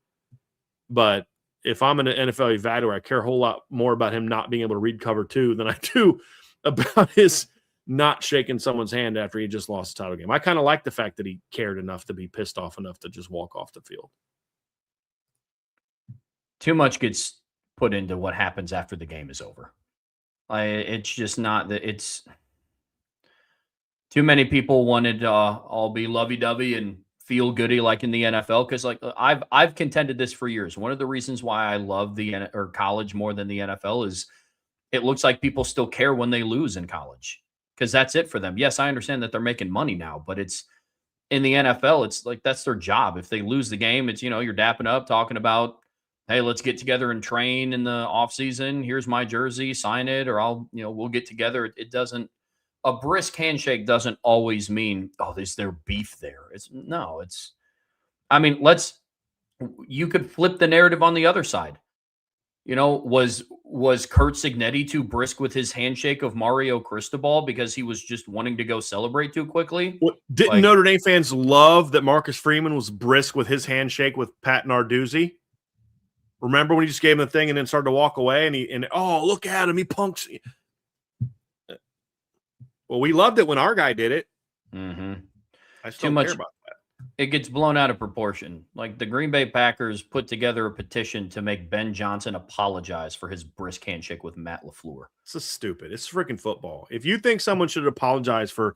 But if I'm an NFL evaluator, I care a whole lot more about him not being able to read cover two than I do about his not shaking someone's hand after he just lost the title game. I kind of like the fact that he cared enough to be pissed off enough to just walk off the field. Too much gets put into what happens after the game is over. It's just not that it's too many people wanted to all be lovey-dovey and feel goody like in the NFL. Cause like I've contended this for years. One of the reasons why I love college more than the NFL is it looks like people still care when they lose in college. Cause that's it for them. Yes, I understand that they're making money now, but it's in the NFL. It's like, that's their job. If they lose the game, it's, you're dapping up, talking about, hey, let's get together and train in the off season. Here's my jersey, sign it, or we'll get together. It doesn't, a brisk handshake doesn't always mean, oh, is there beef there? You could flip the narrative on the other side. Was Kurt Signetti too brisk with his handshake of Mario Cristobal because he was just wanting to go celebrate too quickly? Didn't Notre Dame fans love that Marcus Freeman was brisk with his handshake with Pat Narduzzi? Remember when he just gave him the thing and then started to walk away and oh, look at him, he punks. Well, we loved it when our guy did it. Mm-hmm. I still don't care about that. It gets blown out of proportion. Like the Green Bay Packers put together a petition to make Ben Johnson apologize for his brisk handshake with Matt LaFleur. This is stupid. It's freaking football. If you think someone should apologize for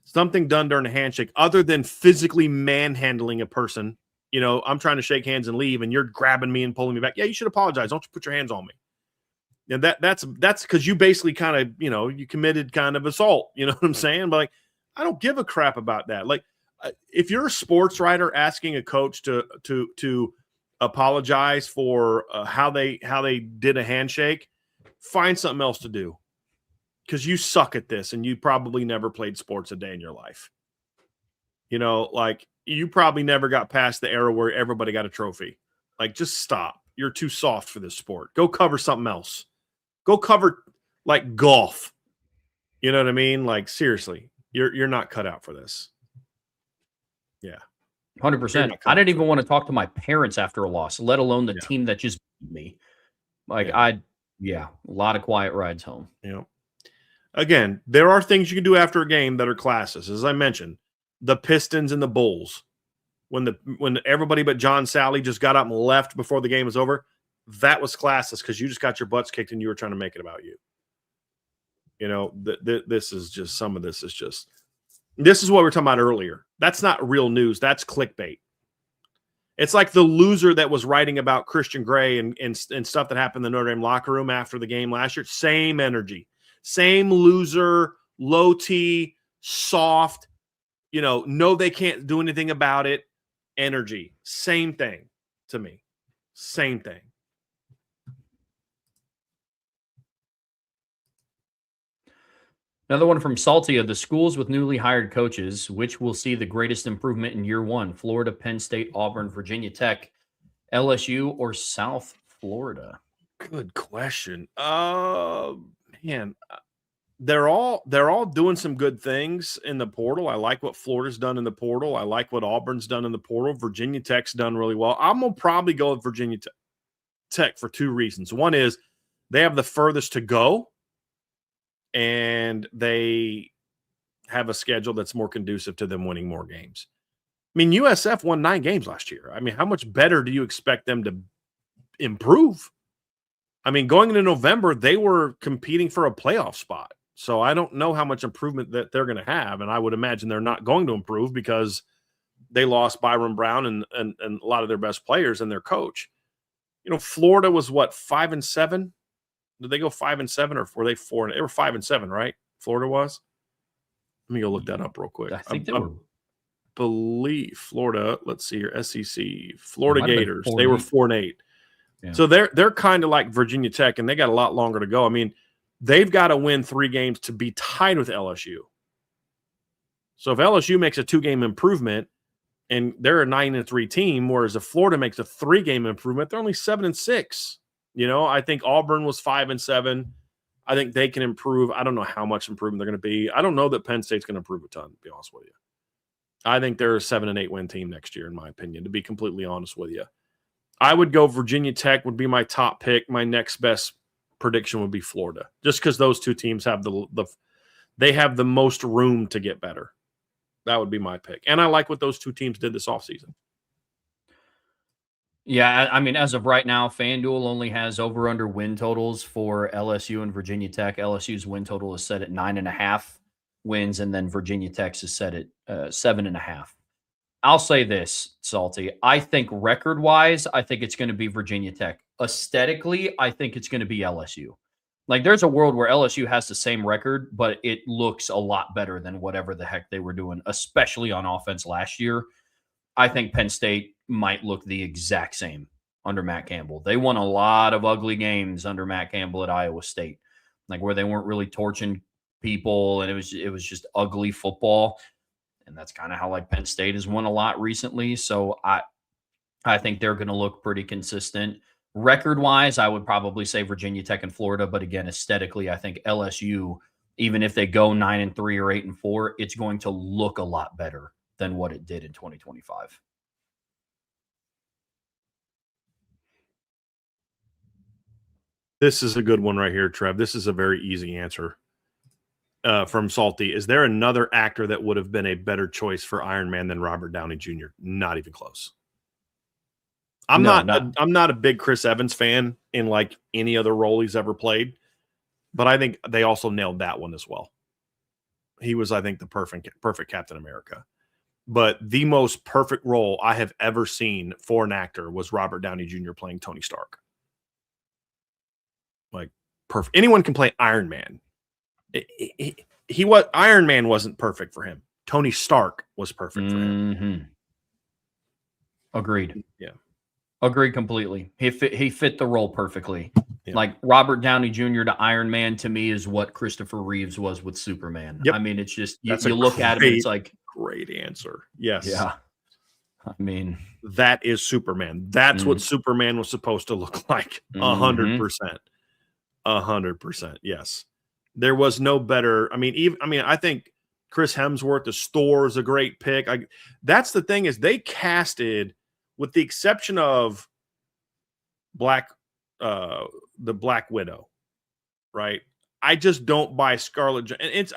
something done during a handshake other than physically manhandling a person, I'm trying to shake hands and leave, and you're grabbing me and pulling me back. Yeah, you should apologize. Don't you put your hands on me. And that's because you basically kind of, you committed kind of assault. You know what I'm saying? But like, I don't give a crap about that. Like, if you're a sports writer asking a coach to apologize for how they did a handshake, find something else to do, because you suck at this and you probably never played sports a day in your life. Like, you probably never got past the era where everybody got a trophy. Like, just stop. You're too soft for this sport. Go cover something else. Go cover like golf. You know what I mean? Like, seriously, you're not cut out for this. Yeah. 100%. I didn't even want to talk to my parents after a loss, let alone the team that just beat me. Like, a lot of quiet rides home. Again, there are things you can do after a game that are classes. As I mentioned, the Pistons and the Bulls, when everybody but John Sally just got up and left before the game was over, that was classless because you just got your butts kicked and you were trying to make it about you. This is just some of this is just. This is what we were talking about earlier. That's not real news. That's clickbait. It's like the loser that was writing about Christian Gray and stuff that happened in the Notre Dame locker room after the game last year. Same energy. Same loser, low T, soft, no, they can't do anything about it. Energy. Same thing to me. Same thing. Another one from Salty. Of the schools with newly hired coaches, which will see the greatest improvement in year one? Florida, Penn State, Auburn, Virginia Tech, LSU, or South Florida? Good question. Man, they're all doing some good things in the portal. I like what Florida's done in the portal. I like what Auburn's done in the portal. Virginia Tech's done really well. I'm gonna probably go with Virginia Tech for two reasons. One is they have the furthest to go, and they have a schedule that's more conducive to them winning more games. I mean, USF won 9 games last year. I mean, how much better do you expect them to improve? I mean, going into November, they were competing for a playoff spot. So I don't know how much improvement that they're going to have. And I would imagine they're not going to improve because they lost Byron Brown and a lot of their best players and their coach. You know, Florida was what, 5-7? Did they go 5-7 or were they 4? They were 5-7, right? Florida was. Let me go look that up real quick. I think they were. Believe Florida. Let's see here. SEC Florida Gators. They were 4-8. Yeah. So they're kind of like Virginia Tech, and they got a lot longer to go. I mean, they've got to win 3 games to be tied with LSU. So if LSU makes a 2-game improvement, and they're a 9-3 team, whereas if Florida makes a 3-game improvement, they're only 7-6. You know, I think Auburn was 5-7. I think they can improve. I don't know how much improvement they're going to be. I don't know that Penn State's going to improve a ton, to be honest with you. I think they're a 7-8 win team next year, in my opinion, to be completely honest with you. I would go Virginia Tech would be my top pick. My next best prediction would be Florida, just because those two teams have they have the most room to get better. That would be my pick. And I like what those two teams did this offseason. Yeah, I mean, as of right now, FanDuel only has over-under win totals for LSU and Virginia Tech. LSU's win total is set at 9.5 wins, and then Virginia Tech's is set at 7.5. I'll say this, Salty. I think record-wise, I think it's going to be Virginia Tech. Aesthetically, I think it's going to be LSU. Like, there's a world where LSU has the same record, but it looks a lot better than whatever the heck they were doing, especially on offense last year. I think Penn State might look the exact same under Matt Campbell. They won a lot of ugly games under Matt Campbell at Iowa State, like where they weren't really torching people, and it was just ugly football. And that's kind of how like Penn State has won a lot recently. So I think they're going to look pretty consistent. Record-wise, I would probably say Virginia Tech and Florida. But again, aesthetically, I think LSU, even if they go 9-3 or 8-4, it's going to look a lot better than what it did in 2025. This is a good one right here, Trev. This is a very easy answer. From Salty, is there another actor that would have been a better choice for Iron Man than Robert Downey Jr.? Not even close. I'm not a big Chris Evans fan in like any other role he's ever played, but I think they also nailed that one as well. He was, I think, the perfect Captain America. But the most perfect role I have ever seen for an actor was Robert Downey Jr. playing Tony Stark. Like, perfect. Anyone can play Iron Man. Iron Man wasn't perfect for him. Tony Stark was perfect for him. Agreed. Yeah. Agreed completely. He fit the role perfectly. Yeah. Like Robert Downey Jr. to Iron Man to me is what Christopher Reeves was with Superman. Yep. I mean, it's just you look at him, it's like great answer. Yes. Yeah. I mean, that is Superman. That's what Superman was supposed to look like. 100%. 100%. Yes. There was no better. I think Chris Hemsworth, the Store, is a great pick. That's the thing is they casted, with the exception of the Black Widow, right? I just don't buy Scarlett. And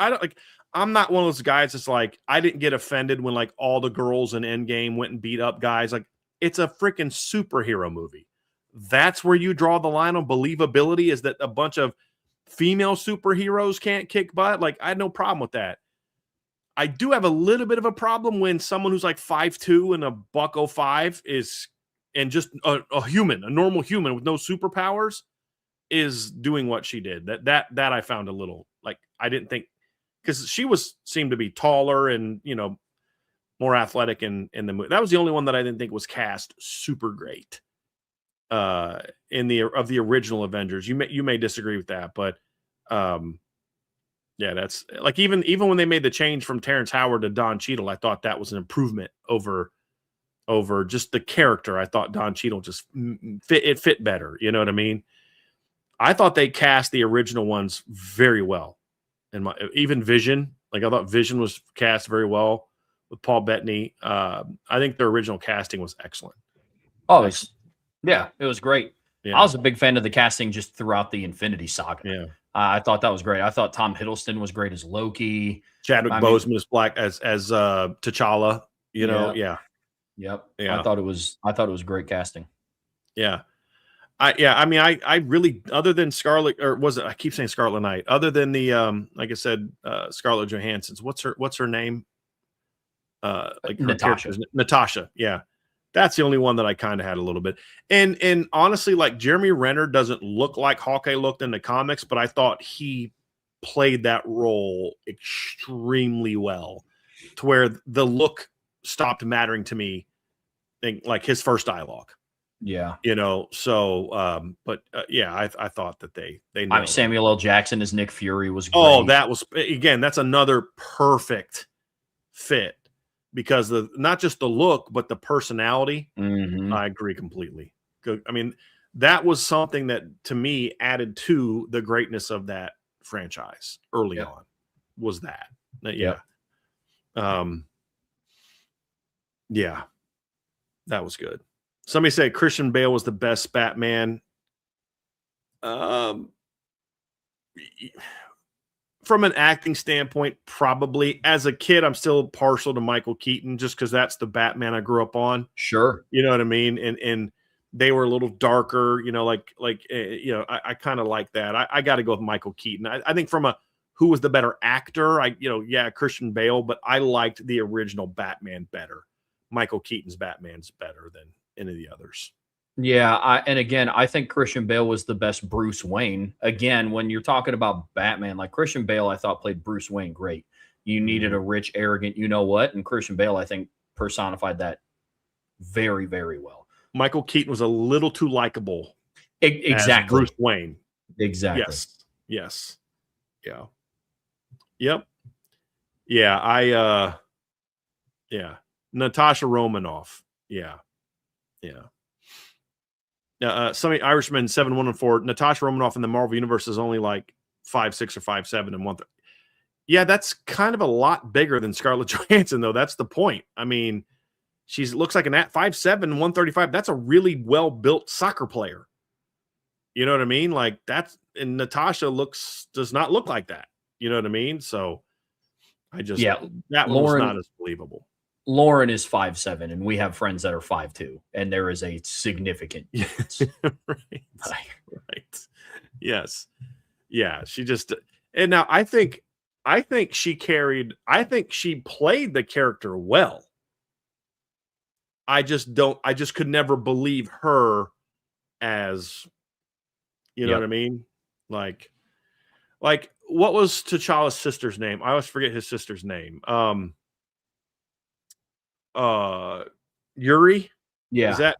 I'm not one of those guys that's like, I didn't get offended when like all the girls in Endgame went and beat up guys. Like, it's a freaking superhero movie. That's where you draw the line on believability, is that a bunch of female superheroes can't kick butt. Like, I had no problem with that. I do have a little bit of a problem when someone who's like 5'2" and a $105 is, and just a normal human with no superpowers is doing what she did. That I found a little, like, I didn't think, because she seemed to be taller and, you know, more athletic in the movie. That was the only one that I didn't think was cast super great. In the original Avengers. You may disagree with that, but yeah, that's like even when they made the change from Terrence Howard to Don Cheadle, I thought that was an improvement over just the character. I thought Don Cheadle just fit better. You know what I mean? I thought they cast the original ones very well. And even Vision, like I thought Vision was cast very well with Paul Bettany. I think their original casting was excellent. Oh, it was great. Yeah. I was a big fan of the casting just throughout the Infinity Saga. Yeah. I thought that was great. I thought Tom Hiddleston was great as Loki. Chadwick Boseman is black as T'Challa. Yeah. Yep. Yeah. I thought it was great casting. Yeah. I really, other than Scarlet, or was it, I keep saying Scarlet Knight, other than the like I said, Scarlett Johansson's, what's her name? Like Natasha. Yeah. That's the only one that I kind of had a little bit. And honestly, like Jeremy Renner doesn't look like Hawkeye looked in the comics, but I thought he played that role extremely well to where the look stopped mattering to me. Like his first dialogue. Yeah. So I thought that they nailed Samuel L. Jackson as Nick Fury was great. Oh, that was, again, that's another perfect fit because not just the look, but the personality. Mm-hmm. I agree completely. I mean, that was something that to me added to the greatness of that franchise early on was that. Yeah. Yeah. That was good. Somebody said Christian Bale was the best Batman. From an acting standpoint, probably. As a kid, I'm still partial to Michael Keaton just because that's the Batman I grew up on. Sure. You know what I mean? And they were a little darker, I kind of like that. I got to go with Michael Keaton. I think from who was the better actor, Christian Bale, but I liked the original Batman better. Michael Keaton's Batman's better than any of the others. Yeah, I think Christian Bale was the best Bruce Wayne. Again, when you're talking about Batman, like Christian Bale, I thought played Bruce Wayne great. You needed a rich, arrogant, you know what, and Christian Bale, I think, personified that very, very well. Michael Keaton was a little too likable. Exactly. Bruce Wayne. Exactly. Yes. Yeah. Yep. Yeah. Natasha Romanoff. Yeah. Somebody Irishman 7114. Natasha Romanoff in the Marvel universe is only like 5'6" or 5'7" and 130. Yeah, that's kind of a lot bigger than Scarlett Johansson, though. That's the point. I mean, she looks like 5'7", 135. That's a really well built soccer player. You know what I mean? Like and Natasha does not look like that. You know what I mean? So that one was not as believable. Lauren is 5'7", and we have friends that are 5'2", and there is a significant difference. Right. Yes. Yeah. She just, and now I think she played the character well. I just could never believe her as, you know what I mean? Like what was T'Challa's sister's name? I always forget his sister's name. Yuri. Yeah. Is that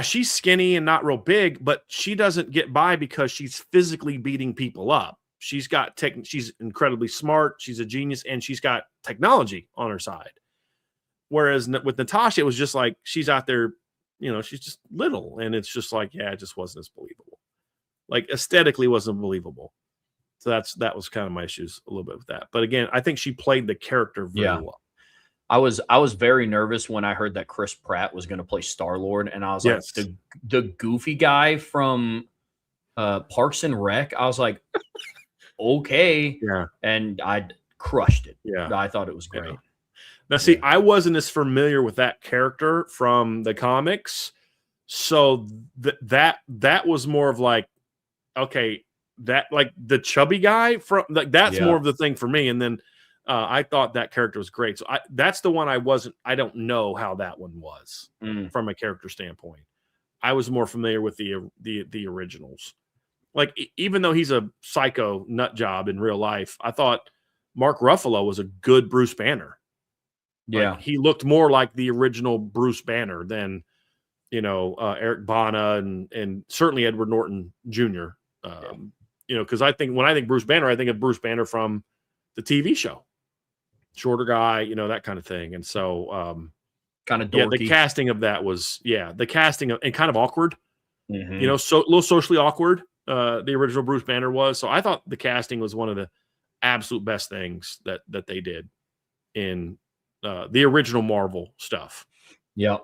she's skinny and not real big, but she doesn't get by because she's physically beating people up. She's got she's incredibly smart, she's a genius, and she's got technology on her side. Whereas with Natasha, it was just like she's out there, she's just little, and it's just like, it just wasn't as believable. Like aesthetically wasn't believable. So that was kind of my issues a little bit with that. But again, I think she played the character very well. I was very nervous when I heard that Chris Pratt was going to play Star-Lord, and I was like, the goofy guy from Parks and Rec. I was like, okay, and I crushed it. Yeah, I thought it was great. Yeah. Now, see, I wasn't as familiar with that character from the comics, so that was more of like, okay, that like the chubby guy from like that's more of the thing for me, and then. I thought that character was great. So that's the one I don't know how that one was from a character standpoint. I was more familiar with the originals. Like, even though he's a psycho nut job in real life, I thought Mark Ruffalo was a good Bruce Banner. Yeah. Like, he looked more like the original Bruce Banner than, Eric Bana and certainly Edward Norton Jr. Because when I think Bruce Banner, I think of Bruce Banner from the TV show. Shorter guy, that kind of thing. And so, kind of dorky. The casting of that was, and kind of awkward, so a little socially awkward. the original Bruce Banner was. So I thought the casting was one of the absolute best things that they did in the original Marvel stuff. Yeah.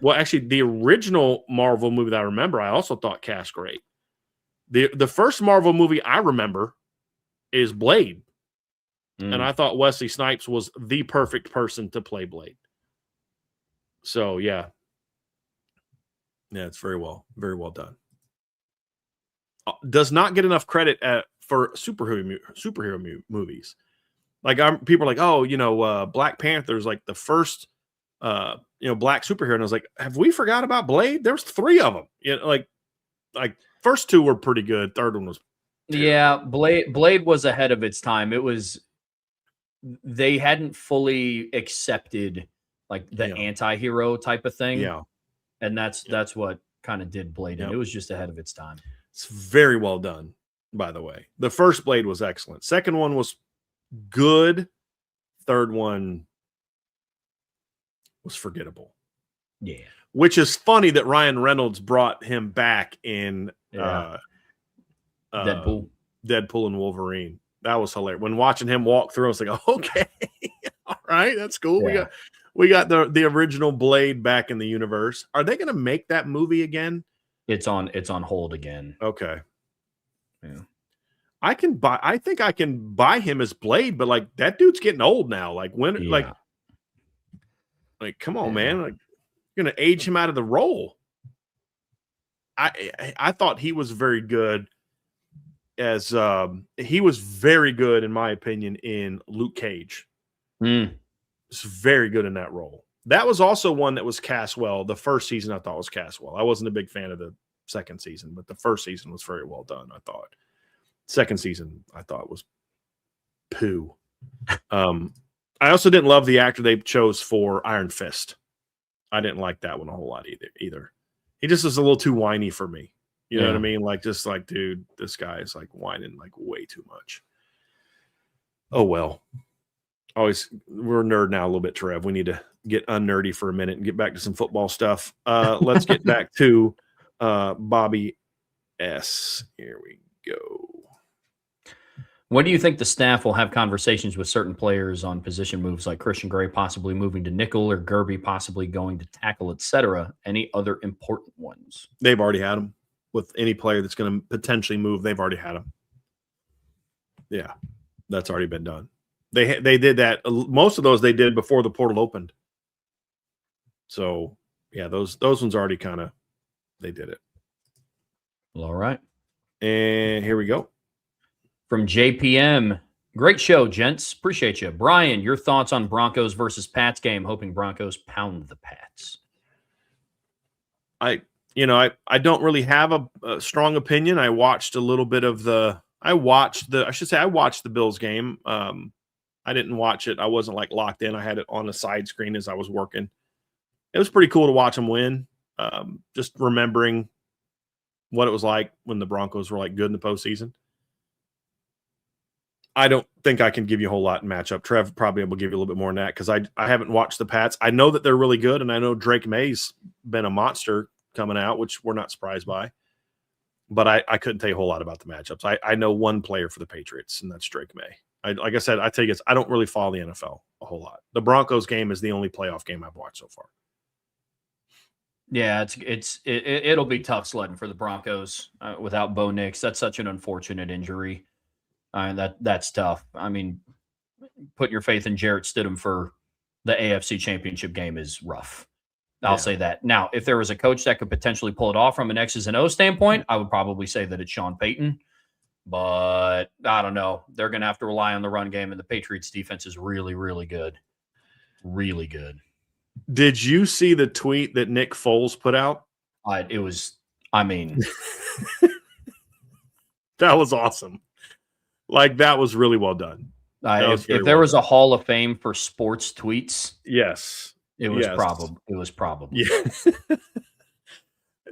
Well, actually, the original Marvel movie that I remember, I also thought cast great. The first Marvel movie I remember is Blade. And I thought Wesley Snipes was the perfect person to play Blade. So, yeah. Yeah, it's very well done. Does not get enough credit for superhero movies. Like, people are like, oh, Black Panther's like the first, black superhero. And I was like, have we forgot about Blade? There's 3 of them. Like first 2 were pretty good. Third one was terrible. Yeah, Blade was ahead of its time. They hadn't fully accepted like the anti-hero type of thing. Yeah. And that's what kind of did Blade in. It was just ahead of its time. It's very well done, by the way. The first Blade was excellent. Second one was good. Third one was forgettable. Yeah. Which is funny that Ryan Reynolds brought him back in Deadpool and Wolverine. That was hilarious. When watching him walk through, I was like, okay, all right, that's cool. Yeah. We got the original Blade back in the universe. Are they going to make that movie again? It's on hold again. Okay. Yeah. I think I can buy him as Blade, but like that dude's getting old now. Like like come on, man. Like you're going to age him out of the role. I thought he was very good as he was very good in my opinion in Luke Cage. It's very good in that role. That was also one that was cast well. The first season I thought was cast well. I wasn't a big fan of the second season, but the first season was very well done, I thought. Second season I thought was poo. I also didn't love the actor they chose for Iron Fist. I didn't like that one a whole lot either. He just was a little too whiny for me. You know what I mean? Like, just like, dude, this guy is like whining like way too much. Oh, well. We're nerd now a little bit, Trev. We need to get unnerdy for a minute and get back to some football stuff. Let's get back to Bobby S. Here we go. When do you think the staff will have conversations with certain players on position moves like Christian Gray possibly moving to nickel or Gerby possibly going to tackle, etc.? Any other important ones? They've already had them. With any player that's going to potentially move, they've already had them. Yeah, that's already been done. They did that. Most of those they did before the portal opened. So, yeah, those ones already kind of, they did it. Well, all right. And here we go. From JPM. Great show, gents. Appreciate you. Brian, your thoughts on Broncos versus Pats game? Hoping Broncos pound the Pats. I don't really have a strong opinion. I watched a little bit of I watched the Bills game. I didn't watch it. I wasn't like locked in. I had it on the side screen as I was working. It was pretty cool to watch them win. Just remembering what it was like when the Broncos were like good in the postseason. I don't think I can give you a whole lot in matchup. Trev probably will give you a little bit more than that because I haven't watched the Pats. I know that they're really good, and I know Drake May's been a monster coming out, which we're not surprised by. But I couldn't tell you a whole lot about the matchups. I know one player for the Patriots, and that's Drake May. Like I said, I tell you, I don't really follow the NFL a whole lot. The Broncos game is the only playoff game I've watched so far. Yeah, it'll be tough sledding for the Broncos without Bo Nix. That's such an unfortunate injury. That's tough. I mean, putting your faith in Jarrett Stidham for the AFC Championship game is rough. I'll say that. Now, if there was a coach that could potentially pull it off from an X's and O standpoint, I would probably say that it's Sean Payton. But I don't know. They're going to have to rely on the run game, and the Patriots defense is really, really good. Really good. Did you see the tweet that Nick Foles put out? That was awesome. Like, that was really well done. If there was a Hall of Fame for sports tweets, yes. It was probably. Yeah.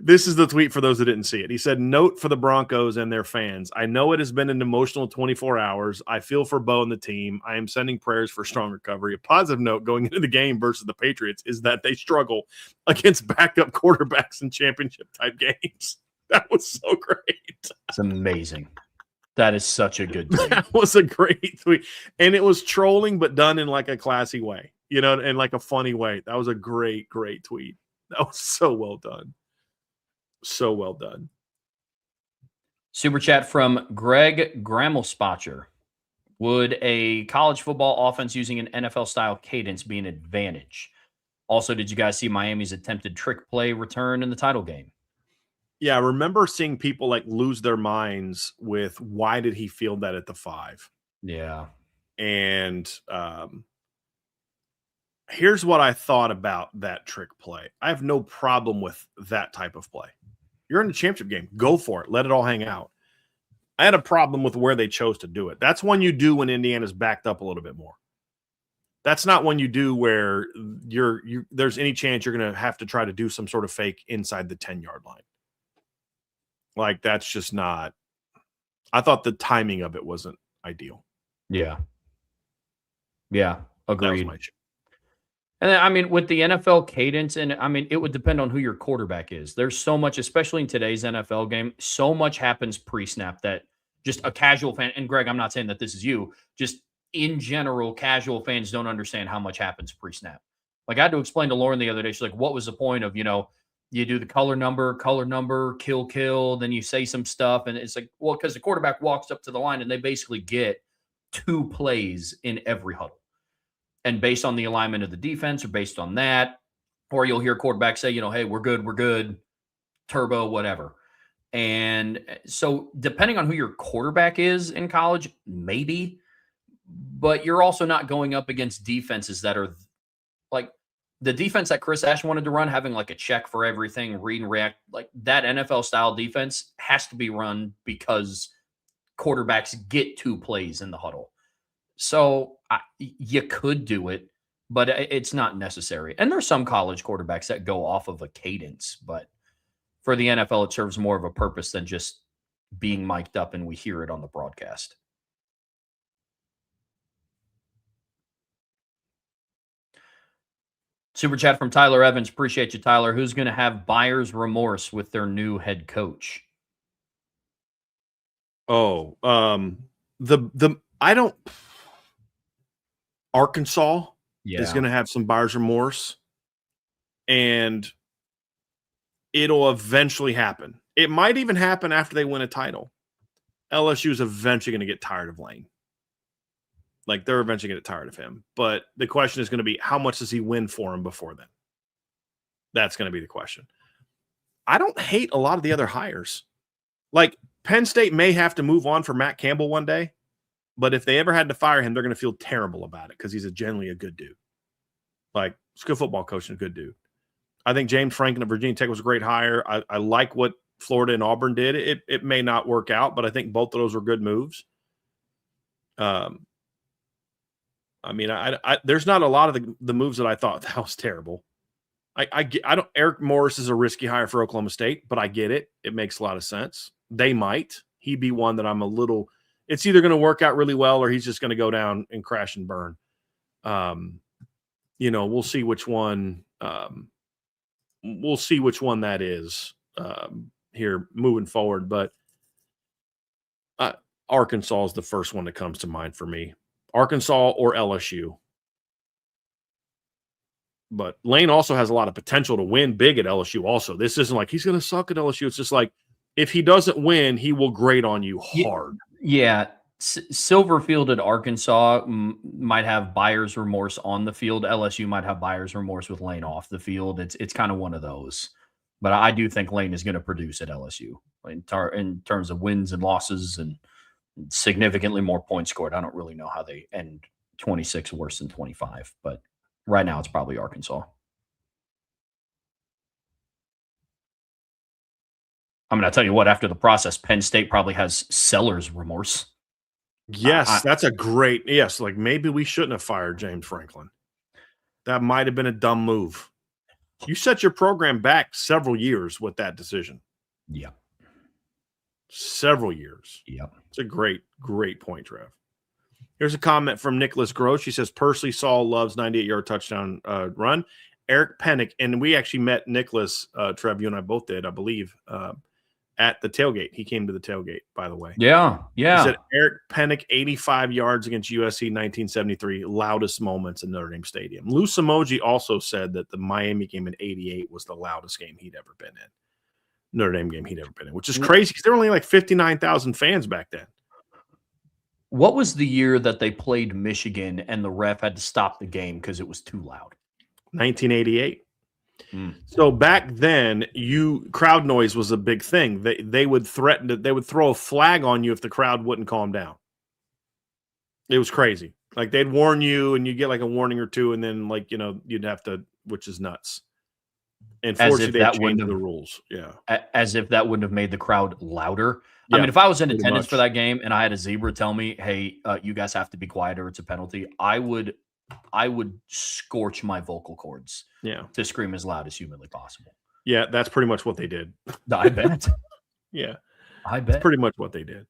This is the tweet for those that didn't see it. He said, "Note for the Broncos and their fans. I know it has been an emotional 24 hours. I feel for Bo and the team. I am sending prayers for strong recovery. A positive note going into the game versus the Patriots is that they struggle against backup quarterbacks in championship type games." That was so great. It's amazing. That is such a good tweet. That was a great tweet. And it was trolling, but done in like a classy way, in like a funny way. That was a great, great tweet. That was so well done. So well done. Super chat from Greg Grammelspacher. Would a college football offense using an NFL-style cadence be an advantage? Also, did you guys see Miami's attempted trick play return in the title game? Yeah, I remember seeing people like lose their minds with why did he field that at the 5? Yeah. And here's what I thought about that trick play. I have no problem with that type of play. You're in the championship game. Go for it. Let it all hang out. I had a problem with where they chose to do it. That's one you do when Indiana's backed up a little bit more. That's not one you do where there's any chance you're going to have to try to do some sort of fake inside the 10-yard line. Like, that's just not – I thought the timing of it wasn't ideal. Yeah. Yeah, agreed. That was my shit. And then, I mean, with the NFL cadence, and I mean, it would depend on who your quarterback is. There's so much, especially in today's NFL game, so much happens pre-snap that just a casual fan, and Greg, I'm not saying that this is you, just in general, casual fans don't understand how much happens pre-snap. Like, I had to explain to Lauren the other day, she's like, what was the point of, you do the color number, kill, then you say some stuff, and it's like, well, because the quarterback walks up to the line and they basically get 2 plays in every huddle. And based on the alignment of the defense or based on that, or you'll hear quarterbacks say, hey, we're good, turbo, whatever. And so depending on who your quarterback is in college, maybe, but you're also not going up against defenses that are like the defense that Chris Ash wanted to run, having like a check for everything, read and react, like that NFL style defense has to be run because quarterbacks get 2 plays in the huddle. So you could do it, but it's not necessary. And there's some college quarterbacks that go off of a cadence, but for the NFL, it serves more of a purpose than just being mic'd up and we hear it on the broadcast. Super chat from Tyler Evans. Appreciate you, Tyler. Who's going to have buyer's remorse with their new head coach? Oh, Arkansas is going to have some buyer's remorse, and it'll eventually happen. It might even happen after they win a title. LSU is eventually going to get tired of Lane. Like, they're eventually going to get tired of him. But the question is going to be, how much does he win for him before then? That's going to be the question. I don't hate a lot of the other hires. Like, Penn State may have to move on for Matt Campbell one day, but if they ever had to fire him, they're going to feel terrible about it because he's generally a good dude. Like, he's a good football coach and a good dude. I think James Franklin at Virginia Tech was a great hire. I like what Florida and Auburn did. It may not work out, but I think both of those were good moves. I mean, there's not a lot of the moves that I thought that was terrible. I don't. Eric Morris is a risky hire for Oklahoma State, but I get it. It makes a lot of sense. They might. He'd be one that I'm a little. It's either going to work out really well or he's just going to go down and crash and burn. We'll see which one. We'll see which one that is here moving forward. But Arkansas is the first one that comes to mind for me. Arkansas or LSU. But Lane also has a lot of potential to win big at LSU also. This isn't like he's going to suck at LSU. It's just like if he doesn't win, he will grate on you hard. Yeah. Silverfield at Arkansas might have buyer's remorse on the field. LSU might have buyer's remorse with Lane off the field. It's kind of one of those. But I do think Lane is going to produce at LSU in terms of wins and losses and significantly more points scored. I don't really know how they end 26 worse than 25, but right now it's probably Arkansas. I mean, I'll tell you what, after the process, Penn State probably has seller's remorse. Yes, that's a great, yes, like maybe we shouldn't have fired James Franklin. That might have been a dumb move. You set your program back several years with that decision. Yeah. Several years. Yep. It's a great, great point, Trev. Here's a comment from Nicholas Gross. He says, personally, Saul loves 98-yard touchdown run. Eric Pennick, and we actually met Nicholas, Trev, you and I both did, I believe, at the tailgate. He came to the tailgate, by the way. Yeah. He said Eric Pennick, 85 yards against USC 1973, loudest moments in Notre Dame Stadium. Lou Samoji also said that the Miami game in 88 was the loudest game he'd ever been in. Notre Dame game he'd ever been in, which is crazy because there were only like 59,000 fans back then. What was the year that they played Michigan and the ref had to stop the game because it was too loud? 1988. So back then, crowd noise was a big thing. They would threaten they would throw a flag on you if the crowd wouldn't calm down. It was crazy. Like they'd warn you, and you get like a warning or two, and then like you'd have to, which is nuts. And fortunately, they changed the rules. Yeah, as if that wouldn't have made the crowd louder. Yeah, I mean, if I was in attendance for that game and I had a zebra tell me, "Hey, you guys have to be quiet or it's a penalty," I would scorch my vocal cords. Yeah, to scream as loud as humanly possible. Yeah, that's pretty much what they did. I bet. Yeah, I bet. That's pretty much what they did.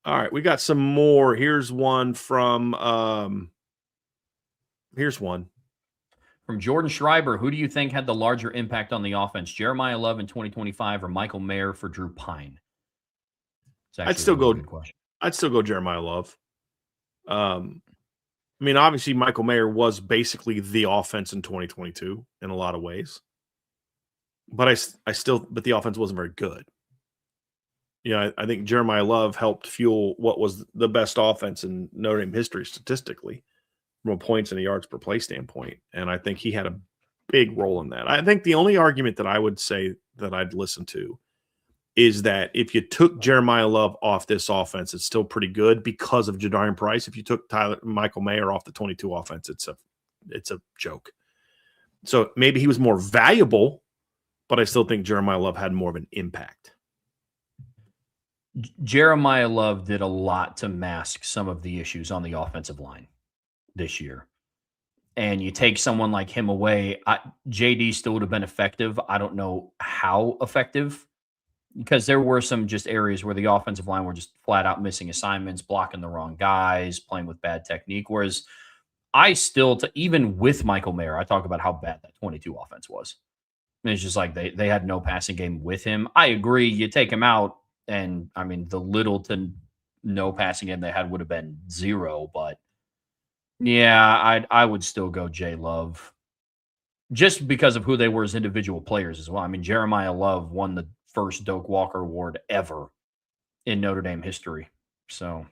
All right, we got some more. Here's one from from Jordan Schreiber. Who do you think had the larger impact on the offense, Jeremiah Love in 2025 or Michael Mayer for Drew Pine? I'd still go Jeremiah Love. I mean, obviously, Michael Mayer was basically the offense in 2022 in a lot of ways, but but the offense wasn't very good. I think Jeremiah Love helped fuel what was the best offense in Notre Dame history statistically, from a points and a yards per play standpoint, and I think he had a big role in that. I think the only argument that I would say that I'd listen to is that if you took Jeremiah Love off this offense, it's still pretty good because of Jadarian Price. If you took Michael Mayer off the 22 offense, it's a joke. So maybe he was more valuable, but I still think Jeremiah Love had more of an impact. Jeremiah Love did a lot to mask some of the issues on the offensive line this year. And you take someone like him away, JD still would have been effective. I don't know how effective, because there were some just areas where the offensive line were just flat out missing assignments, blocking the wrong guys, playing with bad technique. Whereas even with Michael Mayer, I talk about how bad that 22 offense was. And it's just like they had no passing game with him. I agree. You take him out, and I mean, the little to no passing game they had would have been zero. But yeah, I would still go J Love, just because of who they were as individual players as well. I mean, Jeremiah Love won the first Doak Walker Award ever in Notre Dame history. So,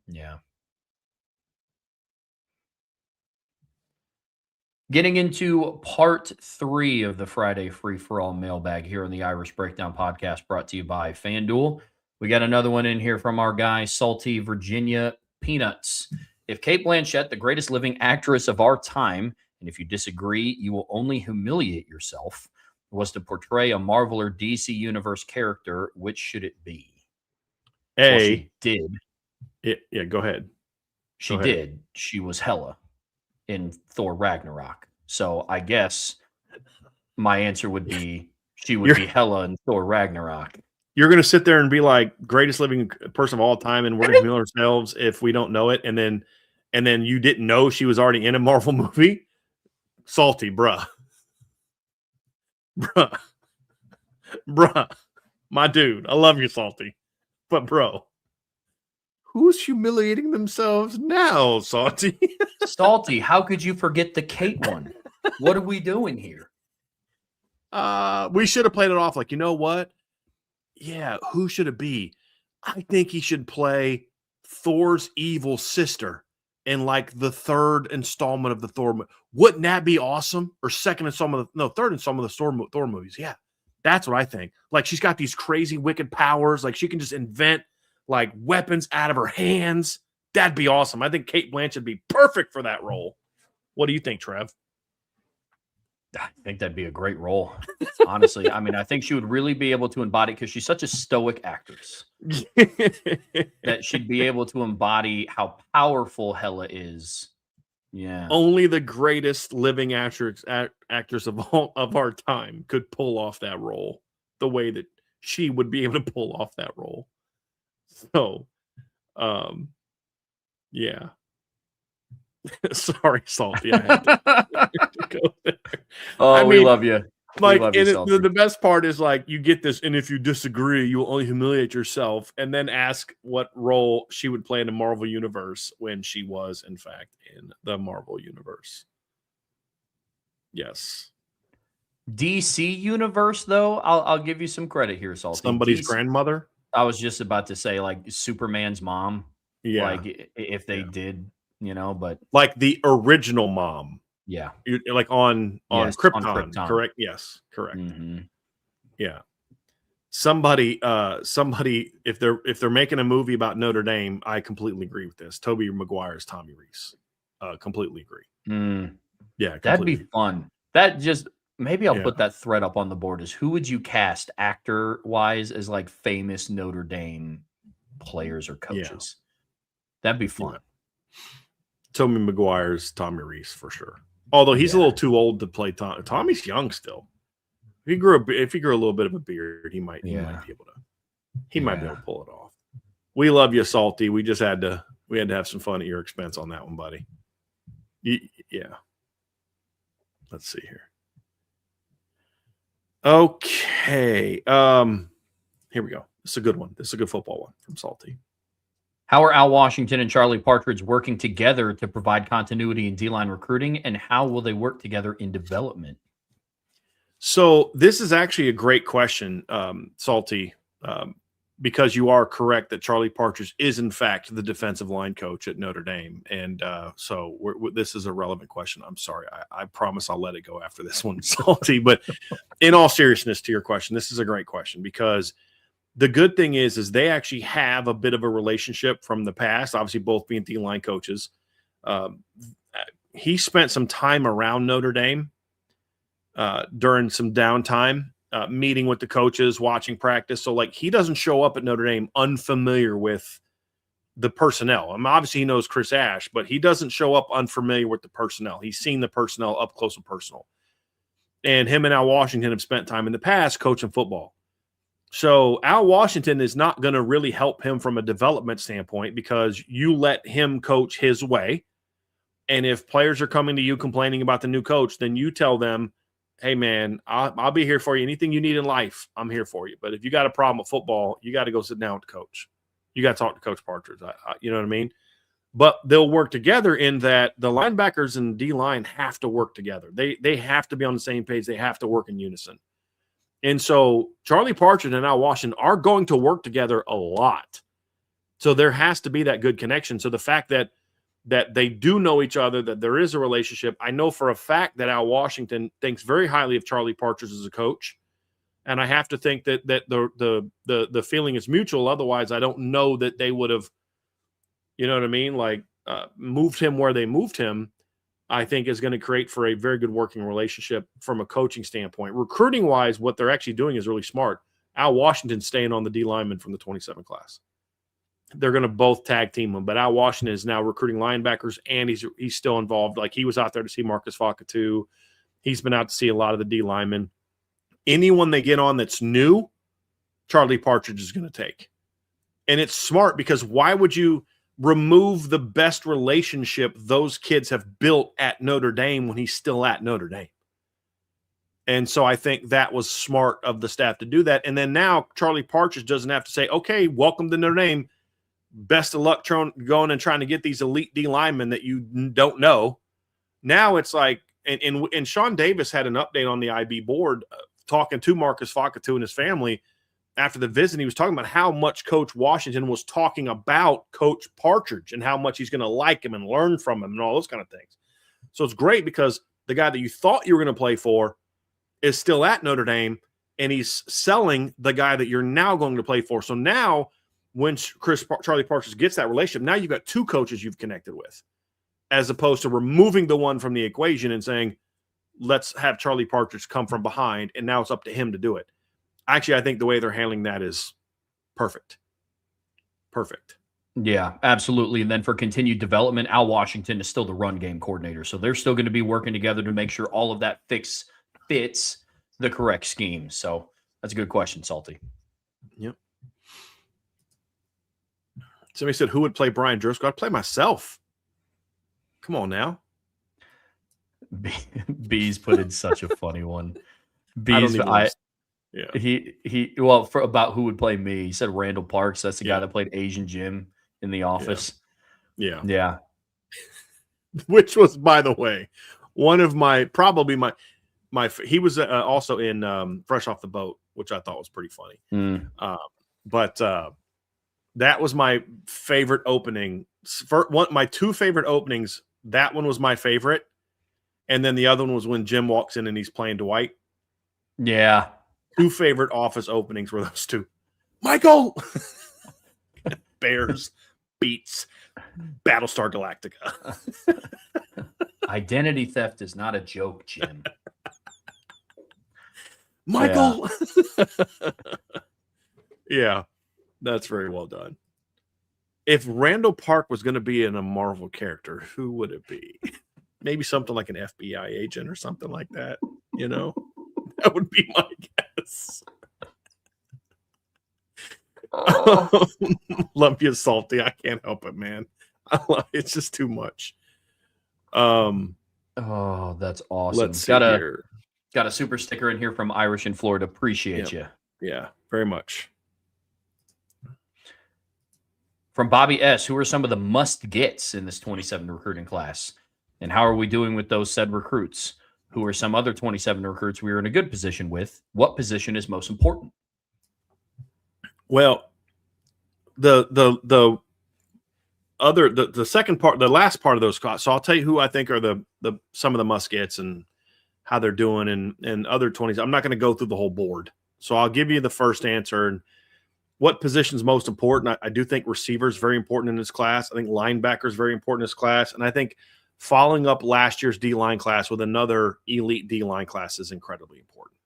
yeah. Getting into part 3 of the Friday Free-For-All Mailbag here on the Irish Breakdown Podcast, brought to you by FanDuel. We got another one in here from our guy, Salty Virginia Peanuts. If Cate Blanchett, the greatest living actress of our time, and if you disagree, you will only humiliate yourself, was to portray a Marvel or DC Universe character, which should it be? She did. Yeah, go ahead. She did. She was Hela in Thor Ragnarok. So I guess my answer would be she would be Hela in Thor Ragnarok. You're going to sit there and be like, greatest living person of all time, and we're going to humiliate ourselves if we don't know it, and then you didn't know she was already in a Marvel movie? Salty, bruh. Bruh, my dude, I love you, Salty, but bro, who's humiliating themselves now, Salty? Salty, how could you forget the Kate one? What are we doing here? We should have played it off like, you know what? Yeah, who should it be? I think he should play Thor's evil sister in like the third installment of the Thor movie. Wouldn't that be awesome? Or third installment of the Thor movies. Yeah, that's what I think. Like, she's got these crazy wicked powers. Like, she can just invent like weapons out of her hands. That'd be awesome. I think Cate Blanchett would be perfect for that role. What do you think, Trev? I think that'd be a great role. Honestly, I mean, I think she would really be able to embody, because she's such a stoic actress, that she'd be able to embody how powerful Hela is. Yeah. Only the greatest living actress of our time could pull off that role the way that she would be able to pull off that role. So, yeah. Sorry, Salty. I had to go there. We love you. Like, love and you, the best part is like you get this, and if you disagree, you will only humiliate yourself, and then ask what role she would play in the Marvel universe when she was, in fact, in the Marvel universe. Yes. DC universe, though, I'll give you some credit here, Salty. Somebody's DC, grandmother. I was just about to say, like, Superman's mom. Yeah. Like, if they did, but like the original mom. yeah. Like on Krypton, on Krypton. correct? Yes, correct. Mm-hmm. Yeah. Somebody, if they're making a movie about Notre Dame, I completely agree with this. Tobey Maguire's Tommy Reese. Completely agree. Yeah, that'd be fun. That just maybe I'll put that thread up on the board. Is who would you cast actor wise as like famous Notre Dame players or coaches? That'd be fun. Tobey Maguire's Tommy Reese for sure. Although he's a little too old to play Tommy. Tommy's young still. If he grew a little bit of a beard, he might be able to. He might be able to pull it off. We love you, Salty. We just had to have some fun at your expense on that one, buddy. Yeah. Let's see here. Okay. Here we go. This is a good one. This is a good football one from Salty. How are Al Washington and Charlie Partridge working together to provide continuity in D-line recruiting, and how will they work together in development? So this is actually a great question, Salty, because you are correct that Charlie Partridge is, in fact, the defensive line coach at Notre Dame. And so this is a relevant question. I'm sorry. I promise I'll let it go after this one, Salty. But in all seriousness to your question, this is a great question because the good thing is they actually have a bit of a relationship from the past, obviously both being D-line coaches. He spent some time around Notre Dame during some downtime, meeting with the coaches, watching practice. So, like, he doesn't show up at Notre Dame unfamiliar with the personnel. I mean, obviously he knows Chris Ash, but he doesn't show up unfamiliar with the personnel. He's seen the personnel up close and personal. And him and Al Washington have spent time in the past coaching football. So Al Washington is not going to really help him from a development standpoint because you let him coach his way. And if players are coming to you complaining about the new coach, then you tell them, hey, man, I'll be here for you. Anything you need in life, I'm here for you. But if you got a problem with football, you got to go sit down with the coach. You got to talk to Coach Partridge. You know what I mean? But they'll work together in that the linebackers and D-line have to work together. They have to be on the same page. They have to work in unison. And so Charlie Partridge and Al Washington are going to work together a lot. So there has to be that good connection. So the fact that they do know each other, that there is a relationship. I know for a fact that Al Washington thinks very highly of Charlie Partridge as a coach. And I have to think that the feeling is mutual. Otherwise, I don't know that they would have, you know what I mean? Like moved him where they moved him, I think is going to create for a very good working relationship from a coaching standpoint. Recruiting wise, what they're actually doing is really smart. Al Washington's staying on the D lineman from the 27 class. They're going to both tag team him, but Al Washington is now recruiting linebackers and he's still involved. Like he was out there to see Marcus Fakatu. He's been out to see a lot of the D linemen. Anyone they get on that's new, Charlie Partridge is going to take. And it's smart because why would you remove the best relationship those kids have built at Notre Dame when he's still at Notre Dame? And so I think that was smart of the staff to do that. And then now Charlie Partridge doesn't have to say, okay, welcome to Notre Dame. Best of luck going and trying to get these elite D linemen that you don't know. Now it's like, and Sean Davis had an update on the IB board talking to Marcus Fakatu and his family after the visit. He was talking about how much Coach Washington was talking about Coach Partridge and how much he's going to like him and learn from him and all those kind of things. So it's great because the guy that you thought you were going to play for is still at Notre Dame, and he's selling the guy that you're now going to play for. So now when Charlie Partridge gets that relationship, now you've got two coaches you've connected with, as opposed to removing the one from the equation and saying, let's have Charlie Partridge come from behind, and now it's up to him to do it. Actually, I think the way they're handling that is perfect. Perfect. Yeah, absolutely. And then for continued development, Al Washington is still the run game coordinator. So they're still going to be working together to make sure all of that fits the correct scheme. So that's a good question, Salty. Yep. Somebody said, who would play Brian Driscoll? I'd play myself. Come on now. B's put in such a funny one. I don't Bees, even want to. Yeah. Well, for about who would play me, he said Randall Parks. That's the guy Yeah. that played Asian Jim in The Office. Yeah. Yeah. Which was, by the way, one of probably my he was also in Fresh Off the Boat, which I thought was pretty funny. Mm. But that was my favorite opening. My two favorite openings, that one was my favorite. And then the other one was when Jim walks in and he's playing Dwight. Yeah. Two favorite Office openings were those two. Michael! Bears beats Battlestar Galactica. Identity theft is not a joke, Jim. Michael! Yeah, that's very well done. If Randall Park was going to be in a Marvel character, who would it be? Maybe something like an FBI agent or something like that. You know, that would be my guess. Love you, Salty. I can't help it, man. It's just too much. Oh, that's awesome. Let's see here. Got a super sticker in here from Irish in Florida. Appreciate you. Yeah, very much. From Bobby S., who are some of the must-gets in this 27 recruiting class? And how are we doing with those said recruits? Who are some other 27 recruits we are in a good position with? What position is most important? Well, the second part, the last part of those class. So I'll tell you who I think are the some of the must-gets and how they're doing and other 20s. I'm not going to go through the whole board. So I'll give you the first answer and what position is most important. I do think receiver is very important in this class. I think linebacker is very important in this class. And I think following up last year's D-line class with another elite D-line class is incredibly important.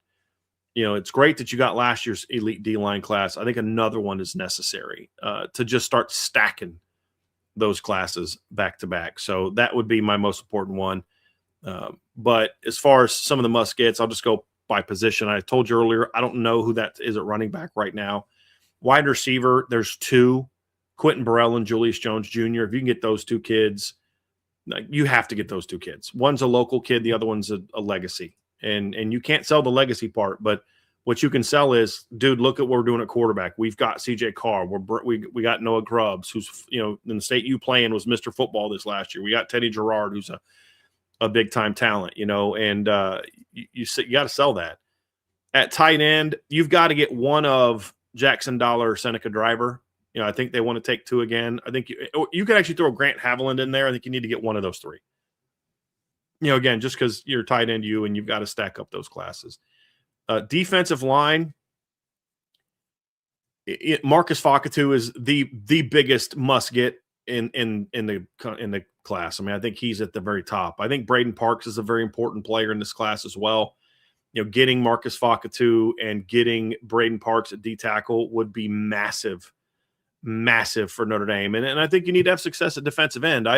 You know, it's great that you got last year's elite D-line class. I think another one is necessary to just start stacking those classes back to back. So that would be my most important one. But as far as some of the must-gets, I'll just go by position. I told you earlier, I don't know who that is at running back right now. Wide receiver, there's two, Quentin Burrell and Julius Jones Jr. If you can get those two kids, you have to get those two kids. One's a local kid, the other one's a legacy. And you can't sell the legacy part, but what you can sell is, dude, look at what we're doing at quarterback. We've got CJ Carr. We got Noah Grubbs, who's, you know, in the state you playing was Mr. Football this last year. We got Teddy Gerard, who's a big time talent, you know, and you got to sell that. At tight end, you've got to get one of Jackson Dollar or Seneca Driver. You know, I think they want to take two again. I think you could actually throw Grant Haviland in there. I think you need to get one of those three. You know, again, just because you're tight end and you've got to stack up those classes. Defensive line, Marcus Fakatu is the biggest must get in the class. I mean, I think he's at the very top. I think Braden Parks is a very important player in this class as well. You know, getting Marcus Fakatu and getting Braden Parks at D tackle would be massive for Notre Dame. And I think you need to have success at defensive end.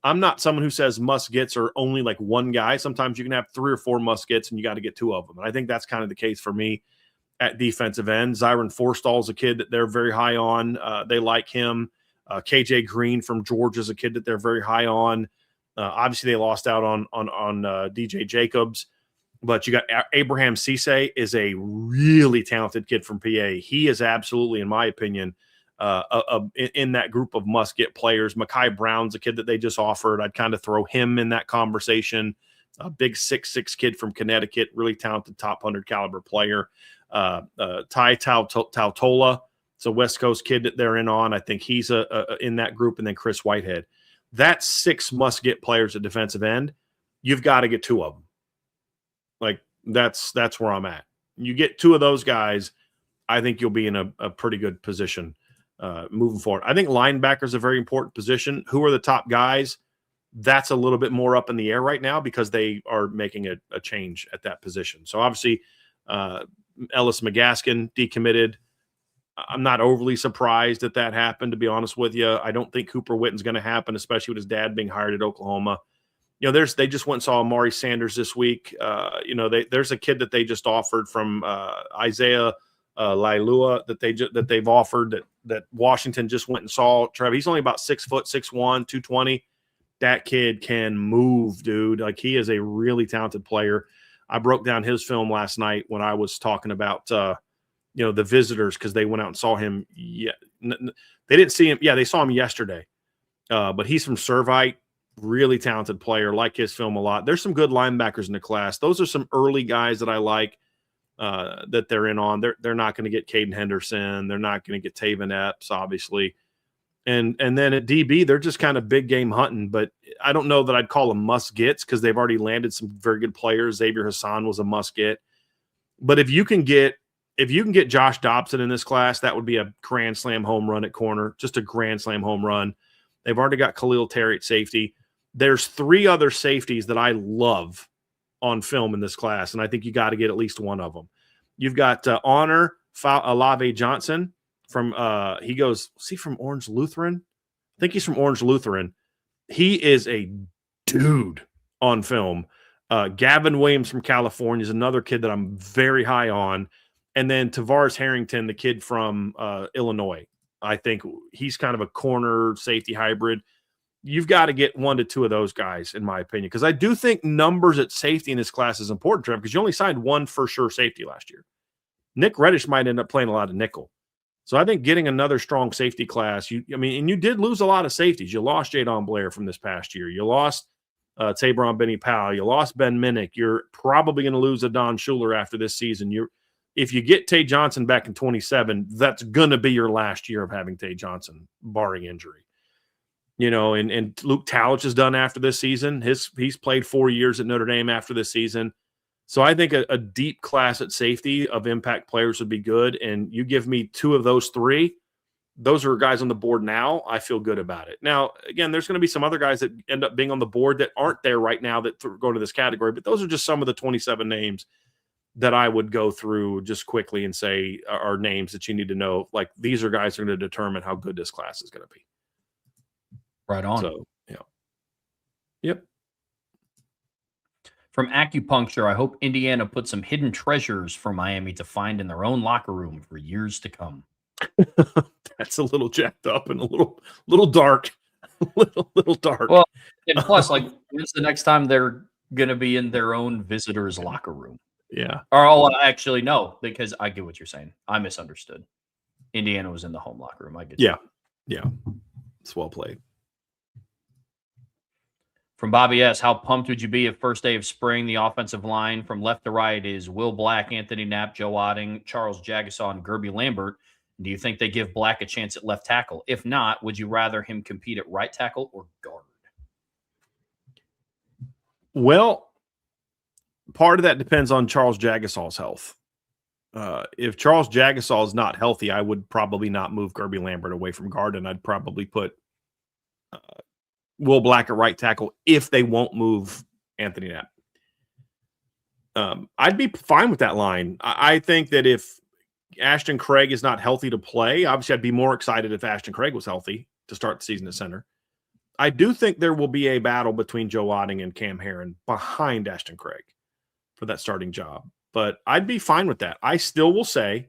I'm not someone who says must-gets are only like one guy. Sometimes you can have 3 or 4 must-gets and you got to get 2 of them. And I think that's kind of the case for me at defensive end. Zyron Forstall is a kid that they're very high on. They like him. KJ Green from Georgia is a kid that they're very high on. Obviously, they lost out on DJ Jacobs. But you got Abraham Cisse is a really talented kid from PA. He is absolutely, in my opinion, in that group of must-get players. Mekhi Brown's a kid that they just offered. I'd kind of throw him in that conversation. A big 6'6" kid from Connecticut, really talented, top 100 caliber player. Ty Tautola, it's a West Coast kid that they're in on. I think he's in that group. And then Chris Whitehead. That's 6 must-get players at defensive end. You've got to get 2 of them. Like, that's where I'm at. You get 2 of those guys, I think you'll be in a pretty good position moving forward. I think linebacker is a very important position. Who are the top guys? That's a little bit more up in the air right now because they are making a change at that position. So obviously, Ellis McGaskin decommitted. I'm not overly surprised that happened, to be honest with you. I don't think Cooper Witten's going to happen, especially with his dad being hired at Oklahoma. You know, they just went and saw Amari Sanders this week. You know, there's a kid that they just offered from Isaiah Lailua that they've offered that Washington just went and saw. Trevor, he's only about 6 foot, 6'1", 220. That kid can move, dude. Like, he is a really talented player. I broke down his film last night when I was talking about, the visitors, because they went out and saw him. Yeah, they didn't see him. Yeah, they saw him yesterday. But he's from Servite, really talented player. Like his film a lot. There's some good linebackers in the class. Those are some early guys that I like that they're in on. They're not going to get Caden Henderson. They're not going to get Taven Epps, obviously. And then at DB, they're just kind of big game hunting. But I don't know that I'd call them must gets because they've already landed some very good players. Xavier Hassan was a must get. But if you can get Josh Dobson in this class, that would be a grand slam home run at corner, just a grand slam home run. They've already got Khalil Terry at safety. There's 3 other safeties that I love on film in this class, and I think you got to get at least one of them. You've got Honor Alave Johnson from is he from Orange Lutheran? I think he's from Orange Lutheran. He is a dude on film. Gavin Williams from California is another kid that I'm very high on. And then Tavares Harrington, the kid from Illinois. I think he's kind of a corner safety hybrid. You've got to get 1 to 2 of those guys, in my opinion, because I do think numbers at safety in this class is important, Trev, because you only signed 1 for sure safety last year. Nick Reddish might end up playing a lot of nickel. So I think getting another strong safety class, and you did lose a lot of safeties. You lost Jadon Blair from this past year. You lost Tabron Benny Powell. You lost Ben Minnick. You're probably going to lose a Don Schuler after this season. If you get Tay Johnson back in 27, that's going to be your last year of having Tay Johnson, barring injury. And Luke Talich is done after this season. He's played 4 years at Notre Dame after this season. So I think a deep class at safety of impact players would be good. And you give me 2 of those 3, those are guys on the board now. I feel good about it. Now, again, there's going to be some other guys that end up being on the board that aren't there right now that go to this category, but those are just some of the 27 names that I would go through just quickly and say are names that you need to know. Like, these are guys that are going to determine how good this class is going to be. Right on. So, yeah. Yep. From Acupuncture, I hope Indiana puts some hidden treasures for Miami to find in their own locker room for years to come. That's a little jacked up and a little dark. little dark. Well, and plus, when's the next time they're going to be in their own visitors' locker room? Yeah. Or actually, no, because I get what you're saying. I misunderstood. Indiana was in the home locker room. I get you. Yeah. It's well played. From Bobby S., how pumped would you be if first day of spring, the offensive line from left to right is Will Black, Anthony Knapp, Joe Otting, Charles Jagasaw, and Gerby Lambert? Do you think they give Black a chance at left tackle? If not, would you rather him compete at right tackle or guard? Well, part of that depends on Charles Jagasaw's health. If Charles Jagasaw is not healthy, I would probably not move Gerby Lambert away from guard, and I'd probably put Will Black at right tackle if they won't move Anthony Knapp. I'd be fine with that line. I think that if Ashton Craig is not healthy to play, obviously I'd be more excited if Ashton Craig was healthy to start the season at center. I do think there will be a battle between Joe Otting and Cam Herron behind Ashton Craig for that starting job. But I'd be fine with that. I still will say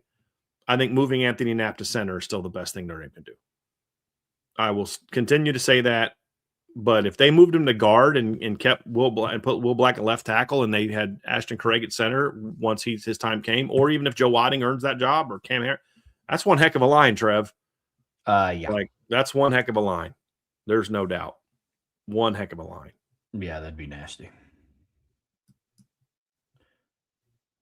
I think moving Anthony Knapp to center is still the best thing Notre Dame can do. I will continue to say that. But if they moved him to guard and kept Will Black and put Will Black at left tackle and they had Ashton Craig at center once his time came, or even if Joe Otting earns that job or Cam Herron, that's one heck of a line, Trev. Yeah. That's one heck of a line. There's no doubt. One heck of a line. Yeah, that'd be nasty.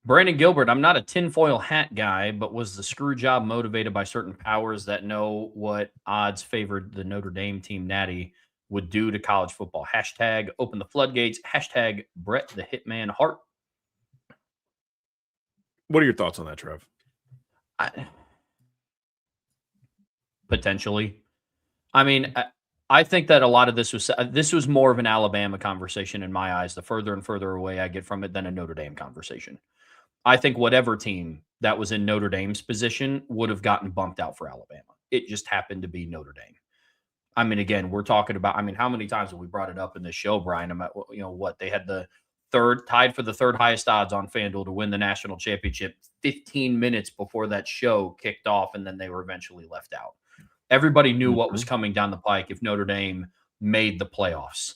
Brandon Gilbert, I'm not a tinfoil hat guy, but was the screw job motivated by certain powers that know what odds favored the Notre Dame team natty would do to college football? Hashtag open the floodgates. Hashtag Brett the Hitman Hart. What are your thoughts on that, Trev? Potentially. I mean, I think that a lot of this was more of an Alabama conversation in my eyes, the further and further away I get from it, than a Notre Dame conversation. I think whatever team that was in Notre Dame's position would have gotten bumped out for Alabama. It just happened to be Notre Dame. I mean, again, we're talking about, how many times have we brought it up in this show, Brian? They had the tied for the third highest odds on FanDuel to win the national championship 15 minutes before that show kicked off, and then they were eventually left out. Everybody knew what was coming down the pike if Notre Dame made the playoffs.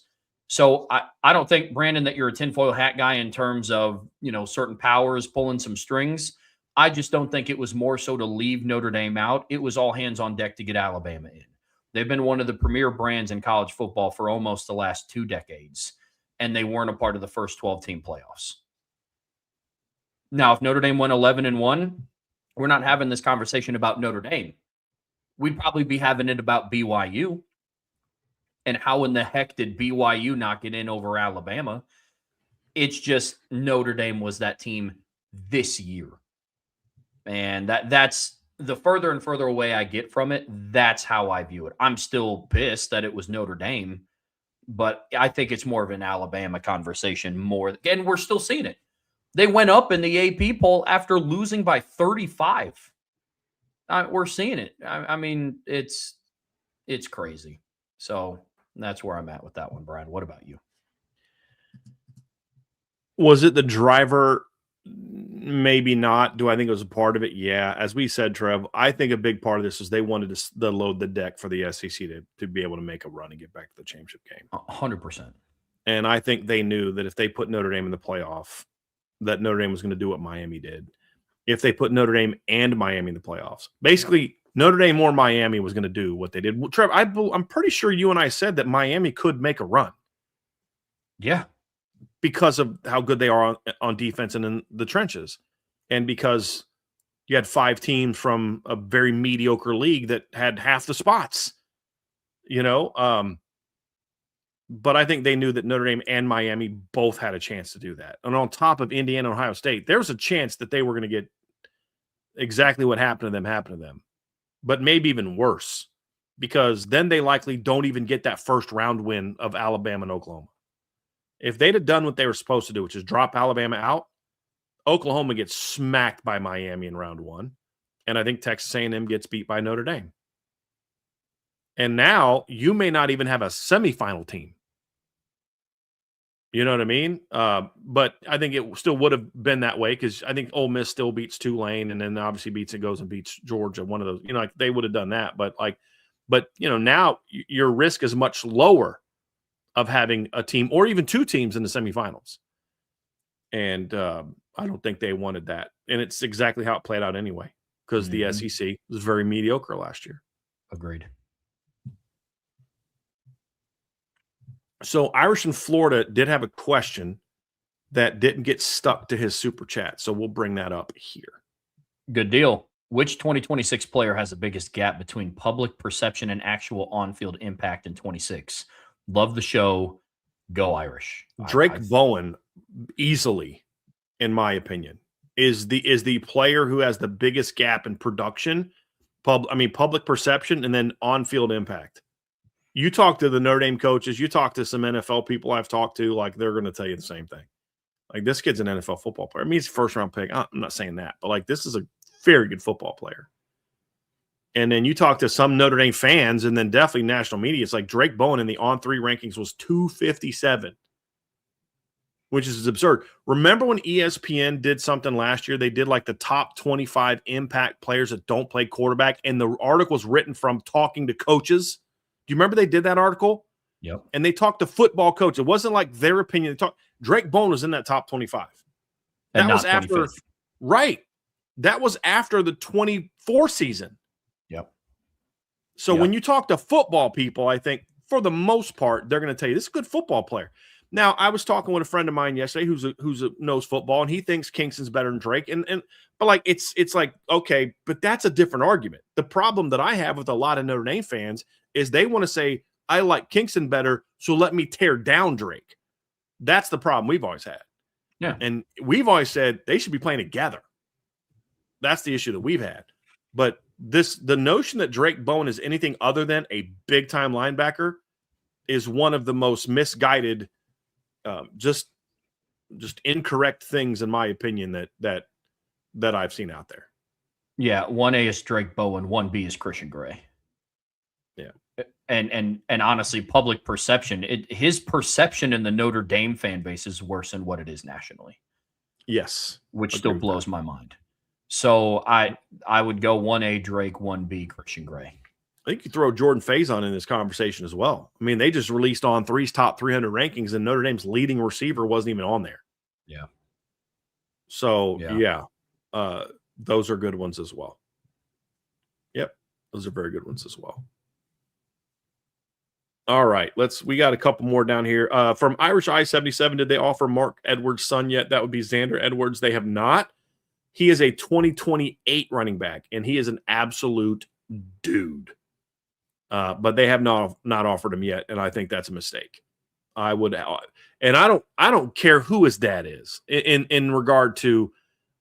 So I don't think, Brandon, that you're a tinfoil hat guy in terms of, certain powers pulling some strings. I just don't think it was more so to leave Notre Dame out. It was all hands on deck to get Alabama in. They've been one of the premier brands in college football for almost the last 2 decades, and they weren't a part of the first 12-team playoffs. Now, if Notre Dame went 11-1, we're not having this conversation about Notre Dame. We'd probably be having it about BYU. And how in the heck did BYU knock it in over Alabama? It's just Notre Dame was that team this year. And that's the further and further away I get from it, that's how I view it. I'm still pissed that it was Notre Dame, but I think it's more of an Alabama conversation more. And we're still seeing it. They went up in the AP poll after losing by 35. We're seeing it. I mean, it's crazy. So that's where I'm at with that one, Brian. What about you? Was it the driver? Maybe not. Do I think it was a part of it? Yeah. As we said, Trev, I think a big part of this is they wanted to load the deck for the SEC to be able to make a run and get back to the championship game. 100%. And I think they knew that if they put Notre Dame in the playoff, that Notre Dame was going to do what Miami did. If they put Notre Dame and Miami in the playoffs, basically Notre Dame or Miami was going to do what they did. Trev, I'm pretty sure you and I said that Miami could make a run. Yeah. Because of how good they are on defense and in the trenches. And because you had 5 teams from a very mediocre league that had half the spots, but I think they knew that Notre Dame and Miami both had a chance to do that. And on top of Indiana and Ohio State, there was a chance that they were going to get exactly what happened to them, but maybe even worse, because then they likely don't even get that first round win of Alabama and Oklahoma. If they'd have done what they were supposed to do, which is drop Alabama out, Oklahoma gets smacked by Miami in round 1, and I think Texas A&M gets beat by Notre Dame. And now you may not even have a semifinal team. You know what I mean? But I think it still would have been that way, because I think Ole Miss still beats Tulane, and then obviously goes and beats Georgia. One of those, like they would have done that. But now your risk is much lower of having a team or even 2 teams in the semifinals. And I don't think they wanted that. And it's exactly how it played out anyway, because the SEC was very mediocre last year. Agreed. So Irish in Florida did have a question that didn't get stuck to his super chat. So we'll bring that up here. Good deal. Which 2026 player has the biggest gap between public perception and actual on-field impact in 26? Love the show. Go Irish. Drake Bowen, easily, in my opinion, is the player who has the biggest gap in production, public perception, and then on-field impact. You talk to the Notre Dame coaches, you talk to some NFL people I've talked to, like they're going to tell you the same thing. Like, this kid's an NFL football player. I mean, he's a first-round pick. I'm not saying that, but like, this is a very good football player. And then you talk to some Notre Dame fans, and then definitely national media. It's like Drake Bowen in the on-3 rankings was 257, which is absurd. Remember when ESPN did something last year? They did like the top 25 impact players that don't play quarterback, and the article was written from talking to coaches. Do you remember they did that article? Yep. And they talked to football coaches. It wasn't like their opinion. Drake Bowen was in that top 25. And that was not 25th. After, right. That was after the 24 season. Yep. So when you talk to football people, I think for the most part, they're going to tell you this is a good football player. Now, I was talking with a friend of mine yesterday who's knows football, and he thinks Kingston's better than Drake. But like it's like, okay, but that's a different argument. The problem that I have with a lot of Notre Dame fans is they want to say, I like Kingston better, so let me tear down Drake. That's the problem we've always had. Yeah. And we've always said they should be playing together. That's the issue that we've had. But the notion that Drake Bowen is anything other than a big-time linebacker is one of the most misguided, just incorrect things, in my opinion, that I've seen out there. Yeah, 1A is Drake Bowen, 1B is Christian Gray. Yeah. And honestly, public perception, his perception in the Notre Dame fan base is worse than what it is nationally. Yes. Which still blows my mind. So I would go 1A Drake, 1B Christian Gray. I think you throw Jordan Faison in this conversation as well. I mean, they just released On Three's top 300 rankings, and Notre Dame's leading receiver wasn't even on there. Yeah. So, those are good ones as well. Yep, those are very good ones as well. All right, we got a couple more down here. From Irish I-77, did they offer Mark Edwards' son yet? That would be Xander Edwards. They have not. He is a 2028 running back, and he is an absolute dude. But they have not offered him yet, and I think that's a mistake. I don't care who his dad is in regard to,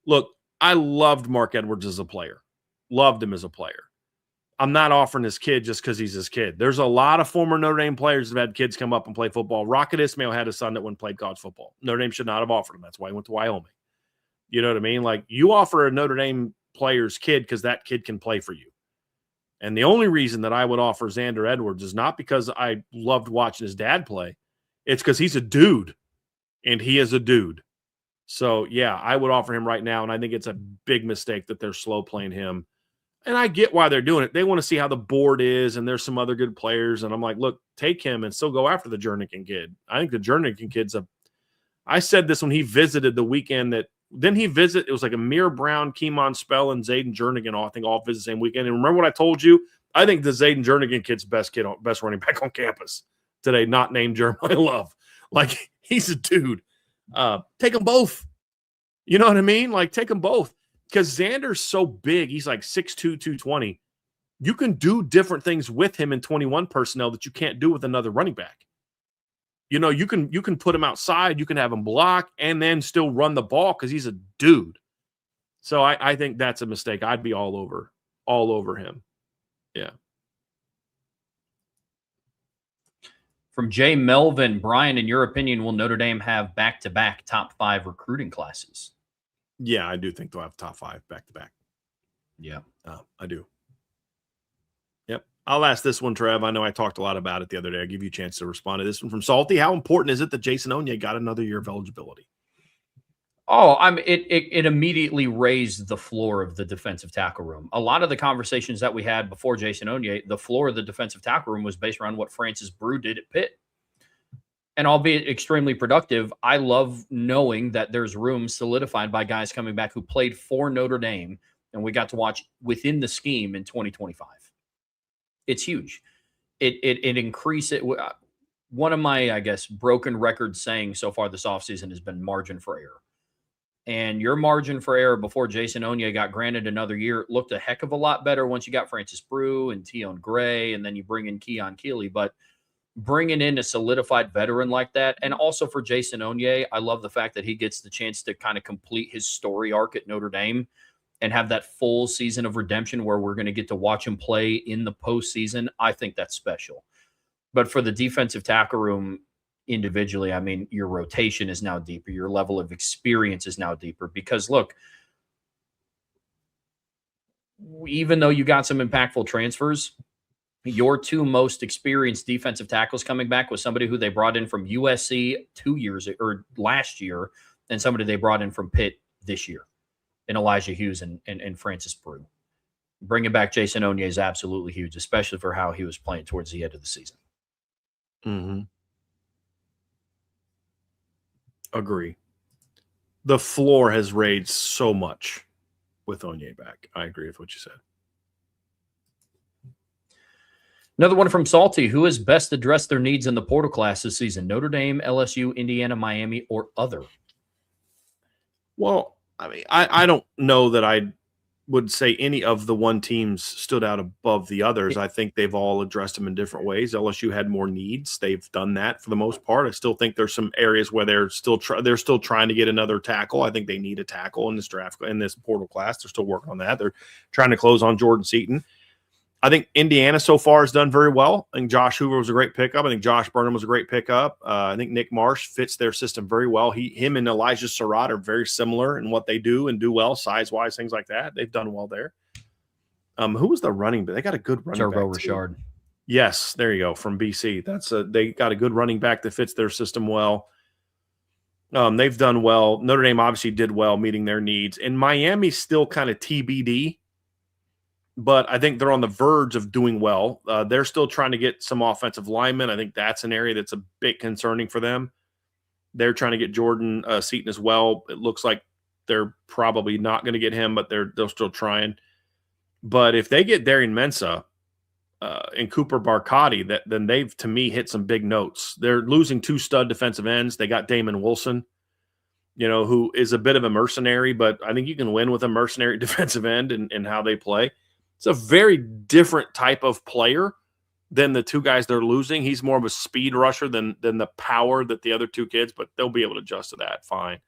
look, I loved Mark Edwards as a player. Loved him as a player. I'm not offering his kid just because he's his kid. There's a lot of former Notre Dame players that have had kids come up and play football. Rocket Ismail had a son that went and played college football. Notre Dame should not have offered him. That's why he went to Wyoming. You know what I mean? Like, you offer a Notre Dame player's kid because that kid can play for you. And the only reason that I would offer Xander Edwards is not because I loved watching his dad play. It's because he's a dude, and he is a dude. So, yeah, I would offer him right now, and I think it's a big mistake that they're slow playing him. And I get why they're doing it. They want to see how the board is, and there's some other good players. And I'm like, look, take him and still go after the Jernigan kid. I think the Jernigan kid's I said this when he visited the weekend that – didn't he visit? It was like Amir Brown, Keemon Spell, and Zayden Jernigan, I think, all visit the same weekend. And remember what I told you? I think the Zayden Jernigan kid's best running back on campus today, not named Jeremiah Love. Like, he's a dude. Take them both. You know what I mean? Like, take them both. Because Xander's so big, he's like 6'2", 220. You can do different things with him in 21 personnel that you can't do with another running back. You know, you can put him outside, you can have him block, and then still run the ball because he's a dude. So I think that's a mistake. I'd be all over him. Yeah. From Jay Melvin, Brian, in your opinion, will Notre Dame have back-to-back top 5 recruiting classes? Yeah, I do think they'll have top 5 back-to-back. Yeah. I do. Yep. I'll ask this one, Trev. I know I talked a lot about it the other day. I'll give you a chance to respond to this one from Salty. How important is it that Jason Onye got another year of eligibility? Oh, it immediately raised the floor of the defensive tackle room. A lot of the conversations that we had before Jason Onye, the floor of the defensive tackle room was based around what Francis Brew did at Pitt. And albeit extremely productive, I love knowing that there's room solidified by guys coming back who played for Notre Dame, and we got to watch within the scheme in 2025. It's huge. It increases. One of my, I guess, broken record sayings so far this offseason has been margin for error. And your margin for error before Jason Onye got granted another year looked a heck of a lot better once you got Francis Brew and Tion Gray, and then you bring in Keon Keeley. But bringing in a solidified veteran like that, and also for Jason Onye, I love the fact that he gets the chance to kind of complete his story arc at Notre Dame and have that full season of redemption where we're going to get to watch him play in the postseason. I think that's special. But for the defensive tackle room individually, I mean, your rotation is now deeper. Your level of experience is now deeper because, look, even though you got some impactful transfers, your 2 most experienced defensive tackles coming back was somebody who they brought in from USC last year, and somebody they brought in from Pitt this year, in Elijah Hughes and Francis Brew. Bringing back Jason Onye is absolutely huge, especially for how he was playing towards the end of the season. Mm-hmm. Agree. The floor has raised so much with Onye back. I agree with what you said. Another one from Salty. Who has best addressed their needs in the portal class this season? Notre Dame, LSU, Indiana, Miami, or other? Well, I mean, I don't know that I would say any of the one teams stood out above the others. I think they've all addressed them in different ways. LSU had more needs. They've done that for the most part. I still think there's some areas where they're still trying to get another tackle. I think they need a tackle in this draft, in this portal class. They're still working on that. They're trying to close on Jordan Seaton. I think Indiana so far has done very well. I think Josh Hoover was a great pickup. I think Josh Burnham was a great pickup. I think Nick Marsh fits their system very well. Him and Elijah Surratt are very similar in what they do and do well, size-wise, things like that. They've done well there. Who was the running back? They got a good running Turbo back. Richard. Yes, there you go, from BC. They got a good running back that fits their system well. They've done well. Notre Dame obviously did well meeting their needs. And Miami's still kind of TBD. but I think they're on the verge of doing well. They're still trying to get some offensive linemen. I think that's an area that's a bit concerning for them. They're trying to get Jordan Seaton as well. It looks like they're probably not going to get him, but they're still trying. But if they get Darian Mensah and Cooper Barcotti, then they've, to me, hit some big notes. They're losing 2 stud defensive ends. They got Damon Wilson, who is a bit of a mercenary, but I think you can win with a mercenary defensive end and how they play. It's a very different type of player than the 2 guys they're losing. He's more of a speed rusher than the power that the other 2 kids, but they'll be able to adjust to that fine.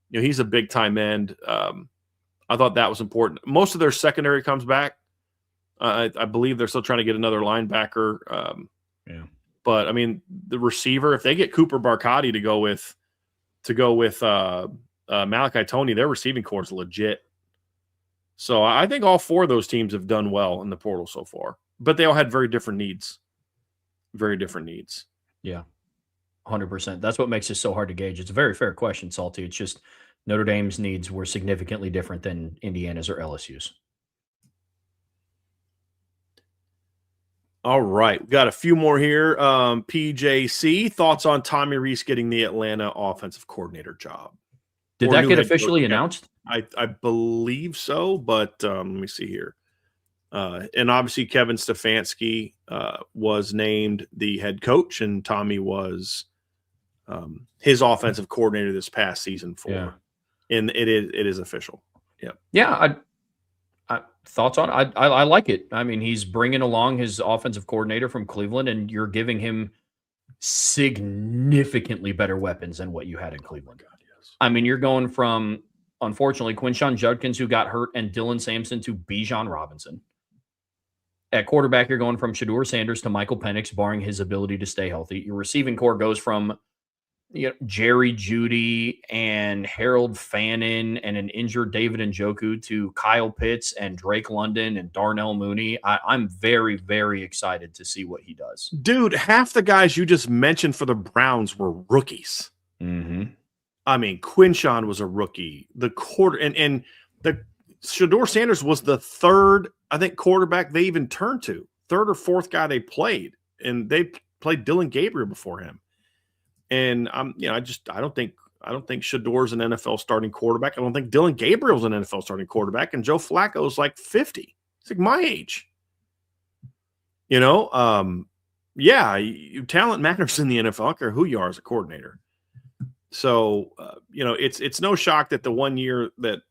He's a big time end. I thought that was important. Most of their secondary comes back. I believe they're still trying to get another linebacker. But I mean, the receiver, if they get Cooper Barcotti to go with Malachi Toney, their receiving core is legit. So I think all 4 of those teams have done well in the portal so far, but they all had very different needs. Very different needs. Yeah, 100%. That's what makes it so hard to gauge. It's a very fair question, Salty. It's just Notre Dame's needs were significantly different than Indiana's or LSU's. All right. We've got a few more here. PJC, thoughts on Tommy Rees getting the Atlanta offensive coordinator job? Did that get officially announced? I believe so, but let me see here. And obviously Kevin Stefanski was named the head coach, and Tommy was his offensive coordinator this past season and it is official. Yeah. Yeah. Thoughts on it? I like it. I mean, he's bringing along his offensive coordinator from Cleveland, and you're giving him significantly better weapons than what you had in Cleveland. Oh God, yes. I mean, you're going from, unfortunately, Quinshon Judkins, who got hurt, and Dylan Sampson to Bijan Robinson. At quarterback, you're going from Shedeur Sanders to Michael Penix, barring his ability to stay healthy. Your receiving core goes from Jerry Jeudy and Harold Fannin and an injured David Njoku to Kyle Pitts and Drake London and Darnell Mooney. I'm very, very excited to see what he does. Dude, half the guys you just mentioned for the Browns were rookies. Mm-hmm. I mean, Quinshon was a rookie. The Shedeur Sanders was the 3rd, I think, quarterback they even turned to. 3rd or 4th guy they played, and they played Dylan Gabriel before him. And I don't think Shedeur's an NFL starting quarterback. I don't think Dylan Gabriel's an NFL starting quarterback. And Joe Flacco's like 50. It's like my age. Talent matters in the NFL. I don't care who you are as a coordinator. So it's no shock that the 1 year that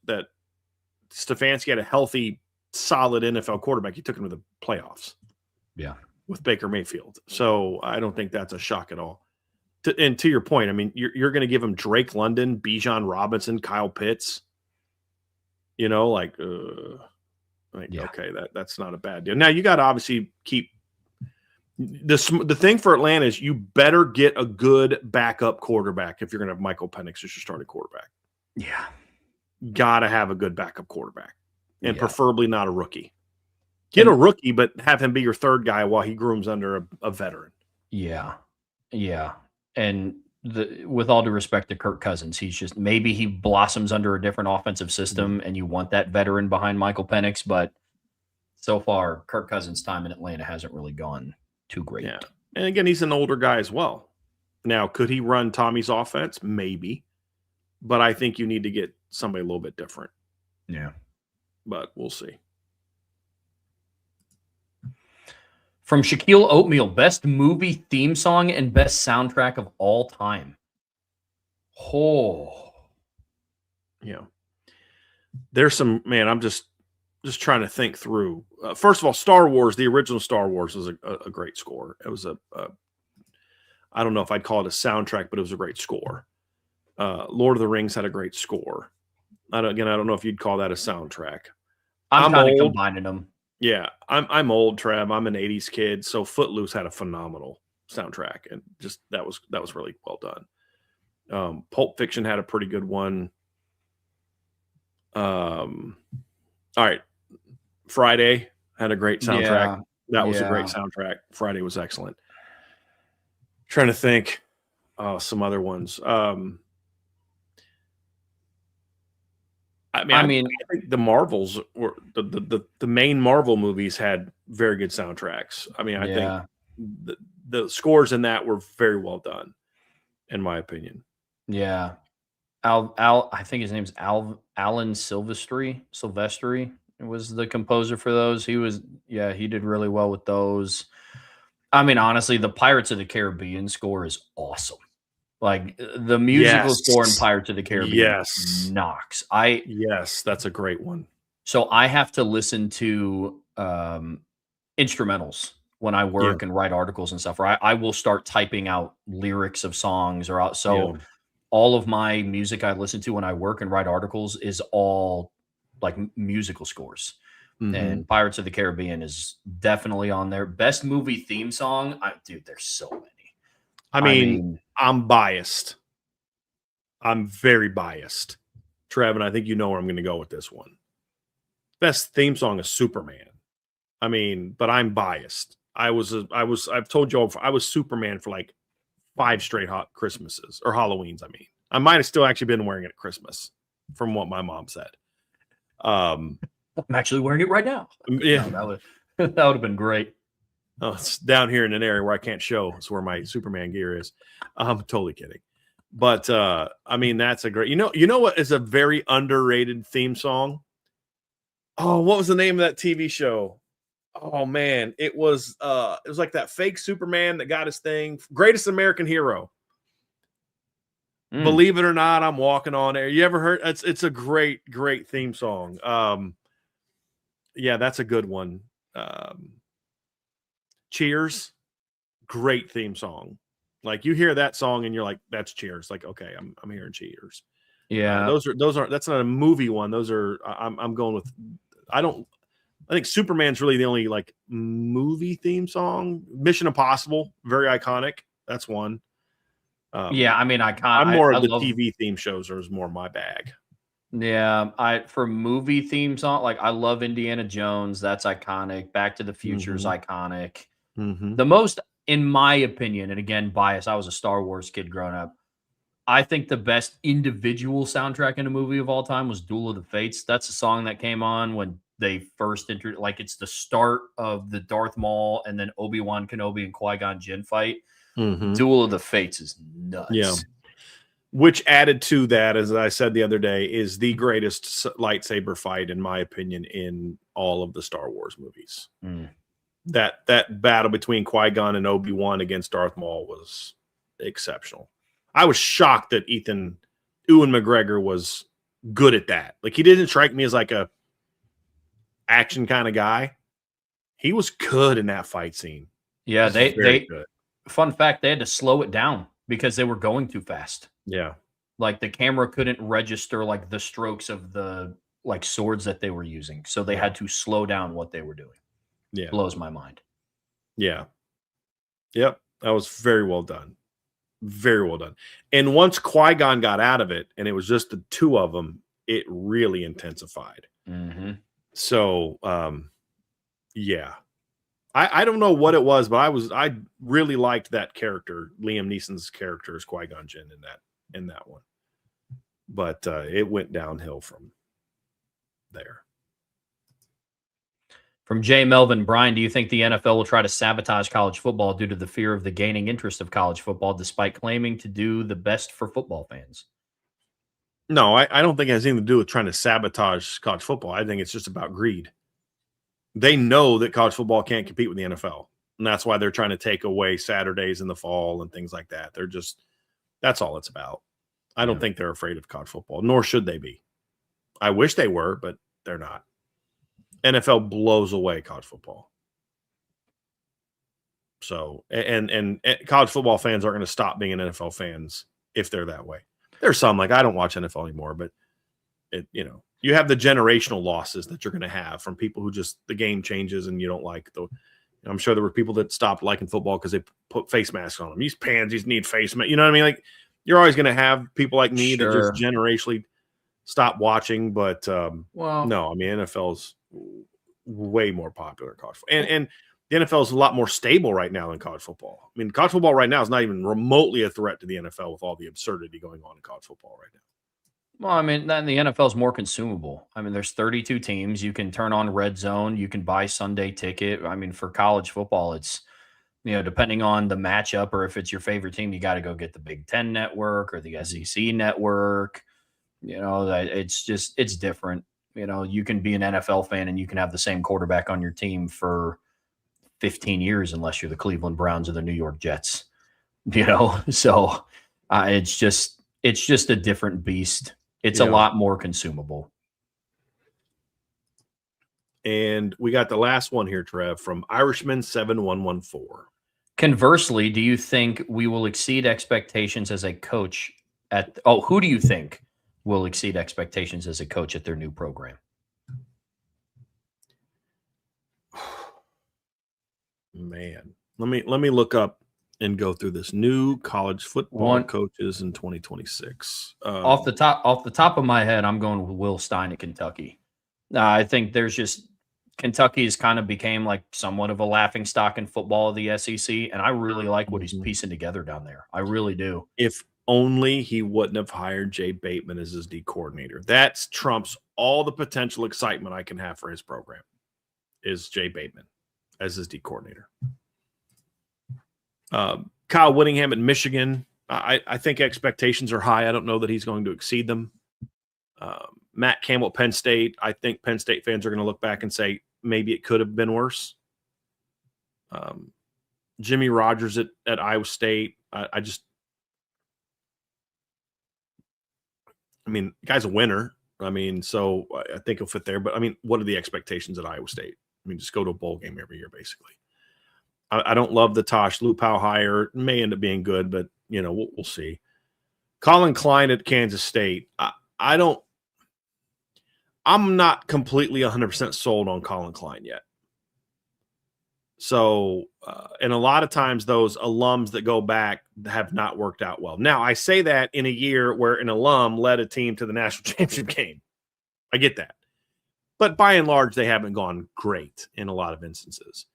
Stefanski had a healthy, solid NFL quarterback, he took him to the playoffs. Yeah, with Baker Mayfield. So I don't think that's a shock at all. And to your point, I mean, you're going to give him Drake London, Bijan Robinson, Kyle Pitts. Okay, that's not a bad deal. Now you got to obviously keep the thing for Atlanta is you better get a good backup quarterback if you're going to have Michael Penix as your starting quarterback. Yeah, got to have a good backup quarterback, and preferably not a rookie. Get a rookie, but have him be your 3rd guy while he grooms under a veteran. Yeah. And with all due respect to Kirk Cousins, he's just, maybe he blossoms under a different offensive system, and you want that veteran behind Michael Penix. But so far, Kirk Cousins' time in Atlanta hasn't really gone too great. Yeah. And again, he's an older guy as well. Now, could he run Tommy's offense? Maybe. But I think you need to get somebody a little bit different. Yeah. But we'll see. From Shaquille Oatmeal, best movie theme song and best soundtrack of all time. Oh. Yeah. There's some, man, I'm just trying to think through. First of all, Star Wars, the original Star Wars was a great score. It was I don't know if I'd call it a soundtrack, but it was a great score. Lord of the Rings had a great score. I don't know if you'd call that a soundtrack. I'm kind of combining them. Yeah, I'm old, Trev. I'm an 80s kid, so Footloose had a phenomenal soundtrack, and just that was really well done. Pulp Fiction had a pretty good one. All right, Friday had a great soundtrack. That was a great soundtrack. Friday was excellent. Trying to think some other ones. I think the Marvels were the main Marvel movies had very good soundtracks. I mean, I think the scores in that were very well done, in my opinion. Yeah. I think his name's Alan Silvestri was the composer for those. He did really well with those. I mean, honestly, the Pirates of the Caribbean score is awesome. Like the musical score in Pirates of the Caribbean knocks. Yes, that's a great one. So I have to listen to instrumentals when I work and write articles and stuff. Or I will start typing out lyrics of songs or out. So all of my music I listen to when I work and write articles is all like musical scores. And Pirates of the Caribbean is definitely on there. Best movie theme song. Dude, there's so many. I mean, I'm biased. I'm very biased. Trev, and I think you know where I'm going to go with this one. Best theme song is Superman. I mean, but I'm biased. I've told you, I was Superman for like 5 straight hot Christmases or Halloweens. I mean, I might have still actually been wearing it at Christmas from what my mom said. I'm actually wearing it right now. Yeah, no, that would have been great. Oh, it's down here in an area where I can't show. It's where my Superman gear is. I'm totally kidding. But I mean, that's a great. You know what is a very underrated theme song? Oh, what was the name of that TV show? Oh man, it was like that fake Superman that got his thing. Greatest American Hero. Believe it or not, I'm walking on air. You ever heard? It's a great theme song. Yeah, that's a good one. Cheers, great theme song. Like you hear that song and you're like, that's Cheers. Like, okay, I'm hearing Cheers. Yeah, that's not a movie one. Those are I'm going with. I think Superman's really the only like movie theme song. Mission Impossible, very iconic. That's one. Yeah, I mean, I'm more of the TV theme shows, or is more my bag. Yeah, for movie theme song, like I love Indiana Jones. That's iconic. Back to the Future is iconic. The most, in my opinion, and again, bias. I was a Star Wars kid growing up. I think the best individual soundtrack in a movie of all time was Duel of the Fates. That's a song that came on when they first entered. Like it's the start of the Darth Maul and then Obi-Wan Kenobi and Qui-Gon Jinn fight. Duel of the Fates is nuts. Yeah. Which added to that, as I said the other day, is the greatest lightsaber fight, in my opinion, in all of the Star Wars movies. That battle between Qui-Gon and Obi-Wan against Darth Maul was exceptional. I was shocked that Ewan McGregor was good at that. Like he didn't strike me as like a action kind of guy. He was good in that fight scene. Yeah, they good. Fun fact, they had to slow it down because they were going too fast. Yeah. Like the camera couldn't register like the strokes of the like swords that they were using. So they had to slow down what they were doing. Yeah. Blows my mind. Yeah. Yep. That was very well done. Very well done. And once Qui-Gon got out of it and it was just the two of them, it really intensified. So, yeah. I don't know what it was, but I really liked that character, Liam Neeson's character as Qui-Gon Jinn in that one. But it went downhill from there. From Jay Melvin, Brian, do you think the NFL will try to sabotage college football due to the fear of the gaining interest of college football, despite claiming to do the best for football fans? No, I don't think it has anything to do with trying to sabotage college football. I think it's just about greed. They know that college football can't compete with the NFL. And that's why they're trying to take away Saturdays in the fall and things like that. That's all it's about. I don't think they're afraid of college football, nor should they be. I wish they were, but they're not. NFL blows away college football. So, and college football fans aren't going to stop being NFL fans if they're that way. There's some, like I don't watch NFL anymore, but you have the generational losses that you're going to have from people who just the game changes and you don't like the. I'm sure there were people that stopped liking football because they put face masks on them. These pansies need face masks. You know what I mean? Like you're always going to have people like me that just generationally stop watching. But no, I mean NFL's way more popular in college football. And the NFL is a lot more stable right now than college football. I mean, college football right now is not even remotely a threat to the NFL with all the absurdity going on in college football right now. Well, I mean, then the NFL is more consumable. I mean, there's 32 teams. You can turn on Red Zone. You can buy Sunday ticket. I mean, for college football, it's, depending on the matchup or if it's your favorite team, you got to go get the Big Ten network or the SEC network. That it's different. You can be an NFL fan and you can have the same quarterback on your team for 15 years unless you're the Cleveland Browns or the New York Jets. So it's just a different beast. It's a lot more consumable. And we got the last one here, Trev, from Irishman 7114. Conversely, do you think we will exceed expectations as a coach who do you think will exceed expectations as a coach at their new program? Man, let me look up and go through this new college football coaches in 2026. Off the top of my head, I'm going with Will Stein at Kentucky. I think Kentucky's kind of became like somewhat of a laughing stock in football of the SEC, and I really like what he's piecing together down there. I really do. If only he wouldn't have hired Jay Bateman as his D coordinator. That trumps all the potential excitement I can have for his program. Is Jay Bateman as his D coordinator. Kyle Whittingham at Michigan. I think expectations are high. I don't know that he's going to exceed them. Matt Campbell at Penn State. I think Penn State fans are going to look back and say maybe it could have been worse. Jimmy Rogers at Iowa State. I mean, guy's a winner. I mean, so I think he'll fit there. But, I mean, what are the expectations at Iowa State? I mean, just go to a bowl game every year, basically. I don't love the Tosh Lupow hire. It may end up being good, but, we'll see. Colin Klein at Kansas State. I'm not completely 100% sold on Colin Klein yet. So, and a lot of times those alums that go back have not worked out well. Now, I say that in a year where an alum led a team to the national championship game. I get that. But by and large, they haven't gone great in a lot of instances.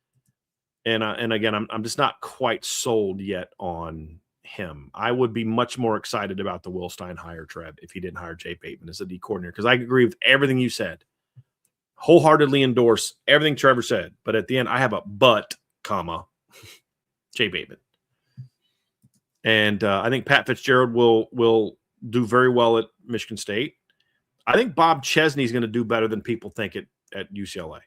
And again, I'm just not quite sold yet on him. I would be much more excited about the Will Stein hire, Trev, if he didn't hire Jay Bateman as the D coordinator, because I agree with everything you said. Wholeheartedly endorse everything Trevor said. But at the end, I have a but, Jay Bateman. And I think Pat Fitzgerald will do very well at Michigan State. I think Bob Chesney is going to do better than people think at UCLA.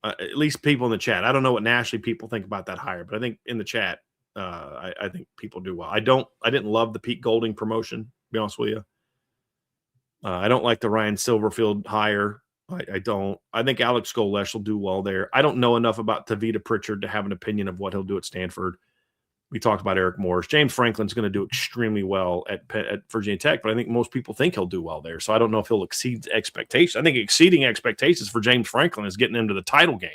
At least people in the chat. I don't know what nationally people think about that hire, but I think in the chat, I think people do well. I didn't love the Pete Golding promotion, to be honest with you. I don't like the Ryan Silverfield hire. I don't. I think Alex Golesh will do well there. I don't know enough about Tavita Pritchard to have an opinion of what he'll do at Stanford. We talked about Eric Morris. James Franklin's going to do extremely well at Virginia Tech, but I think most people think he'll do well there. So I don't know if he'll exceed expectations. I think exceeding expectations for James Franklin is getting him to the title game.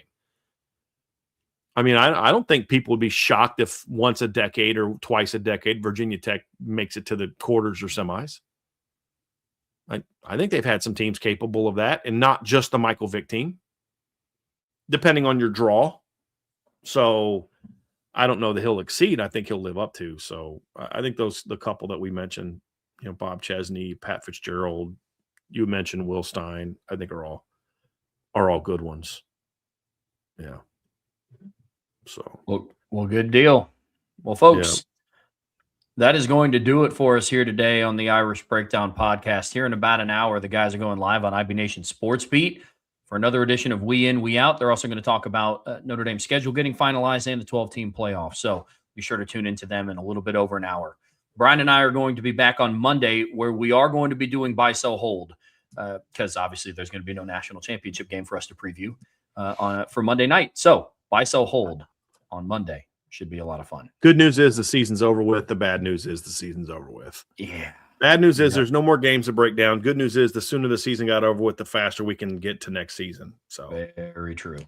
I mean, I don't think people would be shocked if once a decade or twice a decade Virginia Tech makes it to the quarters or semis. I think they've had some teams capable of that, and not just the Michael Vick team, depending on your draw. So I don't know that he'll exceed. I think he'll live up to. So I think the couple that we mentioned, Bob Chesney, Pat Fitzgerald, you mentioned Will Stein, I think are all good ones. Yeah. So well, good deal. Well, folks, that is going to do it for us here today on the Irish Breakdown podcast. Here in about an hour, the guys are going live on IB Nation Sports Beat for another edition of We In, We Out. They're also going to talk about Notre Dame's schedule getting finalized and the 12-team playoff. So be sure to tune into them in a little bit over an hour. Brian and I are going to be back on Monday, where we are going to be doing buy, sell, hold, because obviously there's going to be no national championship game for us to preview for Monday night. So buy, sell, hold on Monday. Should be a lot of fun. Good news is the season's over with. The bad news is the season's over with. Yeah. Bad news is there's no more games to break down. Good news is the sooner the season got over with, the faster we can get to next season. So very true.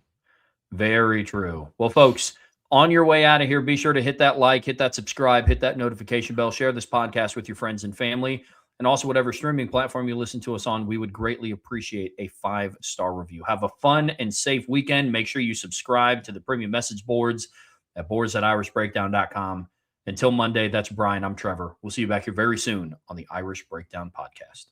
Very true. Well, folks, on your way out of here, be sure to hit that like, hit that subscribe, hit that notification bell, share this podcast with your friends and family, and also whatever streaming platform you listen to us on. We would greatly appreciate a 5-star review. Have a fun and safe weekend. Make sure you subscribe to the premium message boards at boards@irishbreakdown.com. Until Monday, that's Brian. I'm Trevor. We'll see you back here very soon on the Irish Breakdown Podcast.